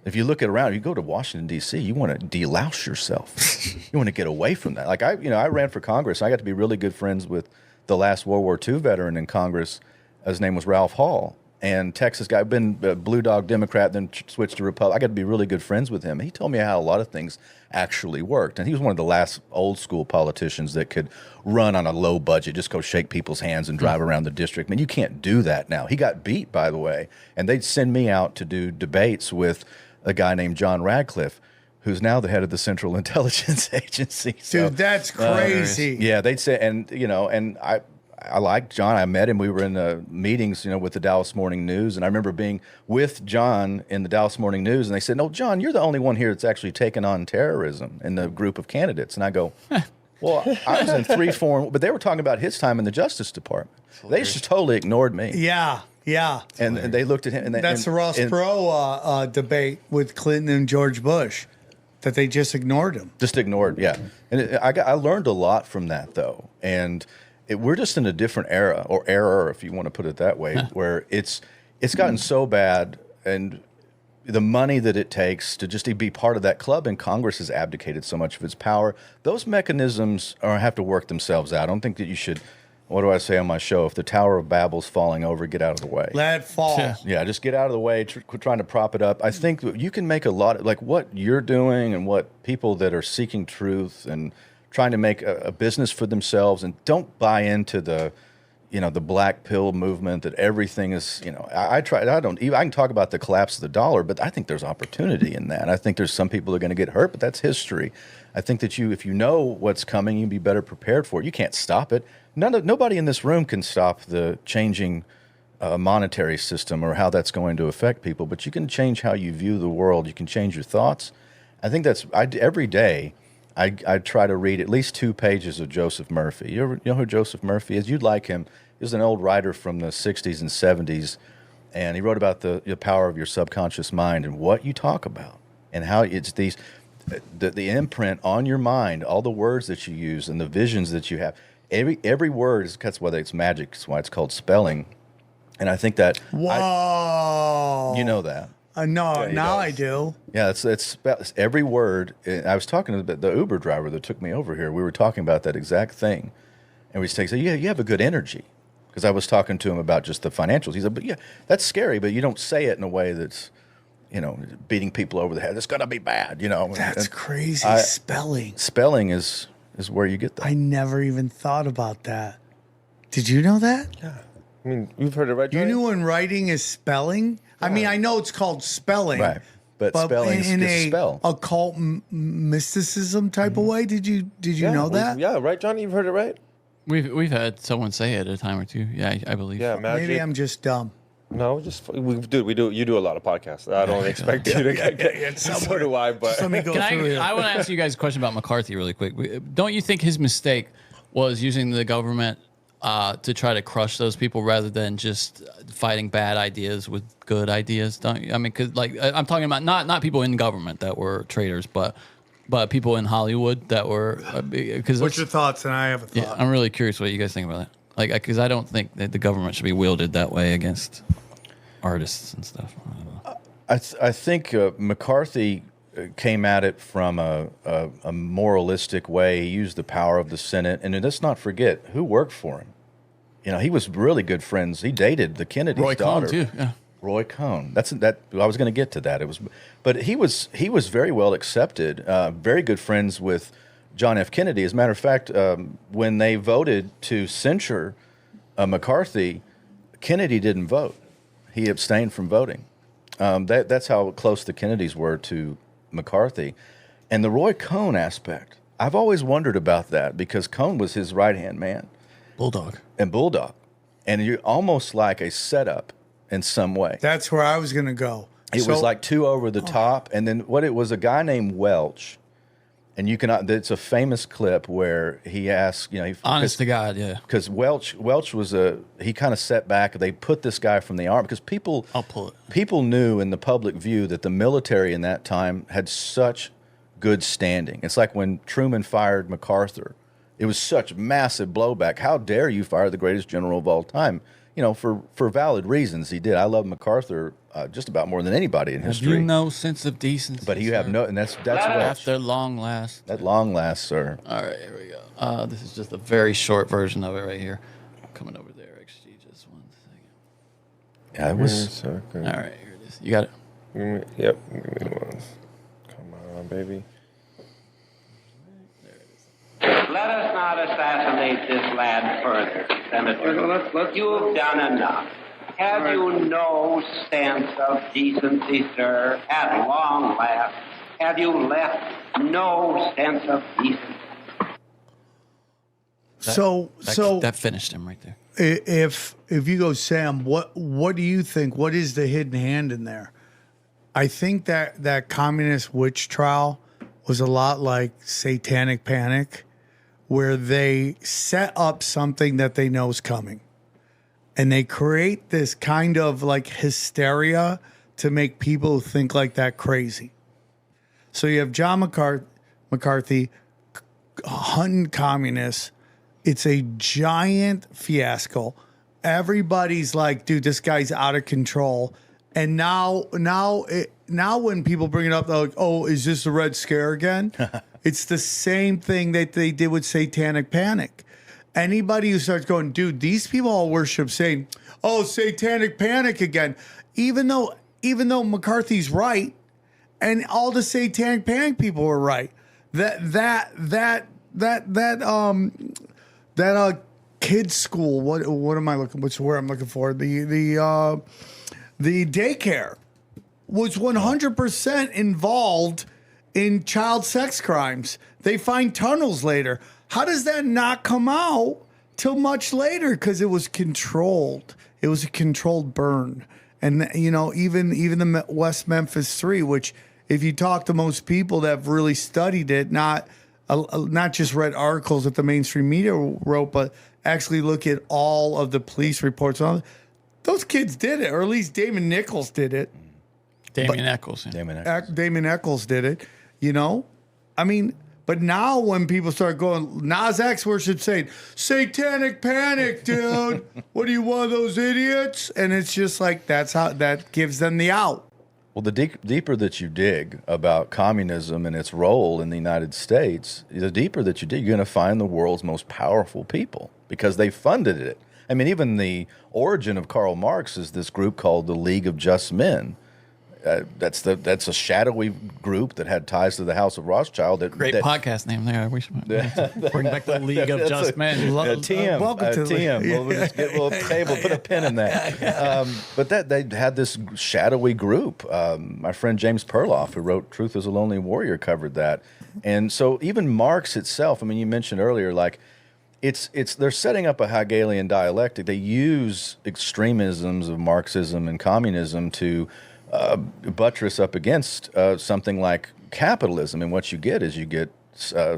Speaker 2: If you look around, you go to Washington, D.C., you want to delouse yourself. You want to get away from that. Like I ran for Congress. I got to be really good friends with the last World War II veteran in Congress. His name was Ralph Hall. and Texas guy. I've been a Blue Dog Democrat, then switched to Republican. I got to be really good friends with him. He told me how a lot of things actually worked, and he was one of the last old school politicians that could run on a low budget, just go shake people's hands and drive around the district. Man, you can't do that now. He got beat, by the way, and they'd send me out to do debates with a guy named John Radcliffe, who's now the head of the Central Intelligence Agency. So,
Speaker 1: Dude, that's crazy.
Speaker 2: yeah, they'd say, and I like John. I met him. We were in meetings, with the Dallas Morning News, and I remember being with John in the Dallas Morning News, and they said, "No, John, you're the only one here that's actually taken on terrorism in the group of candidates." And I go, "Well, I was in 3 foreign," but they were talking about his time in the Justice Department. They just totally ignored me.
Speaker 1: Yeah.
Speaker 2: And they looked at him, and
Speaker 1: That's the Ross Perot debate with Clinton and George Bush, that they just ignored him.
Speaker 2: Just ignored, yeah. And I learned a lot from that, though, and we're just in a different era, or error, if you want to put it that way, where it's gotten so bad, and the money that it takes to just be part of that club, and Congress has abdicated so much of its power. Those mechanisms have to work themselves out. I don't think that you should. What do I say on my show? If the Tower of Babel's falling over, get out of the way.
Speaker 1: Let it fall.
Speaker 2: Yeah, just get out of the way. Quit trying to prop it up. I think that you can make a lot of, like what you're doing, and what people that are seeking truth and trying to make a business for themselves, and don't buy into the black pill movement that everything is, I can talk about the collapse of the dollar, but I think there's opportunity in that. I think there's some people that are going to get hurt, but that's history. I think that if you know what's coming, you'll be better prepared for it. You can't stop it. Nobody in this room can stop the changing monetary system or how that's going to affect people, but you can change how you view the world. You can change your thoughts. I think every day, I try to read at least 2 pages of Joseph Murphy. You know who Joseph Murphy is? You'd like him. He was an old writer from the 60s and 70s, and he wrote about the power of your subconscious mind and what you talk about, and how it's the imprint on your mind, all the words that you use and the visions that you have. Every word that's why it's magic. That's why it's called spelling. And I think that
Speaker 1: Whoa.
Speaker 2: You know that.
Speaker 1: No, now I do.
Speaker 2: Yeah, it's every word. I was talking to the Uber driver that took me over here. We were talking about that exact thing, and we said, "Yeah, you have a good energy," because I was talking to him about just the financials. He said, "But yeah, that's scary, but you don't say it in a way that's, beating people over the head. It's gonna be bad,
Speaker 1: That's crazy.
Speaker 2: Spelling is where you get that.
Speaker 1: I never even thought about that. Did you know that?
Speaker 4: Yeah. I mean, you've heard it, right, Johnny?
Speaker 1: You knew when writing is spelling? I mean, I know it's called spelling.
Speaker 2: Right. But spelling
Speaker 1: in
Speaker 2: is spell.
Speaker 1: Occult mysticism type of way. Did you know that?
Speaker 4: Yeah, right, Johnny? You've heard it, right?
Speaker 3: We've had someone say it a time or two. Yeah, I believe.
Speaker 4: Yeah, magic.
Speaker 1: Maybe I'm just dumb.
Speaker 4: No, we do. You do a lot of podcasts. I don't expect you to get. So do I. But
Speaker 1: Let me go through it.
Speaker 3: I want to ask you guys a question about McCarthy really quick. Don't you think his mistake was using the government to try to crush those people rather than just fighting bad ideas with good ideas? Don't you? I mean, because I'm talking about not people in government that were traitors, but people in Hollywood that were.
Speaker 1: What's your thoughts? And I have a thought.
Speaker 3: Yeah, I'm really curious what you guys think about that. Because I don't think that the government should be wielded that way against artists and stuff.
Speaker 2: I think McCarthy came at it from a moralistic way. He used the power of the Senate, and let's not forget who worked for him. He was really good friends. He dated the Kennedy's daughter,
Speaker 3: Roy Cohn, too. Yeah.
Speaker 2: Roy Cohn. I was going to get to that. But he was very well accepted. Very good friends with John F. Kennedy. As a matter of fact, when they voted to censure McCarthy, Kennedy didn't vote. He abstained from voting. That's how close the Kennedys were to McCarthy. And the Roy Cohn aspect, I've always wondered about that, because Cohn was his right-hand man.
Speaker 3: Bulldog.
Speaker 2: And you're almost like a setup in some way.
Speaker 1: That's where I was going to go.
Speaker 2: It was like too over the top. And then it was a guy named Welch. And it's a famous clip where he asked,
Speaker 3: honest to God, yeah.
Speaker 2: Because Welch was he kind of set back. They put this guy from the army because
Speaker 3: I'll pull it.
Speaker 2: People knew in the public view that the military in that time had such good standing. It's like when Truman fired MacArthur. It was such massive blowback. How dare you fire the greatest general of all time? For valid reasons he did. I love MacArthur just about more than anybody in history.
Speaker 3: Have you no sense of decency?
Speaker 2: But you have no, and that's Welch.
Speaker 3: After long last.
Speaker 2: At long last, sir.
Speaker 3: All right, here we go. This is just a very short version of it right here. Coming over there, XG, just 1 second.
Speaker 2: Yeah, it was.
Speaker 3: All right, here it is. You got it.
Speaker 4: Yep. Give me one. Come on, baby.
Speaker 7: Let us not assassinate this lad further, Senator. You've done enough. Have you no sense of decency, sir? At long last, have you left no sense of decency?
Speaker 3: That finished him right there.
Speaker 1: If you go, Sam, what do you think? What is the hidden hand in there? I think that communist witch trial was a lot like Satanic Panic, where they set up something that they know is coming. And they create this kind of like hysteria to make people think like that crazy. So you have John McCarthy hunting communists. It's a giant fiasco. Everybody's like, dude, this guy's out of control. And now when people bring it up, they're like, oh, is this the Red Scare again? It's the same thing that they did with Satanic Panic. Anybody who starts going, dude, these people all worship Satan. Oh, Satanic Panic again. Even though McCarthy's right, and all the Satanic Panic people were right. That kids school. What am I looking? What's the word I'm looking for? The daycare was 100% involved in child sex crimes. They find tunnels later. How does that not come out till much later? Because it was controlled. It was a controlled burn. And, even the West Memphis 3, which if you talk to most people that have really studied it, not just read articles that the mainstream media wrote, but actually look at all of the police reports. Those kids did it, or at least Damon Nichols did it.
Speaker 3: Damien Eccles. Yeah.
Speaker 1: Damon Eccles did it, But now when people start going, Nas X worship saying, Satanic Panic, dude. What are you, one of those idiots? And it's just like, that gives them the out.
Speaker 2: Well, the deeper that you dig about communism and its role in the United States, the deeper that you dig, you're going to find the world's most powerful people because they funded it. I mean, even the origin of Karl Marx is this group called the League of Just Men. That's a shadowy group that had ties to the House of Rothschild.
Speaker 3: Great podcast name there. We should bring back the League of Just Men.
Speaker 2: TM.
Speaker 1: Welcome to
Speaker 2: TM. We'll just get a little table, put a pin in that. But they had this shadowy group. My friend James Perloff, who wrote Truth is a Lonely Warrior, covered that. And so even Marx itself, I mean, you mentioned earlier, like, they're setting up a Hegelian dialectic. They use extremisms of Marxism and communism to buttress up against something like capitalism. And what you get is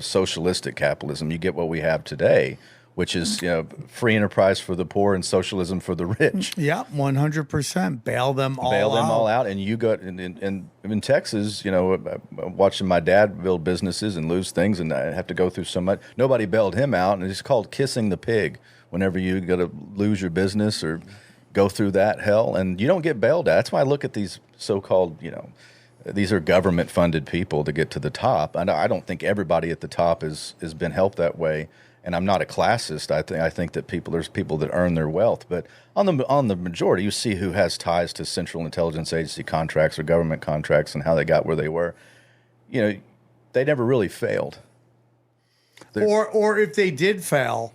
Speaker 2: socialistic capitalism. You get what we have today, which is free enterprise for the poor and socialism for the rich.
Speaker 1: Yeah, 100%. Bail them all out.
Speaker 2: And you got in Texas, watching my dad build businesses and lose things, and I have to go through so much. Nobody bailed him out, and it's called kissing the pig. Whenever you got to lose your business or go through that hell, and you don't get bailed out. That's why I look at these so-called, these are government-funded people to get to the top. I don't think everybody at the top has been helped that way. And I'm not a classist. I think that there's people that earn their wealth, but on the majority, you see who has ties to Central Intelligence Agency contracts or government contracts and how they got where they were. They never really failed.
Speaker 1: Or if they did fail,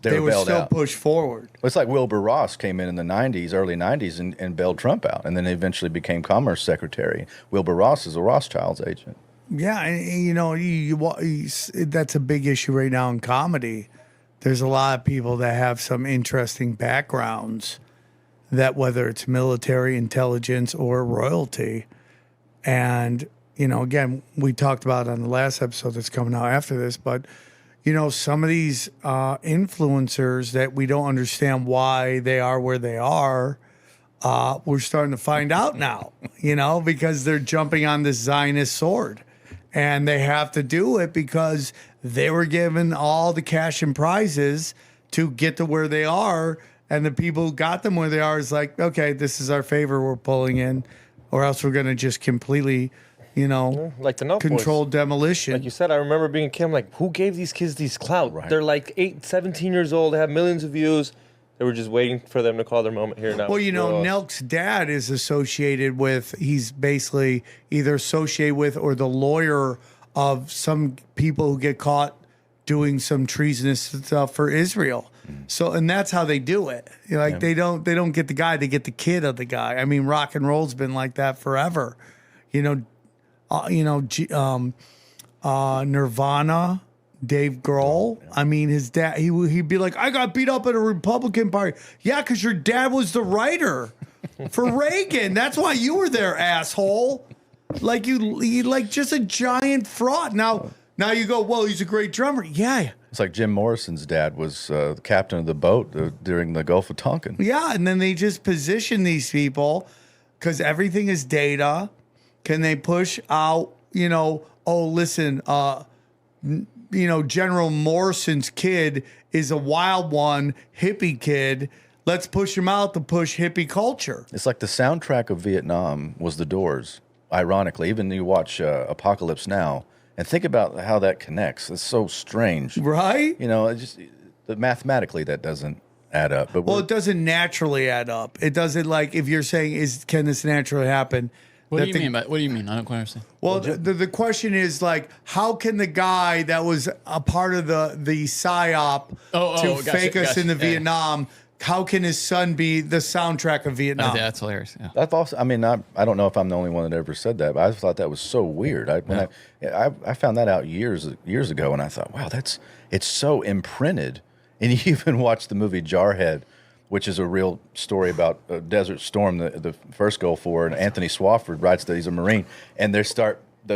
Speaker 1: they were still pushed forward.
Speaker 2: It's like Wilbur Ross came in the early 90s, and bailed Trump out, and then eventually became Commerce Secretary. Wilbur Ross is a Rothschild's agent.
Speaker 1: Yeah, and that's a big issue right now in comedy. There's a lot of people that have some interesting backgrounds, that whether it's military, intelligence, or royalty. And, again, we talked about it on the last episode that's coming out after this, but some of these influencers that we don't understand why they are where they are, we're starting to find out now, because they're jumping on this Zionist sword. And they have to do it because they were given all the cash and prizes to get to where they are. And the people who got them where they are is like, okay, this is our favor we're pulling in, or else we're going to just completely
Speaker 4: like the
Speaker 1: controlled demolition.
Speaker 4: Like you said, I remember being a kid, I'm like, who gave these kids these clout?
Speaker 2: Right.
Speaker 4: They're like 17 years old, they have millions of views. They were just waiting for them to call their moment here now.
Speaker 1: Well, Nelk's dad is associated with, he's basically either associated with or the lawyer of some people who get caught doing some treasonous stuff for Israel. So, and that's how they do it. They don't get the guy, they get the kid of the guy. I mean, rock and roll's been like that forever. Nirvana, Dave Grohl. I mean, his dad, he'd be like, I got beat up at a Republican party. Yeah, because your dad was the writer for Reagan. That's why you were there, asshole. Like you like just a giant fraud. Now you go, well, he's a great drummer. Yeah.
Speaker 2: It's like Jim Morrison's dad was the captain of the boat during the Gulf of Tonkin.
Speaker 1: Yeah, and then they just position these people because everything is data. Can they push out, listen, General Morrison's kid is a wild one, hippie kid. Let's push him out to push hippie culture.
Speaker 2: It's like the soundtrack of Vietnam was The Doors, ironically. Even you watch Apocalypse Now, and think about how that connects. It's so strange.
Speaker 1: Right?
Speaker 2: Mathematically, that doesn't add up. But
Speaker 1: it doesn't naturally add up. It doesn't, like, if you're saying, can this naturally happen?
Speaker 3: What do you mean? What do you mean? I don't quite understand.
Speaker 1: Well, the question is, like, how can the guy that was a part of the Psyop fake us into Vietnam, how can his son be the soundtrack of Vietnam?
Speaker 3: That's hilarious. Yeah.
Speaker 2: I've also, I don't know if I'm the only one that ever said that, but I thought that was so weird. I found that out years ago, and I thought, wow, it's so imprinted. And you even watch the movie Jarhead, which is a real story about a Desert Storm, the first Gulf War, and Anthony Swafford writes that he's a Marine, and the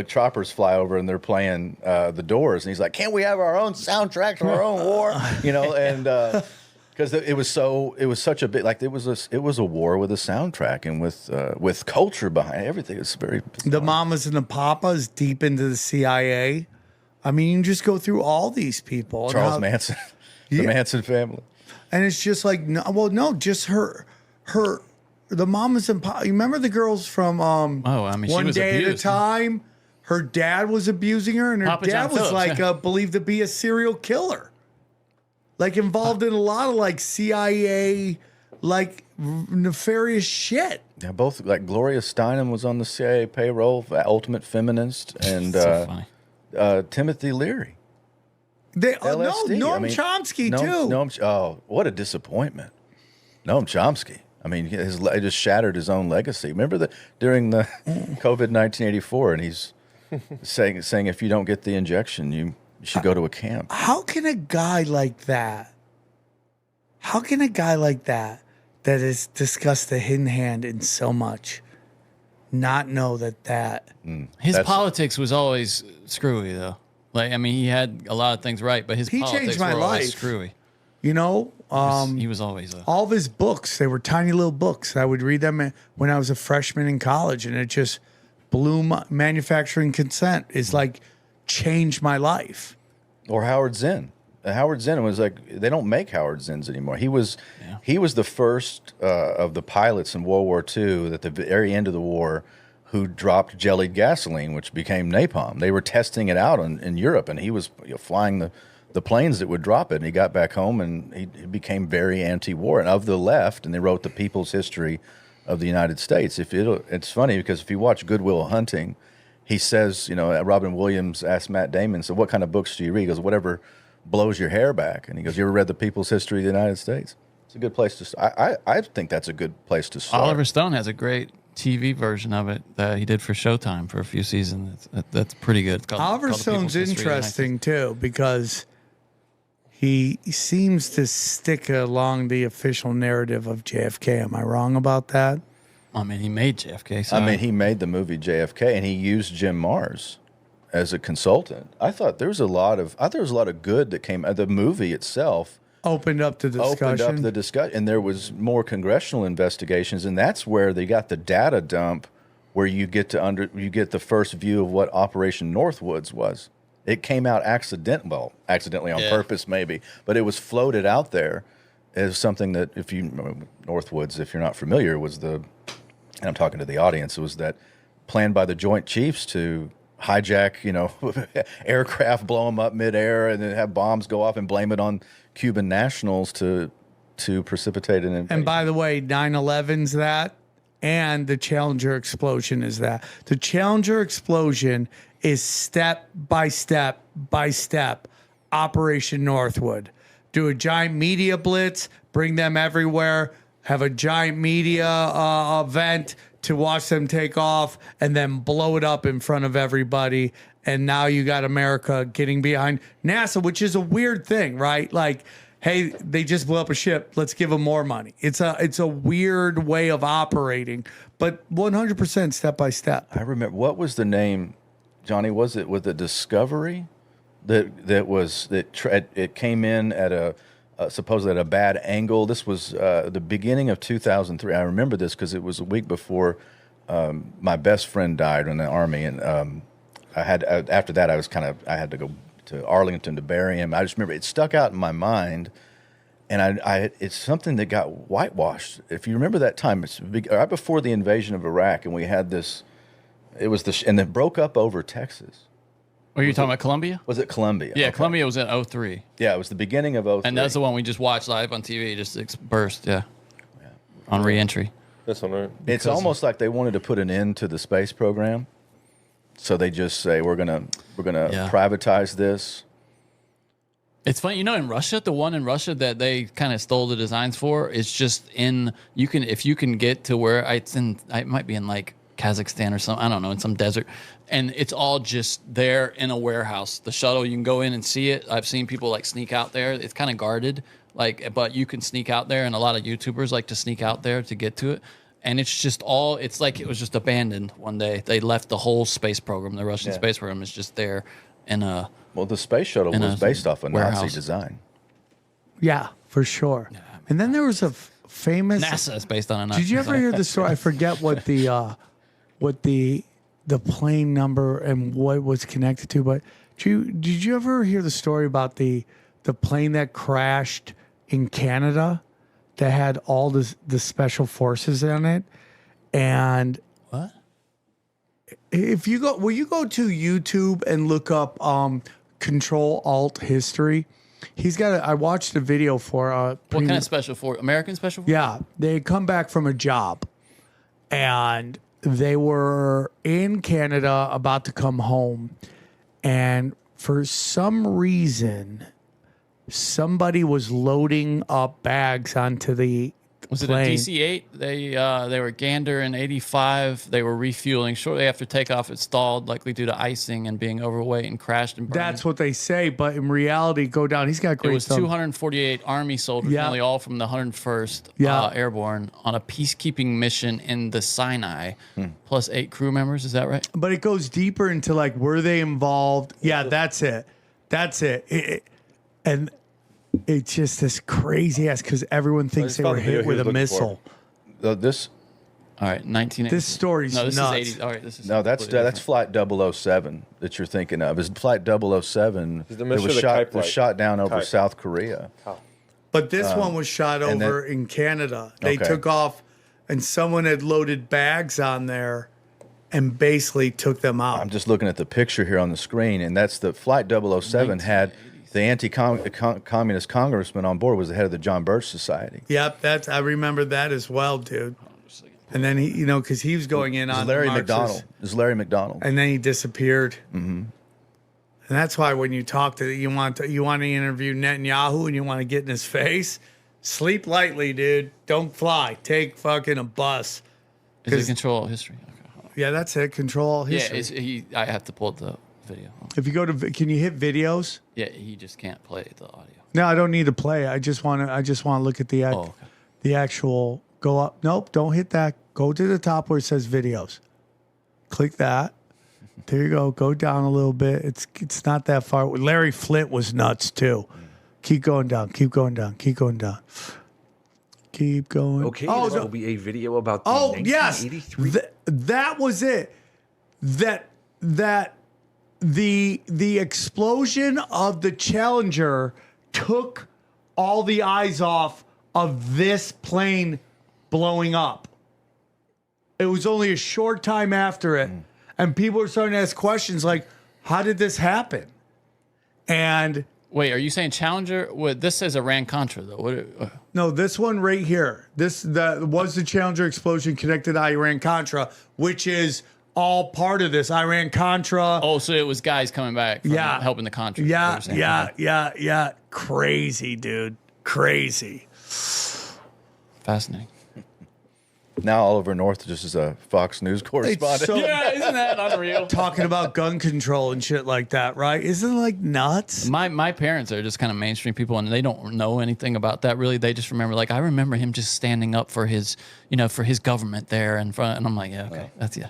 Speaker 2: choppers fly over and they're playing The Doors, and he's like, can't we have our own soundtrack to our own war? And because it was such a bit, like it was a war with a soundtrack and with culture behind everything. It's very bizarre.
Speaker 1: The mamas and the papas deep into the CIA. I mean, you can just go through all these people.
Speaker 2: Charles Manson, the Manson family.
Speaker 1: And it's just like, just the mamas and papas. You remember the girls from
Speaker 3: she
Speaker 1: One
Speaker 3: was
Speaker 1: Day
Speaker 3: abused.
Speaker 1: at a Time? Her dad was abusing her, and her
Speaker 3: Papa
Speaker 1: dad
Speaker 3: John
Speaker 1: was
Speaker 3: Phillips,
Speaker 1: believed to be a serial killer. Like involved in a lot of like CIA, like nefarious shit.
Speaker 2: Yeah, both, like Gloria Steinem was on the CIA payroll, ultimate feminist, and
Speaker 3: So funny.
Speaker 2: Timothy Leary.
Speaker 1: Noam Chomsky too.
Speaker 2: What a disappointment. Noam Chomsky. I mean, he just shattered his own legacy. Remember during the COVID 1984, and he's saying if you don't get the injection, you should go to a camp.
Speaker 1: How can a guy like that? That has discussed the hidden hand in so much, not know that
Speaker 3: His politics was always screwy, though. Like, I mean, he had a lot of things right, but his politics
Speaker 1: changed my
Speaker 3: were always
Speaker 1: life.
Speaker 3: screwy.
Speaker 1: he
Speaker 3: He was always
Speaker 1: all of his books, they were tiny little books. I would read them when I was a freshman in college, and it just blew manufacturing consent is like changed my life.
Speaker 2: Or Howard Zinn. Howard Zinn was like, they don't make Howard Zinns anymore. He was the first of the pilots in World War II at the very end of the war who dropped jellied gasoline, which became napalm. They were testing it out in Europe, and he was flying the planes that would drop it. And he got back home, and he became very anti-war and of the left. And they wrote the People's History of the United States. It's funny because if you watch Good Will Hunting, he says, Robin Williams asked Matt Damon, so what kind of books do you read? He goes, whatever blows your hair back. And he goes, you ever read the People's History of the United States? It's a good place to start. I think that's a good place to start.
Speaker 3: Oliver Stone has a great TV version of it that he did for Showtime for a few seasons. That's pretty good. It's
Speaker 1: Oliver
Speaker 3: called
Speaker 1: Stone's
Speaker 3: The People's History of the United
Speaker 1: interesting too because he seems to stick along the official narrative of JFK. Am I wrong about that?
Speaker 3: States. I mean, he made JFK. So
Speaker 2: he made the movie JFK, and he used Jim Mars as a consultant. I thought there was a lot of good that came. The movie itself
Speaker 1: Opened up the discussion.
Speaker 2: And there was more congressional investigations, and that's where they got the data dump, where you get the first view of what Operation Northwoods was. It came out accidentally on purpose maybe, but it was floated out there as something that Northwoods, if you're not familiar, was and I'm talking to the audience, it was that planned by the Joint Chiefs to hijack, aircraft, blow them up midair, and then have bombs go off and blame it on Cuban nationals to to precipitate an invasion.
Speaker 1: And by the way, 9/11's that, and the Challenger explosion is that. The Challenger explosion is step by step by step Operation Northwood. Do a giant media blitz, bring them everywhere, have a giant media event to watch them take off, and then blow it up in front of everybody. And now you got America getting behind NASA, which is a weird thing, right? Like, hey, they just blew up a ship. Let's give them more money. It's a weird way of operating, but 100% step by step.
Speaker 2: I remember, what was the name, Johnny? Was it Discovery? It came in at a supposedly at a bad angle. This was the beginning of 2003. I remember this because it was a week before my best friend died in the Army, and after that I had to go to Arlington to bury him. I just remember it stuck out in my mind, and it's something that got whitewashed. If you remember that time, it's right before the invasion of Iraq, and we had this. It was and it broke up over Texas.
Speaker 3: Are you talking about Columbia?
Speaker 2: Was it Columbia?
Speaker 3: Yeah,
Speaker 2: Okay.
Speaker 3: Columbia was in 03.
Speaker 2: Yeah, it was the beginning of 03.
Speaker 3: And that's the one we just watched live on TV. Just burst, yeah. On re-entry.
Speaker 4: That's one, right?
Speaker 2: It's almost like they wanted to put an end to the space program, so they just say we're gonna privatize this.
Speaker 3: It's funny, in Russia, the one in Russia that they kind of stole the designs for is just if you can get to where it might be in like Kazakhstan or something, I don't know, in some desert, and it's all just there in a warehouse. The shuttle, you can go in and see it. I've seen people like sneak out there. It's kind of guarded, but you can sneak out there, and a lot of YouTubers like to sneak out there to get to it. And it's just it's like it was just abandoned one day. They left the whole space program. The Russian space program is just there in a.
Speaker 2: Well, the space shuttle was based off a
Speaker 3: warehouse.
Speaker 2: Nazi design.
Speaker 1: Yeah, for sure. Yeah, and then there was a famous
Speaker 3: NASA is based on a Nazi
Speaker 1: Did you ever
Speaker 3: design.
Speaker 1: hear the story? I forget what the plane number and what it was connected to, but did you ever hear the story about the plane that crashed in Canada that had all the special forces in it? And
Speaker 3: What?
Speaker 1: if you will you go to YouTube and look up Control Alt History? I watched a video for
Speaker 3: What kind of special force? American special force?
Speaker 1: Yeah, they had come back from a job, and they were in Canada about to come home, and for some reason, somebody was loading up bags onto the
Speaker 3: Was
Speaker 1: plane.
Speaker 3: it a DC-8? They were Gander in 85. They were refueling. Shortly after takeoff, it stalled, likely due to icing and being overweight, and crashed and burned.
Speaker 1: That's what they say, but in reality, go down. He's got
Speaker 3: It
Speaker 1: great
Speaker 3: was
Speaker 1: stuff.
Speaker 3: 248 Army soldiers,
Speaker 1: Yeah.
Speaker 3: nearly all from the 101st
Speaker 1: Yeah.
Speaker 3: Airborne, on a peacekeeping mission in the Sinai, plus 8 crew members. Is that right?
Speaker 1: But it goes deeper into like, were they involved? Yeah, that's it. And it's just this crazy ass because everyone thinks
Speaker 4: just
Speaker 1: they
Speaker 4: found
Speaker 1: were
Speaker 4: the video
Speaker 1: hit
Speaker 4: he
Speaker 1: with
Speaker 4: was
Speaker 1: a
Speaker 4: looking
Speaker 1: missile.
Speaker 2: This
Speaker 3: All right, 1980.
Speaker 1: This story's
Speaker 3: no, this
Speaker 1: nuts.
Speaker 3: is 80. All right, this is
Speaker 2: no, that's
Speaker 3: completely
Speaker 2: Flight 007 that you're thinking of. Is Flight 007
Speaker 4: Is the
Speaker 2: that
Speaker 4: mission
Speaker 2: was
Speaker 4: of the
Speaker 2: shot
Speaker 4: Kite
Speaker 2: was
Speaker 4: flight?
Speaker 2: shot down over
Speaker 4: Kite.
Speaker 2: South Korea.
Speaker 1: But this one was shot
Speaker 2: and
Speaker 1: over in Canada. They
Speaker 2: Okay.
Speaker 1: took off, and someone had loaded bags on there and basically took them out.
Speaker 2: I'm just looking at the picture here on the screen, and that's the Flight 007 had the anti-communist congressman on board, was the head of the John Birch Society.
Speaker 1: Yep, I remember that as well, dude. And then he, because he was going in
Speaker 2: It was
Speaker 1: on
Speaker 2: Larry
Speaker 1: Marxist-
Speaker 2: McDonald. It was Larry McDonald.
Speaker 1: and then he disappeared. Mm-hmm. And that's why when you talk to you want to interview Netanyahu and you want to get in his face, sleep lightly, dude. Don't fly. Take fucking a bus.
Speaker 3: Is it control history? Okay, hold on.
Speaker 1: Yeah, that's it. Control
Speaker 3: Yeah,
Speaker 1: history.
Speaker 3: I have to pull up the video.
Speaker 1: If you go to, can you hit videos?
Speaker 3: Yeah, he just can't play the audio.
Speaker 1: No, I don't need to play. I just want to look at the
Speaker 3: okay.
Speaker 1: the actual. Go up. Nope, don't hit that. Go to the top where it says videos. Click that. There you go. Go down a little bit. It's not that far. Larry Flint was nuts too. Keep going down. Keep going down. Keep going down. Keep going.
Speaker 8: Okay,
Speaker 1: Oh,
Speaker 8: this
Speaker 1: no.
Speaker 8: will be a video about the
Speaker 1: Oh yes,
Speaker 8: 1983.
Speaker 1: that was it. That the explosion of the Challenger took all the eyes off of this plane blowing up. It was only a short time after it, and people were starting to ask questions like, "How did this happen?" And
Speaker 3: Wait, are you saying Challenger? Well, this says Iran Contra though.
Speaker 1: No, this one right here. This was the Challenger explosion connected to Iran-Contra, which is all part of this. Iran-Contra.
Speaker 3: Oh, so it was guys coming back from helping the Contra.
Speaker 1: Yeah. Crazy, dude. Crazy.
Speaker 3: Fascinating.
Speaker 2: Now Oliver North just is a Fox News correspondent.
Speaker 1: so-
Speaker 3: Yeah, isn't that unreal?
Speaker 1: Talking about gun control and shit like that, right? Isn't it like nuts?
Speaker 3: My parents are just kind of mainstream people, and they don't know anything about that really. They just remember, like, I remember him just standing up for his, for his government there in front, and I'm like, yeah, okay, that's
Speaker 1: Yeah,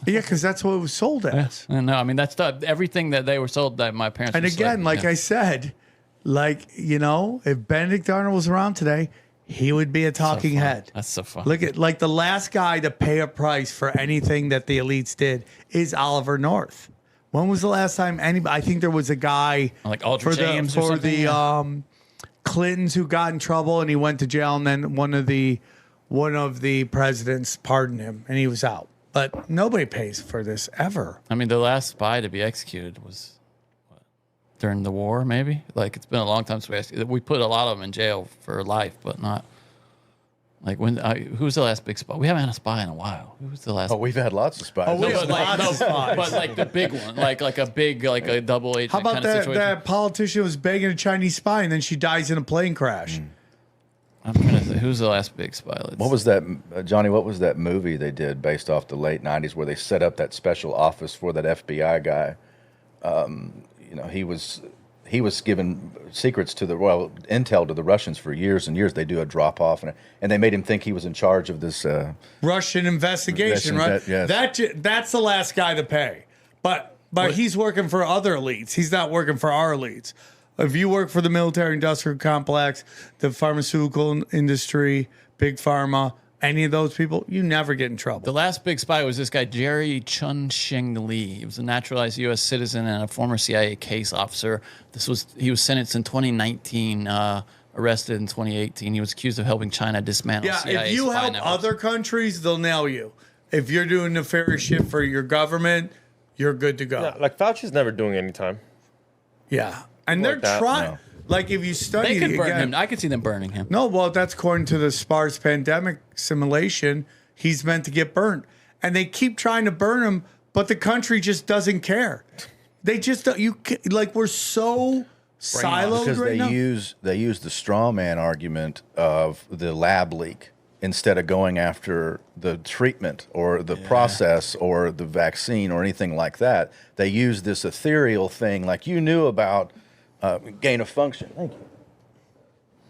Speaker 1: because that's what it was sold as.
Speaker 3: No, I mean that's everything that they were sold that my parents.
Speaker 1: And
Speaker 3: were
Speaker 1: again, like I said, if Benedict Arnold was around today, he would be a talking head.
Speaker 3: That's so fun.
Speaker 1: Look at the last guy to pay a price for anything that the elites did is Oliver North. When was the last time anybody? I think there was a guy
Speaker 3: Like Aldrich James or
Speaker 1: for
Speaker 3: something,
Speaker 1: the Clintons who got in trouble and he went to jail, and then one of the presidents pardoned him and he was out. But nobody pays for this ever.
Speaker 3: I mean, the last spy to be executed was during the war, maybe. Like, it's been a long time since we put a lot of them in jail for life, but not like who was the last big spy? We haven't had a spy in a while. Who was the last?
Speaker 2: Oh, we've had lots of spies.
Speaker 1: Oh, we
Speaker 3: No,
Speaker 1: have
Speaker 3: but
Speaker 1: lots of spies.
Speaker 3: but like the big one, like a double agent
Speaker 1: How about
Speaker 3: kind of
Speaker 1: that,
Speaker 3: situation.
Speaker 1: that politician was begging a Chinese spy and then she dies in a plane crash?
Speaker 3: I'm trying to think, who's the last big spy?
Speaker 2: What was that, Johnny? What was that movie they did based off the late '90s where they set up that special office for that FBI guy? He was given secrets to intel to the Russians for years and years. They do a drop off, and they made him think he was in charge of this
Speaker 1: Russian investigation, right?
Speaker 2: Yes.
Speaker 1: That's the last guy to pay. But he's working for other elites. He's not working for our elites. If you work for the military-industrial complex, the pharmaceutical industry, big pharma, any of those people, you never get in trouble.
Speaker 3: The last big spy was this guy, Jerry Chun-Sheng Lee. He was a naturalized U.S. citizen and a former CIA case officer. He was sentenced in 2019, arrested in 2018. He was accused of helping China dismantle CIA
Speaker 1: if you
Speaker 3: spy
Speaker 1: help
Speaker 3: networks.
Speaker 1: other countries, they'll nail you. If you're doing nefarious shit for your government, you're good to go.
Speaker 4: Yeah, like Fauci's never doing any time.
Speaker 1: Yeah. And they're
Speaker 4: Like that,
Speaker 1: trying.
Speaker 2: no.
Speaker 1: Like, if you study
Speaker 3: They could burn
Speaker 1: again,
Speaker 3: him. I could see them burning him.
Speaker 1: No, well, that's according to the SPARS pandemic simulation. He's meant to get burnt. And they keep trying to burn him, but the country just doesn't care. They just don't. We're so siloed
Speaker 2: because
Speaker 1: right now.
Speaker 2: they use the straw man argument of the lab leak instead of going after the treatment or the process or the vaccine or anything like that. They use this ethereal thing like you knew about gain of function. Thank you.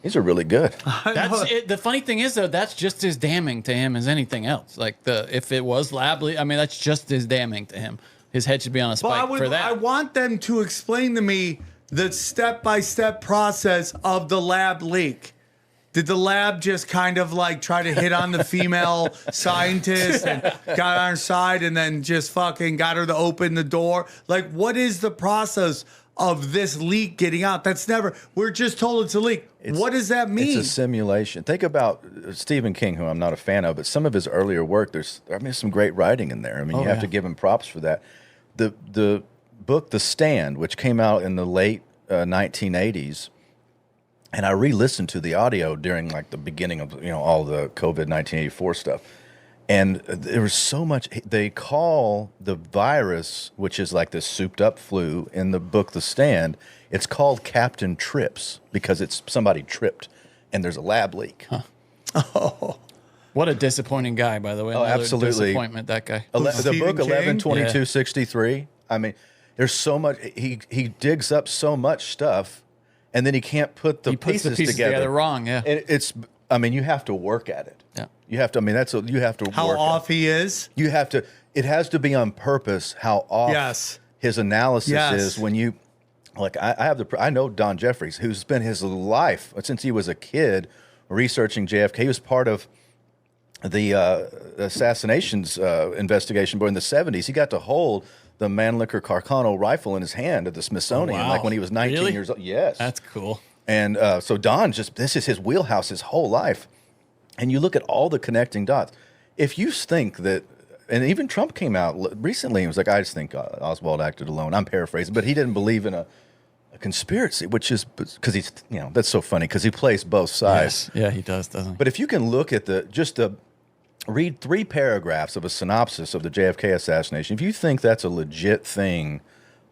Speaker 2: These are really good.
Speaker 3: That's it. The funny thing is, though, that's just as damning to him as anything else. Like if it was lab leak, I mean, that's just as damning to him. His head should be on a spike for that.
Speaker 1: I want them to explain to me the step-by-step process of the lab leak. Did the lab just kind of like try to hit on the female scientist and got on her side and then just fucking got her to open the door? Like, what is the process of this leak getting out? We're just told it's a leak. What does that mean?
Speaker 2: It's a simulation. Think about Stephen King, who I'm not a fan of, but some of his earlier work, there's some great writing in there. I mean, you have to give him props for that. The book The Stand, which came out in the late 1980s, and I re-listened to the audio during like the beginning of all the COVID 1984 stuff. And there was so much. They call the virus, which is like this souped-up flu, in the book The Stand, it's called Captain Trips because it's somebody tripped, and there's a lab leak.
Speaker 3: Huh. Oh, what a disappointing guy, by the way.
Speaker 2: Oh,
Speaker 3: Another
Speaker 2: absolutely.
Speaker 3: Disappointment, that guy.
Speaker 2: The book 11/22/63. I mean, there's so much. He digs up so much stuff, and then he can't put the pieces together.
Speaker 3: Wrong. Yeah.
Speaker 2: And it's. I mean, you have to work at it.
Speaker 3: Yeah.
Speaker 2: You have to. I mean, you have to.
Speaker 1: How
Speaker 2: work
Speaker 1: off he is.
Speaker 2: You have to. It has to be on purpose. How off his analysis is when you. Like I know Don Jeffries, who's spent his life since he was a kid researching JFK. He was part of the assassinations investigation, but in the 70s, he got to hold the Mannlicher Carcano rifle in his hand at the Smithsonian, like when he was 19 years old. Yes.
Speaker 3: That's cool.
Speaker 2: And so Don this is his wheelhouse his whole life. And you look at all the connecting dots. If you think that, and even Trump came out recently and was like, I just think Oswald acted alone. I'm paraphrasing, but he didn't believe in a a conspiracy, which is because he's, that's so funny because he plays both sides.
Speaker 3: Yes. Yeah, he does, doesn't he?
Speaker 2: But if you can look at read 3 paragraphs of a synopsis of the JFK assassination, if you think that's a legit thing,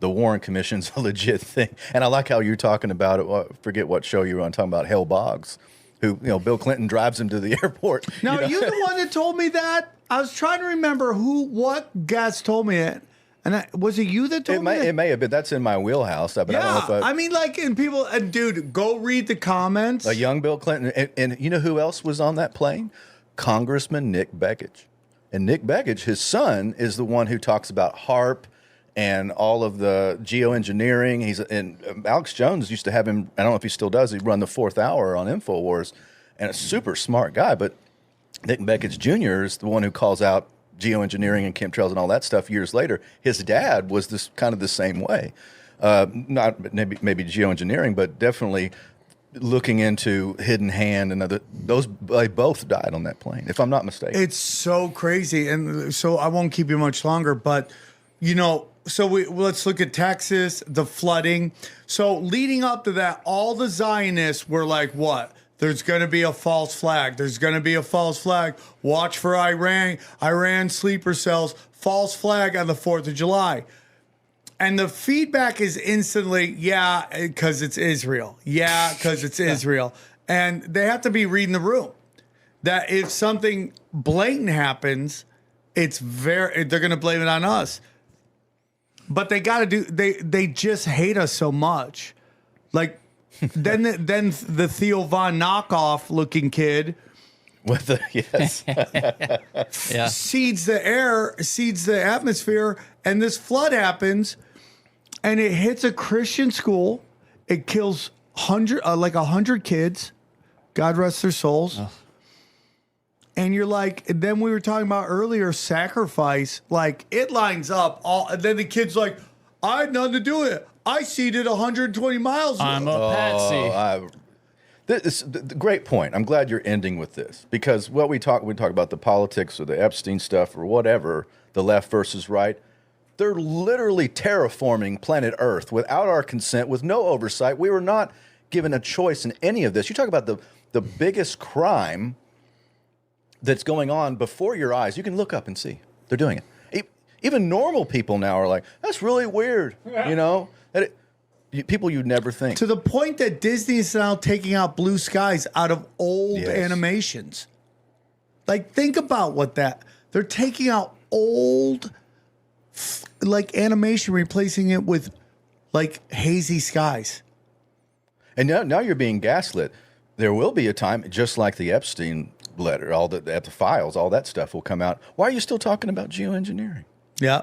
Speaker 2: the Warren Commission's a legit thing. And I like how you're talking about it. I forget what show you were on, talking about Hale Boggs, who, Bill Clinton drives him to the airport.
Speaker 1: Now, are you the one that told me that? I was trying to remember what guest told me it. And was it you that told me that?
Speaker 2: It may have been. That's in my wheelhouse. But
Speaker 1: Yeah,
Speaker 2: I don't know if
Speaker 1: I mean, like, and people, and dude, go read the comments.
Speaker 2: a young Bill Clinton. And you know who else was on that plane? Congressman Nick Begich. And Nick Begich, his son, is the one who talks about HARP and all of the geoengineering. And Alex Jones used to have him, I don't know if he still does, he run the 4th Hour on InfoWars, and a super smart guy. But Nick Begich Jr. is the one who calls out geoengineering and chemtrails and all that stuff years later. His dad was this kind of the same way. Not maybe geoengineering, but definitely looking into Hidden Hand and they both died on that plane, if I'm not mistaken.
Speaker 1: It's so crazy. And so I won't keep you much longer, but so let's look at Texas, the flooding. So leading up to that, all the Zionists were like, what? There's going to be a false flag. There's going to be a false flag. Watch for Iran. Iran sleeper cells. False flag on the 4th of July. And the feedback is instantly, yeah, because it's Israel. Yeah, because it's Israel. And they have to be reading the room. That if something blatant happens, they're going to blame it on us. But they got to they just hate us so much. Like, then the Theo Von knockoff looking kid
Speaker 2: With the yes,
Speaker 3: Yeah.
Speaker 1: seeds the atmosphere, and this flood happens, and it hits a Christian school. It kills 100 kids. God rest their souls. Oh. And you're like, and then we were talking about earlier, sacrifice. Like, it lines up all, and then the kid's like, I had nothing to do with it. I seeded 120 miles.
Speaker 3: I'm a patsy.
Speaker 2: This great point. I'm glad you're ending with this, because what we talk about the politics or the Epstein stuff or whatever, the left versus right. They're literally terraforming planet Earth without our consent, with no oversight. We were not given a choice in any of this. You talk about the biggest crime that's going on before your eyes. You can look up and see they're doing it. Even normal people now are like, that's really weird. People you'd never think.
Speaker 1: To the point that Disney is now taking out Blue Skies out of old animations. Like, think about they're taking out old animation, replacing it with hazy skies.
Speaker 2: And now you're being gaslit. There will be a time, just like the Epstein letter, all the files, all that stuff will come out. Why are you still talking about geoengineering?
Speaker 1: Yeah.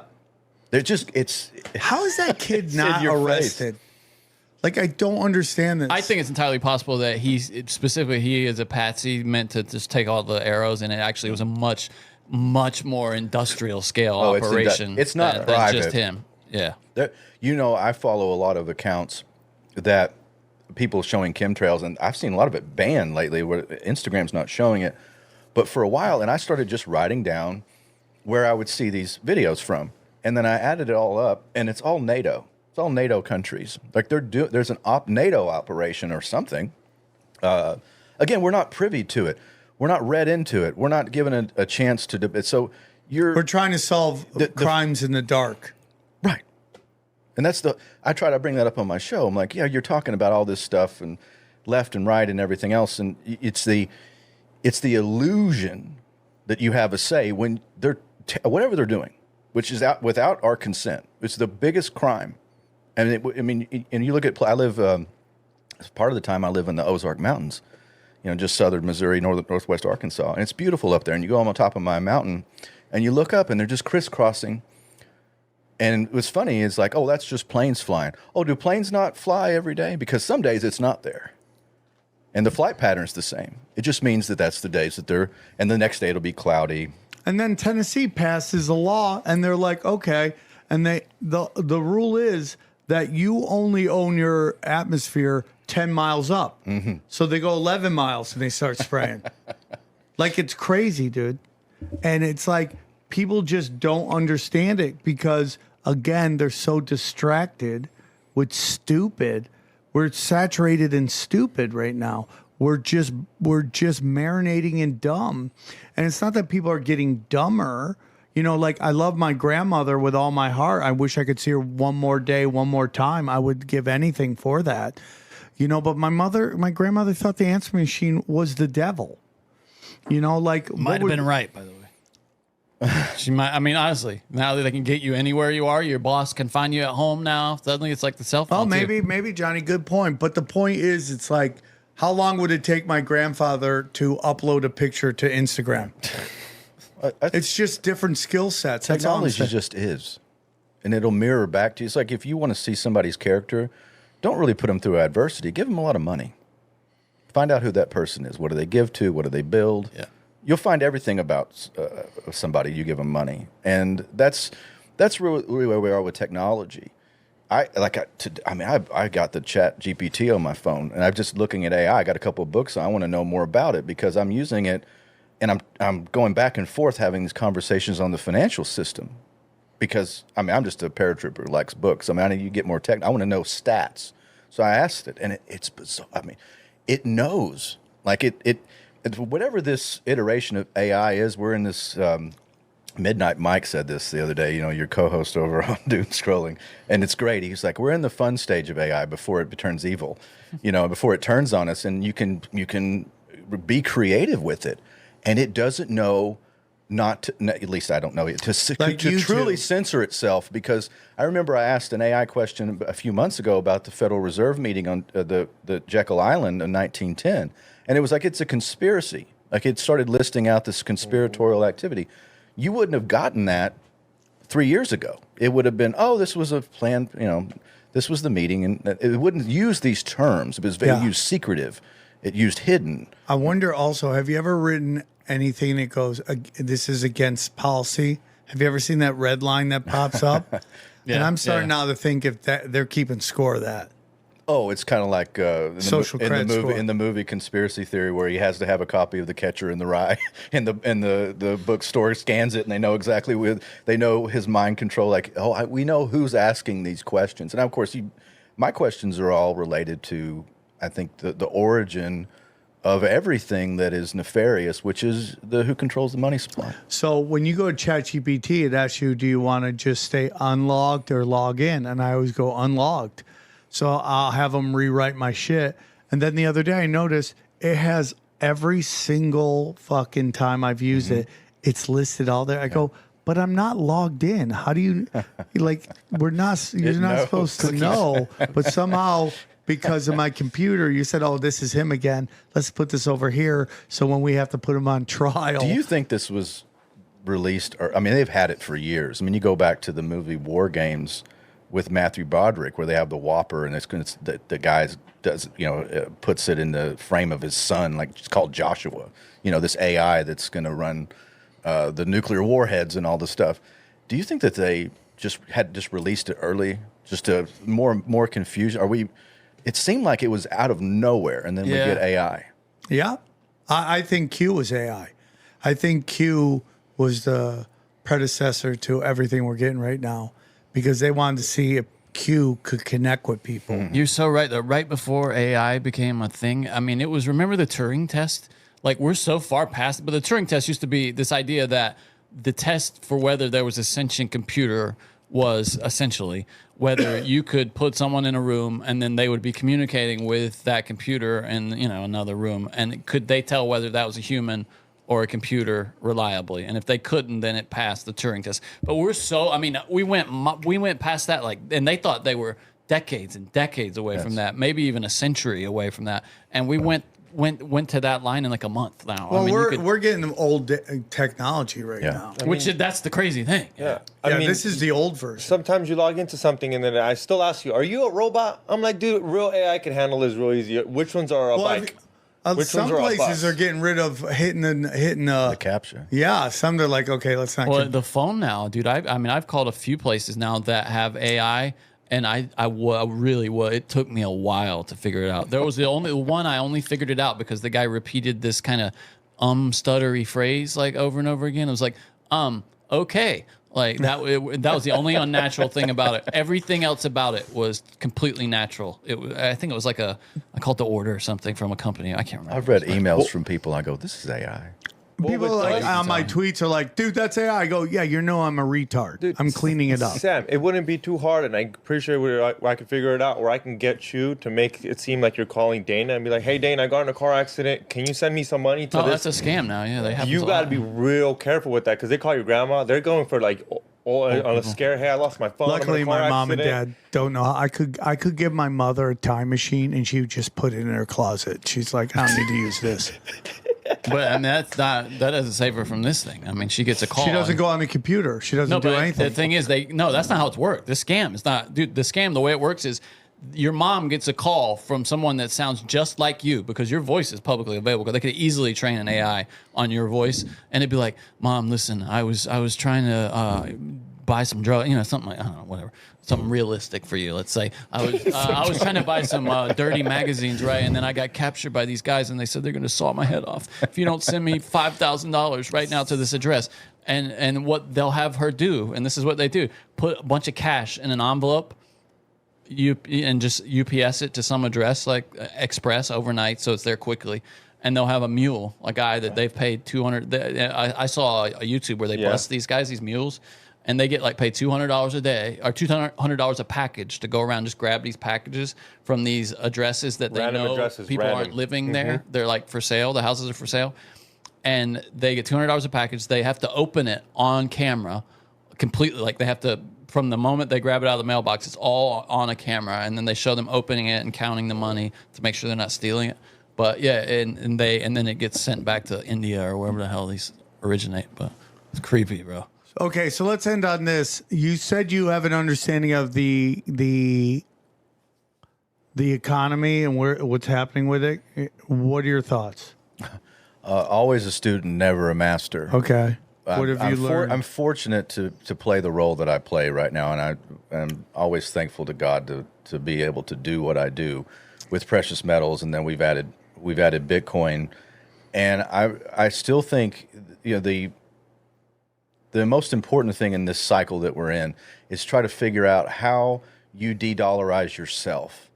Speaker 2: How
Speaker 1: is that kid not arrested? Like, I don't understand this.
Speaker 3: I think it's entirely possible that he is a patsy meant to just take all the arrows, and it actually was a much, much more industrial scale operation.
Speaker 2: It's not
Speaker 3: than just him. Yeah.
Speaker 2: I follow a lot of accounts that people showing chemtrails, and I've seen a lot of it banned lately where Instagram's not showing it. But for a while, and I started just writing down where I would see these videos from. And then I added it all up, and it's all NATO. It's all NATO countries. Like, there's an NATO operation or something. Again, we're not privy to it. We're not read into it. We're not given a chance to debate. So
Speaker 1: we're trying to solve crimes in the dark.
Speaker 2: Right. And I try to bring that up on my show. I'm like, yeah, you're talking about all this stuff and left and right and everything else. And it's the illusion that you have a say when whatever they're doing, which is without our consent. It's the biggest crime. And and you look at, I live, part of the time I live in the Ozark Mountains, just southern Missouri, northwest Arkansas. And it's beautiful up there. And you go on top of my mountain and you look up and they're just crisscrossing. And what's funny is like, oh, that's just planes flying. Oh, do planes not fly every day? Because some days it's not there. And the flight pattern's the same. It just means that that's the days that they're, and the next day it'll be cloudy.
Speaker 1: And then Tennessee passes a law and they're like, okay. And the rule is that you only own your atmosphere 10 miles up. Mm-hmm. So they go 11 miles and they start spraying. Like, it's crazy, dude. And it's like, people just don't understand it because, again, they're so distracted with stupid We're saturated and stupid right now. We're just marinating in dumb. And it's not that people are getting dumber. You know, like I love my grandmother with all my heart. I wish I could see her one more day, one more time. I would give anything for that. You know, but my grandmother thought the answer machine was the devil. You know, like
Speaker 3: Might have been right, by the way. She might. I mean, honestly, now that they can get you anywhere you are, your boss can find you at home now. Suddenly, it's like the cell phone.
Speaker 1: Oh, maybe, Johnny. Good point. But the point is, it's like, how long would it take my grandfather to upload a picture to Instagram? It's just different skill sets. That's all I'm
Speaker 2: Technology
Speaker 1: saying.
Speaker 2: just is, and it'll mirror back to you. It's like if you want to see somebody's character, don't really put them through adversity. Give them a lot of money. Find out who that person is. What do they give to? What do they build?
Speaker 3: Yeah.
Speaker 2: You'll find everything about somebody. You give them money, and that's really where we are with technology. I got the Chat GPT on my phone, and I'm just looking at AI. I got a couple of books. I want to know more about it because I'm using it, and I'm going back and forth having these conversations on the financial system. Because I'm just a paratrooper who likes books. I need you get more tech. I want to know stats. So I asked it, and it's bizarre. It knows. Like it whatever this iteration of AI is. We're in this. Midnight Mike said this the other day. You know, your co-host over on Doom Scrolling, and it's great. He's like, we're in the fun stage of AI before it turns evil. You know, before it turns on us, and you can be creative with it, and it doesn't know. At least I don't know it, to truly censor itself, because I remember I asked an AI question a few months ago about the Federal Reserve meeting on the Jekyll Island in 1910, and it was like it's a conspiracy. Like it started listing out this conspiratorial activity. You wouldn't have gotten that 3 years ago. It would have been, oh, this was a plan, you know, this was the meeting, and it wouldn't use these terms. It was used secretive. It used hidden.
Speaker 1: I wonder also, have you ever written anything that goes, this is against policy? Have you ever seen that red line that pops up?
Speaker 3: Yeah,
Speaker 1: and I'm starting now to think if they're keeping score of that.
Speaker 2: Oh, it's kind of like in the movie Conspiracy Theory, where he has to have a copy of The Catcher in the Rye, and the bookstore scans it, and they know exactly they know his mind control. Like, we know who's asking these questions, and of course, my questions are all related to, I think, the origin of everything that is nefarious, which is who controls the money supply.
Speaker 1: So when you go to ChatGPT, it asks you, do you want to just stay unlogged or log in? And I always go unlogged. So I'll have them rewrite my shit. And then the other day I noticed it has every single fucking time I've used it, it's listed all there. I go, but I'm not logged in. How do you, like, you're not supposed to know, but somehow, because of my computer, you said, oh, this is him again. Let's put this over here. So when we have to put him on trial. Do
Speaker 2: you think this was released? They've had it for years. I mean, you go back to the movie War Games with Matthew Broderick, where they have the Whopper, and the guy puts it in the frame of his son, like it's called Joshua. You know, this AI that's going to run the nuclear warheads and all this stuff. Do you think that they just released it early, just to more confusion? It seemed like it was out of nowhere, and then we get AI.
Speaker 1: Yeah. I think Q was AI. I think Q was the predecessor to everything we're getting right now, because they wanted to see if Q could connect with people.
Speaker 3: You're so right. Right before AI became a thing, I mean, remember the Turing test? Like, we're so far past it, but the Turing test used to be this idea that the test for whether there was a sentient computer was essentially whether you could put someone in a room and then they would be communicating with that computer in, another room, and could they tell whether that was a human or a computer reliably? And if they couldn't, then it passed the Turing test. But we went past that, and they thought they were decades and decades away from that, maybe even a century away from that, and we went to that line in like a month now.
Speaker 1: Well, we're getting them old technology right now.
Speaker 3: That's the crazy thing.
Speaker 4: Yeah.
Speaker 1: This is the old version.
Speaker 4: Sometimes you log into something and then I still ask you, are you a robot? I'm like, dude, real AI can handle this real easy. Which ones are a bike?
Speaker 1: Some places are getting rid of hitting
Speaker 2: the captcha.
Speaker 1: Yeah, some they're like, okay, let's not.
Speaker 3: Well, the phone now, dude. I've called a few places now that have AI, and it took me a while to figure it out. There was the only one I only figured it out because the guy repeated this kind of stuttery phrase like over and over again. It was like okay. Like that was the only unnatural thing about it. Everything else about it was completely natural. I think it was like I called the order or something from a company. I can't remember.
Speaker 2: I've read emails from people. I go, this is AI.
Speaker 1: People like on my tweets are like, dude, that's AI. I go, yeah, you know I'm a retard.
Speaker 4: Dude,
Speaker 1: I'm cleaning it up.
Speaker 4: Sam, it wouldn't be too hard, and I'm pretty sure I could figure it out, where I can get you to make it seem like you're calling Dana and be like, hey, Dana, I got in a car accident. Can you send me some money to this?
Speaker 3: That's a scam now. Yeah, they have.
Speaker 4: You got to be real careful with that, because they call your grandma. They're going for like, on a scare. Hey, I lost my phone.
Speaker 1: Luckily, my mom and dad don't know. I could give my mother a time machine, and she would just put it in her closet. She's like, I don't need to use this.
Speaker 3: But I mean, that doesn't save her from this thing. I mean, she gets a call.
Speaker 1: She doesn't go on the computer. She doesn't do anything.
Speaker 3: The thing is, that's not how it's worked. The scam is not, dude. The scam, the way it works is, your mom gets a call from someone that sounds just like you, because your voice is publicly available. Because they could easily train an AI on your voice, and it'd be like, "Mom, listen, I was trying to buy some drugs, something like, I don't know, whatever, something realistic for you. Let's say I was trying to buy some dirty magazines, right? And then I got captured by these guys, and they said they're going to saw my head off if you don't send me $5,000 right now to this address." And what they'll have her do, and this is what they do: put a bunch of cash in an envelope. And just UPS it to some address like Express overnight, so it's there quickly. And they'll have a mule, a guy that they've paid $200. I saw a YouTube where they bust these guys, these mules, and they get paid $200 a day or $200 a package to go around, just grab these packages from these addresses that they know people aren't living there. They're like for sale. The houses are for sale, and they get $200 a package. They have to open it on camera completely. Like they have to. From the moment they grab it out of the mailbox, it's all on a camera, and then they show them opening it and counting the money to make sure they're not stealing it. But yeah, and then it gets sent back to India or wherever the hell these originate. But it's creepy, bro.
Speaker 1: Okay, so let's end on this. You said you have an understanding of the economy and what's happening with it. What are your thoughts?
Speaker 2: Always a student, never a master.
Speaker 1: Okay. What have you learned?
Speaker 2: I'm fortunate to play the role that I play right now, and I'm always thankful to God to be able to do what I do with precious metals. And then we've added Bitcoin, and I still think the most important thing in this cycle that we're in is try to figure out how you de-dollarize yourself.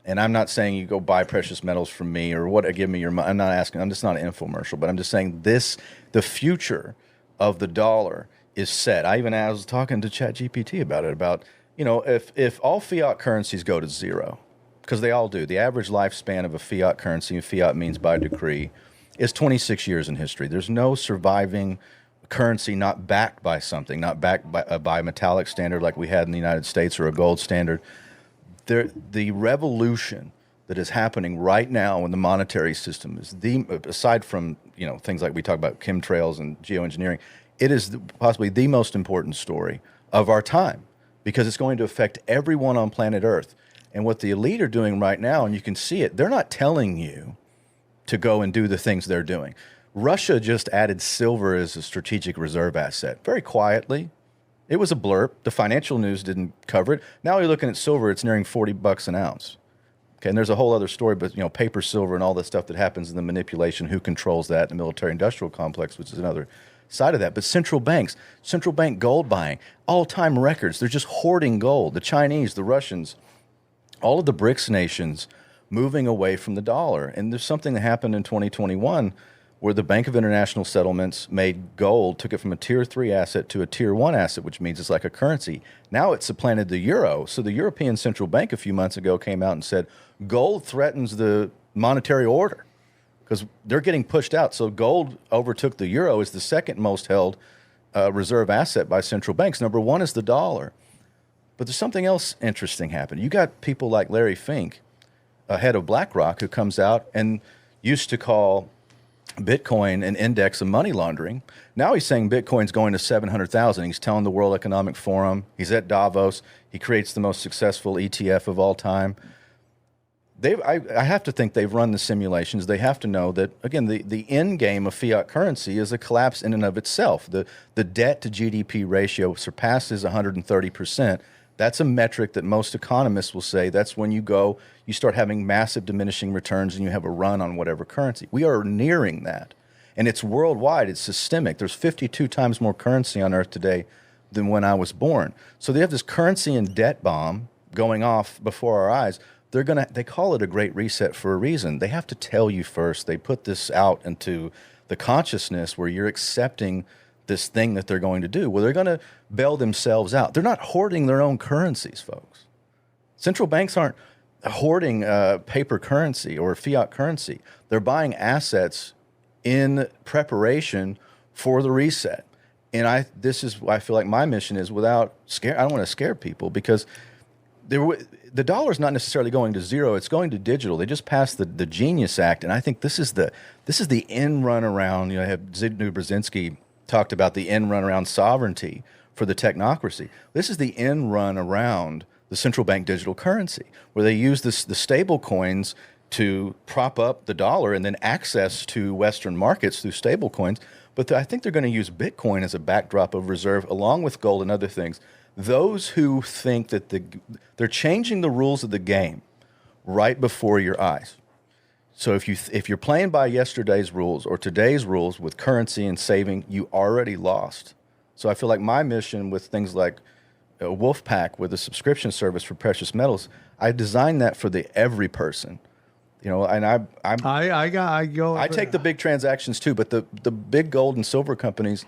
Speaker 2: And I'm not saying you go buy precious metals from me or give me your money. I'm not asking. I'm just not an infomercial, but I'm just saying the future of the dollar is set. I was talking to ChatGPT about it, if all fiat currencies go to zero, because they all do. The average lifespan of a fiat currency, and fiat means by decree, is 26 years in history. There's no surviving currency not backed by something, not backed by a metallic standard like we had in the United States or a gold standard. The revolution that is happening right now in the monetary system is aside from things like we talk about chemtrails and geoengineering, it is possibly the most important story of our time, because it's going to affect everyone on planet Earth. And what the elite are doing right now, and you can see it, they're not telling you to go and do the things they're doing. Russia just added silver as a strategic reserve asset very quietly. It was a blurb. The financial news didn't cover it. Now you're looking at silver; it's nearing $40 an ounce. Okay, and there's a whole other story, but paper silver and all the stuff that happens in the manipulation, who controls that, the military-industrial complex, which is another side of that. But central bank gold buying, all-time records. They're just hoarding gold. The Chinese, the Russians, all of the BRICS nations moving away from the dollar. And there's something that happened in 2021 where the Bank of International Settlements made gold, took it from a Tier 3 asset to a Tier 1 asset, which means it's like a currency. Now it supplanted the euro. So the European Central Bank a few months ago came out and said, gold threatens the monetary order because they're getting pushed out. So gold overtook the euro as the second most held reserve asset by central banks. Number one is the dollar. But there's something else interesting happening. You got people like Larry Fink, head of BlackRock, who comes out and used to call Bitcoin an index of money laundering. Now he's saying Bitcoin's going to 700,000. He's telling the World Economic Forum. He's at Davos. He creates the most successful ETF of all time. I have to think they've run the simulations. They have to know that, again, the end game of fiat currency is a collapse in and of itself. The debt to GDP ratio surpasses 130%. That's a metric that most economists will say that's when you start having massive diminishing returns and you have a run on whatever currency. We are nearing that. And it's worldwide. It's systemic. There's 52 times more currency on Earth today than when I was born. So they have this currency and debt bomb going off before our eyes. They call it a great reset for a reason. They have to tell you first. They put this out into the consciousness where you're accepting this thing that they're going to do. Well, they're going to bail themselves out. They're not hoarding their own currencies, folks. Central banks aren't hoarding paper currency or fiat currency. They're buying assets in preparation for the reset. And this is I feel like my mission is I don't want to scare people, because the dollar's not necessarily going to zero. It's going to digital. They just passed the Genius Act, and I think this is the end run around. I have Zbigniew Brzezinski talked about the end run around sovereignty for the technocracy. This is the end run around the central bank digital currency, where they use the stable coins to prop up the dollar and then access to Western markets through stable coins. But I think they're going to use Bitcoin as a backdrop of reserve, along with gold and other things. Those who think that they're changing the rules of the game right before your eyes. So if you're playing by yesterday's rules or today's rules with currency and saving, you already lost. So I feel like my mission with things like Wolfpack, with a subscription service for precious metals, I designed that for every person. And I take the big transactions too, but the big gold and silver companies,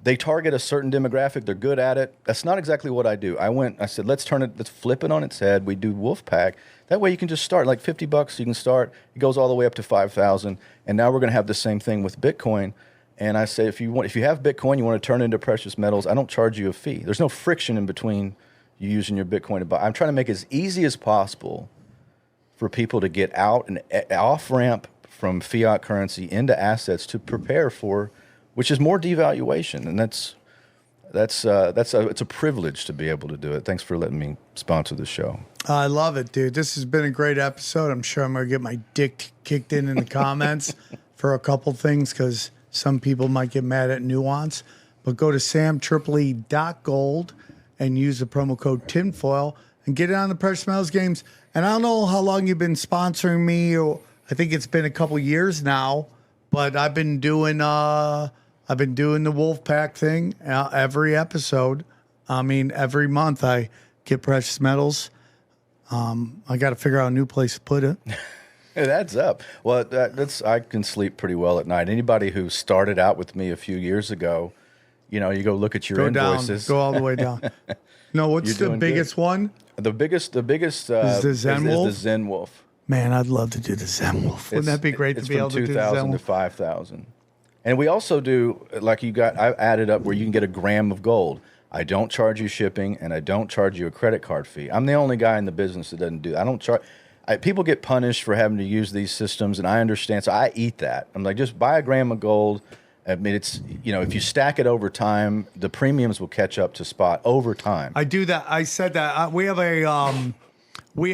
Speaker 2: they target a certain demographic. They're good at it. That's not exactly what I do. I said, let's flip it on its head. We do Wolfpack. That way you can just start like $50. You can start. It goes all the way up to 5,000. And now we're going to have the same thing with Bitcoin. And I say, if you have Bitcoin, you want to turn it into precious metals, I don't charge you a fee. There's no friction in between you using your Bitcoin to buy. I'm trying to make it as easy as possible for people to get out and off ramp from fiat currency into assets to prepare for, which is more devaluation. And it's a privilege to be able to do it. Thanks for letting me sponsor the show.
Speaker 1: I love it, dude. This has been a great episode. I'm sure I'm going to get my dick kicked in the comments for a couple things, because some people might get mad at nuance. But go to samtripoli.gold and use the promo code tinfoil and get it on the precious metals games. And I don't know how long you've been sponsoring me, or I think it's been a couple years now, but I've been doing the Wolfpack thing every episode. I mean, every month I get precious metals. I got to figure out a new place to put it.
Speaker 2: It adds up. Well, I can sleep pretty well at night. Anybody who started out with me a few years ago, you go look at your invoices.
Speaker 1: Go all the way down. No, what's the biggest one?
Speaker 2: The biggest
Speaker 1: is the Zen Wolf?
Speaker 2: Is the Zen Wolf.
Speaker 1: Man, I'd love to do the Zen Wolf. Wouldn't that be great to be able to do the Zen Wolf?
Speaker 2: It's from 2,000 to 5,000. And we also do, I added up where you can get a gram of gold. I don't charge you shipping, and I don't charge you a credit card fee. I'm the only guy in the business that doesn't do that. I don't charge. People get punished for having to use these systems, and I understand. So I eat that. I'm like, just buy a gram of gold. I mean, it's, if you stack it over time, the premiums will catch up to spot over time.
Speaker 1: I do that. I said that. We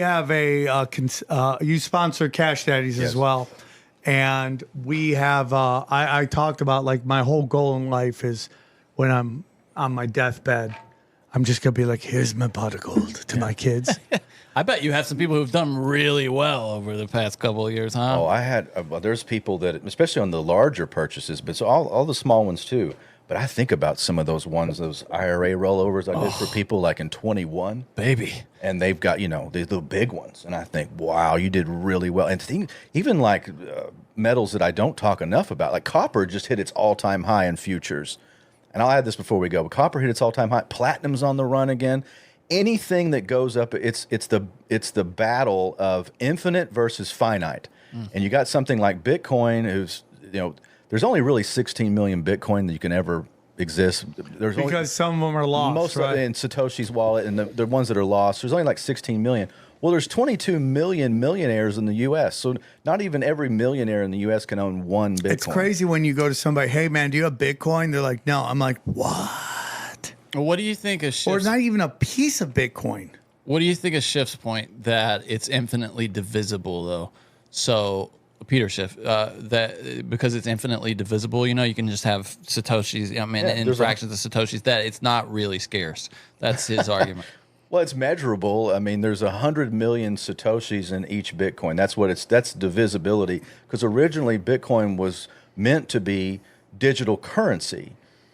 Speaker 1: have you sponsor Cash Daddies as well. And we have, I talked about, like, my whole goal in life is when I'm on my deathbed, I'm just going to be like, here's my pot of gold to my kids.
Speaker 3: I bet you have some people who've done really well over the past couple of years, huh?
Speaker 2: Oh, there's people that, especially on the larger purchases, but so all the small ones too. But I think about some of those ones, those IRA rollovers I did for people like in 21.
Speaker 3: Baby.
Speaker 2: And they've got, the big ones. And I think, wow, you did really well. And even like metals that I don't talk enough about, like copper just hit its all-time high in futures. And I'll add this before we go, but copper hit its all-time high. Platinum's on the run again. Anything that goes up, it's the battle of infinite versus finite. And you got something like Bitcoin, who's, there's only really 16 million Bitcoin that you can ever exist.
Speaker 1: Because some of them are lost,
Speaker 2: most
Speaker 1: right?
Speaker 2: of it in Satoshi's wallet, and the ones that are lost, there's only like 16 million. Well, there's 22 million millionaires in the U.S., so not even every millionaire in the U.S. can own one Bitcoin.
Speaker 1: It's crazy when you go to somebody, hey, man, do you have Bitcoin? They're like, no. I'm like, what?
Speaker 3: What do you think of Schiff's?
Speaker 1: Or not even a piece of Bitcoin.
Speaker 3: What do you think of Schiff's point that it's infinitely divisible, though? So Peter Schiff, that because it's infinitely divisible, you can just have Satoshis, in fractions of Satoshis, that it's not really scarce. That's his argument.
Speaker 2: Well, it's measurable. I mean, there's 100 million Satoshis in each Bitcoin. That's divisibility. Because originally Bitcoin was meant to be digital currency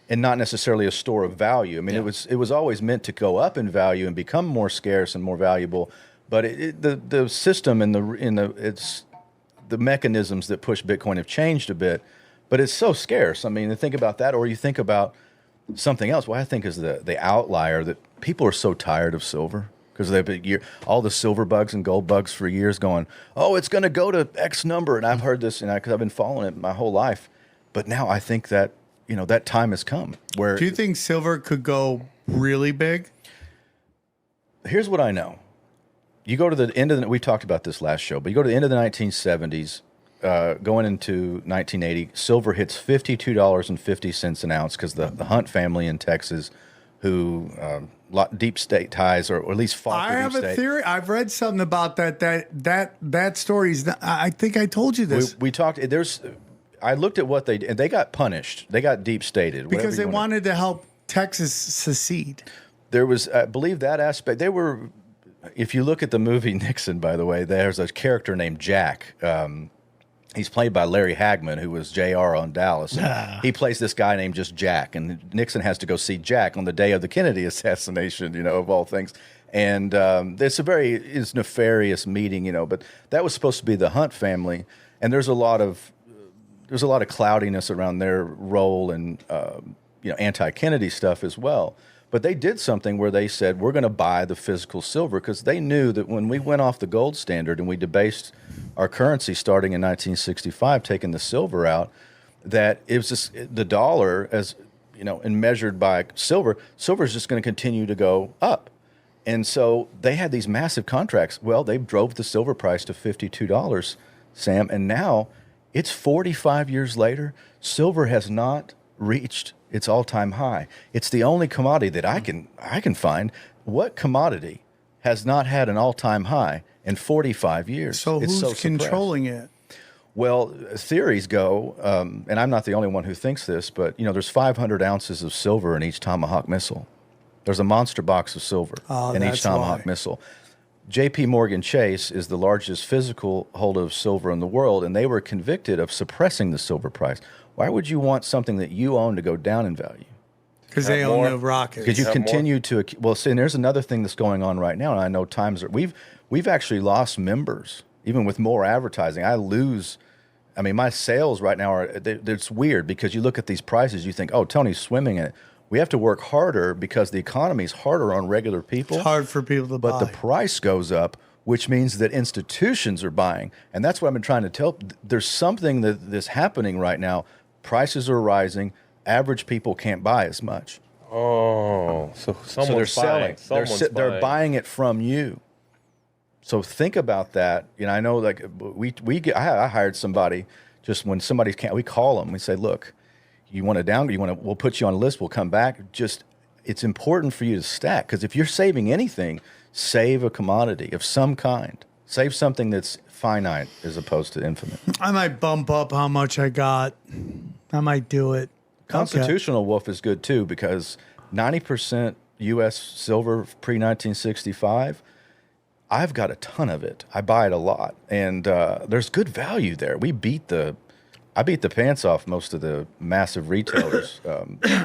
Speaker 2: and not necessarily a store of value. I mean, it was always meant to go up in value and become more scarce and more valuable. But the system and the mechanisms that push Bitcoin have changed a bit. But it's so scarce. I mean, think about that, or you think about something else. What I think is the outlier that people are so tired of silver because they've been all the silver bugs and gold bugs for years going, oh, it's going to go to X number, and I've heard this, and because I've been following it my whole life. But now I think that that time has come. Where
Speaker 1: do you think silver could go really big?
Speaker 2: Here's what I know. You go to the end of we talked about this last show, but you go to the end of the 1970s, going into 1980, silver hits $52.50 an ounce because the Hunt family in Texas, who deep state ties, or at least fought for deep state. I have
Speaker 1: a theory. I've read something about that story. I think I told you this.
Speaker 2: We talked. I looked at what they did, and they got punished. They got deep stated
Speaker 1: because they wanted to help Texas secede.
Speaker 2: There was, I believe, that aspect. They were. If you look at the movie Nixon, by the way, there's a character named Jack. He's played by Larry Hagman, who was JR on Dallas. He plays this guy named just Jack, and Nixon has to go see Jack on the day of the Kennedy assassination, of all things. And it's a nefarious meeting, but that was supposed to be the Hunt family, and there's a lot of cloudiness around their role and anti-Kennedy stuff as well. But they did something where they said, we're going to buy the physical silver, because they knew that when we went off the gold standard and we debased our currency starting in 1965, taking the silver out, that it was just the dollar, as and measured by silver is just going to continue to go up. And so they had these massive contracts. Well, they drove the silver price to $52, Sam, and now it's 45 years later. Silver has not reached its all-time high. It's the only commodity that I can find. What commodity has not had an all-time high in 45 years?
Speaker 1: So who's controlling it?
Speaker 2: Well, theories go, and I'm not the only one who thinks this, but there's 500 ounces of silver in each Tomahawk missile. There's a monster box of silver in each Tomahawk missile. J.P. Morgan Chase is the largest physical holder of silver in the world, and they were convicted of suppressing the silver price. Why would you want something that you own to go down in value?
Speaker 1: Because they own the rockets.
Speaker 2: Because you continue to see. And there's another thing that's going on right now, and I know we've actually lost members even with more advertising. My sales right now it's weird because you look at these prices, you think, oh, Tony's swimming in it. We have to work harder because the economy is harder on regular people.
Speaker 1: It's hard for people to buy.
Speaker 2: But the price goes up, which means that institutions are buying. And that's what I've been trying to tell. There's something that's happening right now. Prices are rising. Average people can't buy as much.
Speaker 4: Oh, so they're
Speaker 2: selling. They're buying it from you. So think about that. I know, like I hired somebody just when somebody can't. We call them. We say, look, you want to downgrade? We'll put you on a list. We'll come back. It's important for you to stack, because if you're saving anything, save a commodity of some kind. Save something that's finite as opposed to infinite.
Speaker 1: I might bump up how much I got. I might do it.
Speaker 2: Constitutional Wolf is good too, because 90% U.S. silver pre-1965, I've got a ton of it. I buy it a lot, and there's good value there. I beat the pants off most of the massive retailers.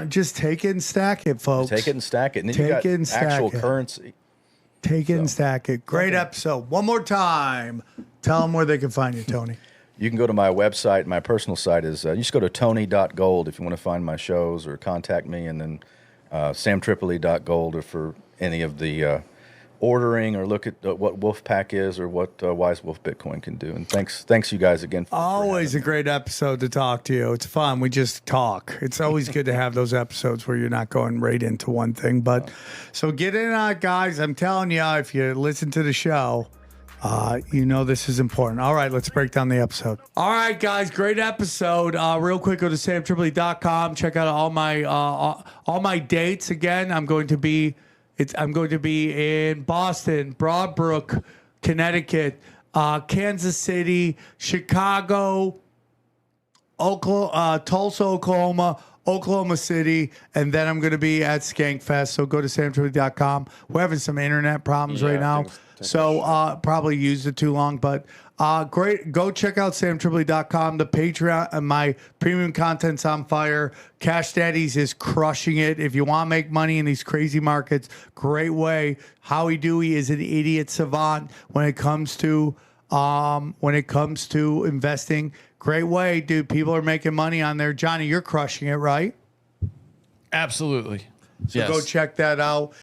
Speaker 1: Just take it and stack it, folks.
Speaker 2: Take it and stack it, and then you got actual currency.
Speaker 1: Take it and stack it. Great episode. One more time. Tell them where they can find you, Tony.
Speaker 2: You can go to my website. My personal site is, you just go to tony.gold if you want to find my shows or contact me, and then samtripoli.gold for any of the ordering, or look at what Wolfpack is or what Wise Wolf Bitcoin can do. And thanks you guys again.
Speaker 1: Always a great episode to talk to you. It's fun. We just talk. It's always good to have those episodes where you're not going right into one thing. But so get in on it, guys. I'm telling you, if you listen to the show, this is important. All right, let's break down the episode. All right, guys, great episode. Real quick, go to samtripoli.com. Check out all my dates. Again, I'm going to be in Boston, Broadbrook, Connecticut, Kansas City, Chicago, Tulsa, Oklahoma City, and then I'm going to be at Skankfest. So go to samtripoli.com. We're having some internet problems right now. So probably used it too long, but great. Go check out samtripoli.com. The Patreon and my premium content's on fire. Cash Daddies is crushing it. If you want to make money in these crazy markets, great way. Howie Dewey is an idiot savant when it comes to investing. Great way, dude. People are making money on there. Johnny, you're crushing it, right?
Speaker 3: Absolutely.
Speaker 1: So go check that out.